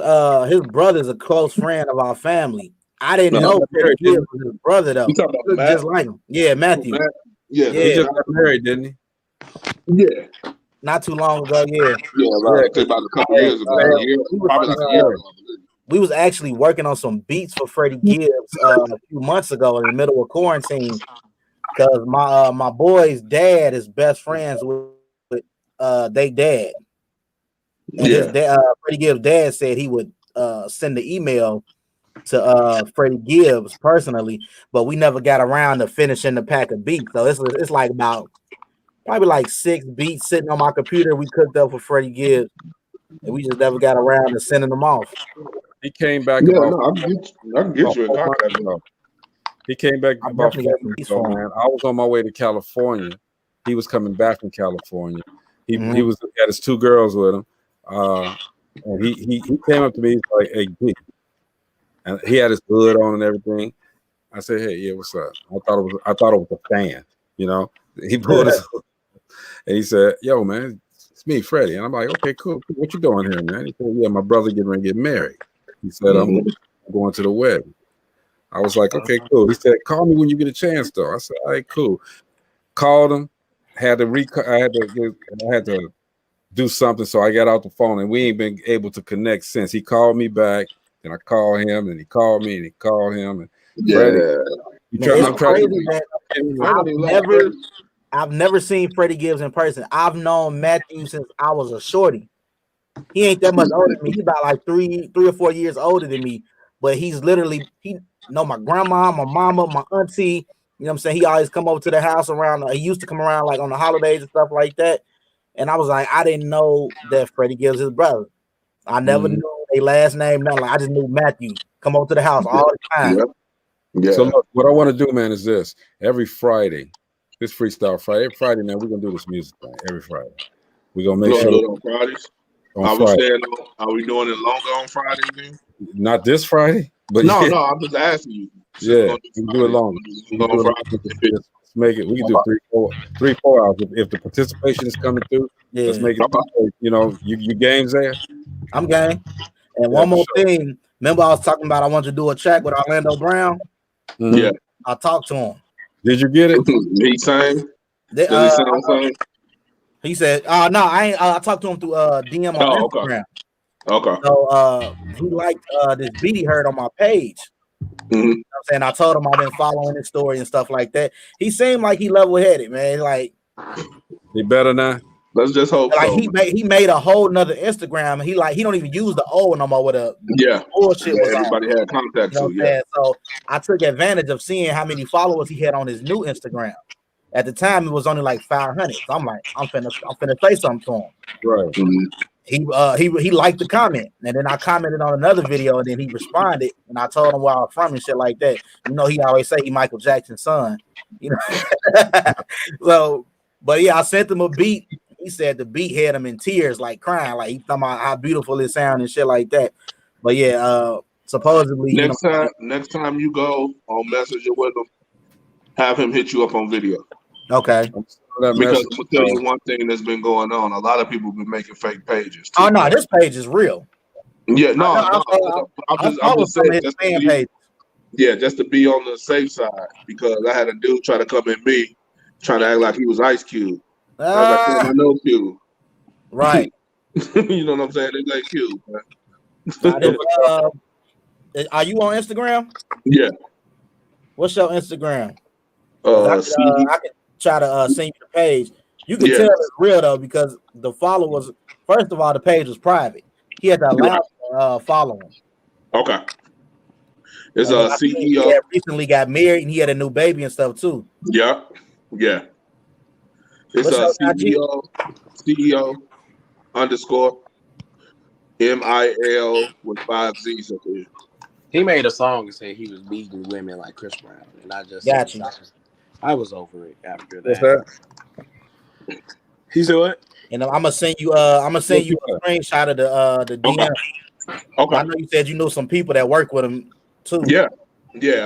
D: brother's a close friend of our family. I didn't know Freddie Gibbs was his brother though. Just like him. Yeah, Matthew.
B: Yeah,
A: he just got married, didn't he?
B: Yeah.
D: Not too long ago, yeah.
B: Yeah, right. About a couple years ago. Probably like a year ago.
D: We was actually working on some beats for Freddie Gibbs a few months ago in the middle of quarantine because my boy's dad is best friends with they dad. And his dad, Freddie Gibbs' dad said he would send the email to Freddie Gibbs personally, but we never got around to finishing the pack of beats. So it's like probably 6 beats sitting on my computer we cooked up for Freddie Gibbs. and we just never got around to sending them off.
A: He came back
B: Yeah,
A: about.
B: no, I can get you in
A: 4 months
B: contact.
A: ago. He came back
D: I
A: about
D: definitely
A: 4
D: got some
A: months
D: peace
A: ago,
D: for him.
A: man. I was on my way to California. He was coming back from California. He was had his 2 girls with him. And he came up to me, he's like, "Hey, D," and he had his hood on and everything. I said, "Hey, yeah, what's up?" I thought it was a fan, you know. He pulled his and he said, "Yo, man, it's me, Freddie." And I'm like, "Okay, cool. What you doing here, man?" He said, "Yeah, my brother getting ready to get married." He said, "I'm going to the wedding." I was like, "Okay, cool." He said, "Call me when you get a chance, though." I said, "All right, cool." Called him, I had to do something, so I got out the phone, and we ain't been able to connect since. He called me back, and I called him, and he called me, and he called him, and Freddie,
D: Man, it's crazy that I've never seen Freddie Gibbs in person. I've known Matthew since I was a shorty. He ain't that much older than me. He's about like three or 4 years older than me, but he know my grandma, my mama, my auntie. You know what I'm saying? He always come over to the house around. He used to come around like on the holidays and stuff like that. And I was like, I didn't know that Freddie Gibbs his brother. I never knew their last name, nothing. Like, I just knew Matthew. Come over to the house all the time.
B: Yeah.
A: So look, what I want to do, man, is this. Every Friday, this Freestyle Friday, every Friday, man, we're going to do this music thing every Friday. We're going to make sure.
B: Do it on Fridays? Are we doing it longer on Friday then?
A: Not this Friday, but
B: no,
A: yeah.
B: no, I'm just asking you.
A: Yeah, we can do it longer. Let's make it. We can do 3, 4 hours if the participation is coming through.
D: Yeah.
A: Let's make it. You know, you games there.
D: I'm game. And one more thing. Remember, I was talking about I wanted to do a track with Orlando Brown.
B: Yeah,
D: I talked to him.
A: Did you get it?
B: He sang.
D: He said, no, I ain't. I talked to him through DM on Instagram.
B: Okay.
D: So he liked this beat he heard on my page. You know what I'm saying? I told him I've been following his story and stuff like that. He seemed like he level-headed, man. Like,
A: he better not.
B: Let's just hope.
D: Like
B: so.
D: he made a whole nother Instagram. He don't even use the old no more with a bullshit.
B: Everybody had contact
D: to. So I took advantage of seeing how many followers he had on his new Instagram. At the time, it was only like 500. So I'm like, I'm finna say something to him.
A: Right.
D: He liked the comment, and then I commented on another video, and then he responded, and I told him where I was from and shit like that. You know, he always say he Michael Jackson's son. You know, so. But yeah, I sent him a beat. He said the beat had him in tears, like crying, like he talking about how beautiful it sound and shit like that. But yeah, supposedly
B: next time you go on Messenger with him, have him hit you up on video.
D: Okay.
B: Because I'm gonna tell you one thing that's been going on. A lot of people been making fake pages.
D: Oh no, this page is real.
B: Yeah, I'm just saying just to be, just to be on the safe side, because I had a dude try to come at me, trying to act like he was Ice Cube. I was like, I know Cube.
D: Right.
B: You know what I'm saying? They like Cube, man.
D: Are you on Instagram?
B: Yeah.
D: What's your Instagram? I can try to send you the page. You can tell it's real though, because the followers. First of all, the page was private. He had to allow following.
B: Okay. It's a CEO.
D: He had recently got married and he had a new baby and stuff too.
B: Yeah. It's a CEO _ MIL with 5 Z's up there.
K: He made a song and said he was beating women like Chris Brown, and I just I was over it after that. He said what?
D: And I'm gonna send you a screenshot of the DM.
B: Okay.
D: I know you said you know some people that work with him too.
B: Yeah,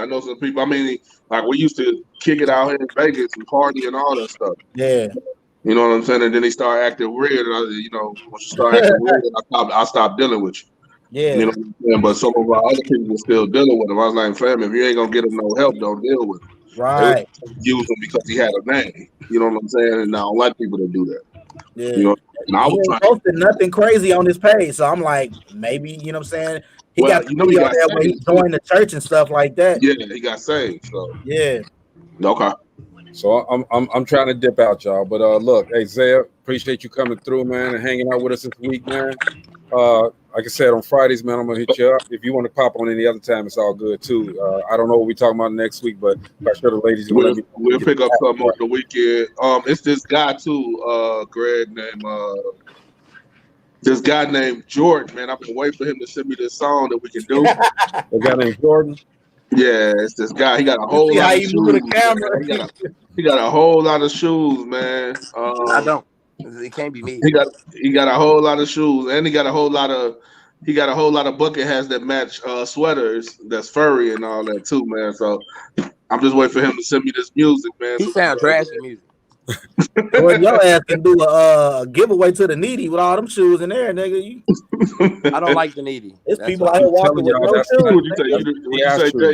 B: I know some people. I mean, like we used to kick it out here in Vegas and party and all that stuff.
D: Yeah.
B: You know what I'm saying? And then they start acting weird. And once you start acting weird, I stopped dealing with you.
D: Yeah.
B: You know what I'm saying? But some of our other people were still dealing with him. I was like, fam, if you ain't gonna get him no help, don't deal with him.
D: Right.
B: Use him because he had a name. You know what I'm saying? And I don't like people to do that.
D: Yeah.
B: You know, and I was
D: he ain't posted nothing crazy on this page. So I'm like, maybe, you know what I'm saying? He got the video there where he joined the church and stuff like that.
B: Yeah, he got saved. So
D: yeah.
B: Okay.
A: So I'm trying to dip out, y'all. But look, hey Zaya, appreciate you coming through, man, and hanging out with us this week, man. Like I said, on Fridays, man, I'm gonna hit you up. If you want to pop on any other time, it's all good too. I don't know what we're talking about next week, but I'm sure the ladies will
B: we'll pick up something over the weekend. It's this guy too, Greg, named This guy named Jordan, man. I've been waiting for him to send me this song that we can do.
A: A guy named Jordan.
B: Yeah, it's this guy. He got a whole lot of shoes. He got a whole lot of shoes, man.
K: I don't. It can't be me.
B: He got a whole lot of shoes, and he got a whole lot of bucket hats that match sweaters that's furry and all that too, man. So I'm just waiting for him to send me this music, man.
K: He sound trashy music.
D: Well, your ass can do a giveaway to the needy with all them shoes in there, nigga.
K: I don't like the needy.
D: It's people out here walking with no shoes.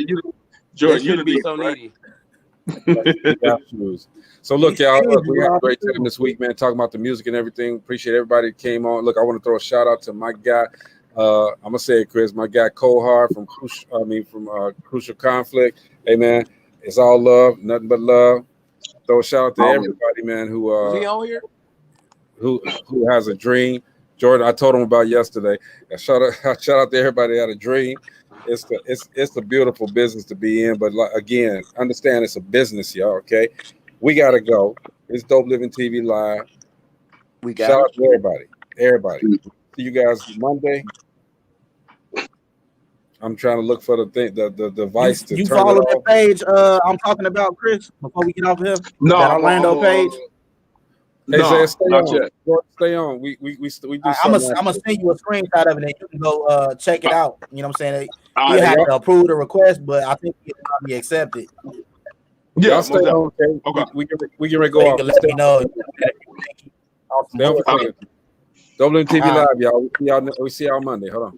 B: George,
K: you be so needy.
A: So look, y'all, we had a great time this week, man, talking about the music and everything. Appreciate everybody that came on. Look, I want to throw a shout out to my guy. I'm gonna say it, Chris. My guy Kohar from Crucial Conflict. Hey, man, it's all love, nothing but love. Throw a shout out to everybody, man, who
K: is he on here?
A: Who has a dream. Jordan, I told him about yesterday. Shout out to everybody that had a dream. It's a beautiful business to be in, but again, understand it's a business, y'all. Okay, we gotta go. It's Dope Living TV Live. Shout out to everybody. See you guys Monday. I'm trying to look for the device to
D: you
A: turn
D: follow
A: it
D: that
A: off.
D: page I'm talking about, Chris, before we get off here?
B: No,
D: that Orlando page.
A: Hey, stay
B: not
A: on.
B: yet.
A: Stay on. We do
D: I'm
A: something.
D: gonna send you a screenshot of it, and you can go check it out. You know what I'm saying?
B: All
D: You
B: right,
D: have to approve the request, but I think it'll be accepted.
B: Yeah,
A: Y'all stay on. Okay. We can go
D: So you
A: off.
D: can let me know.
A: Stay on for Dope Living TV Live, y'all. We see y'all Monday. Hold on.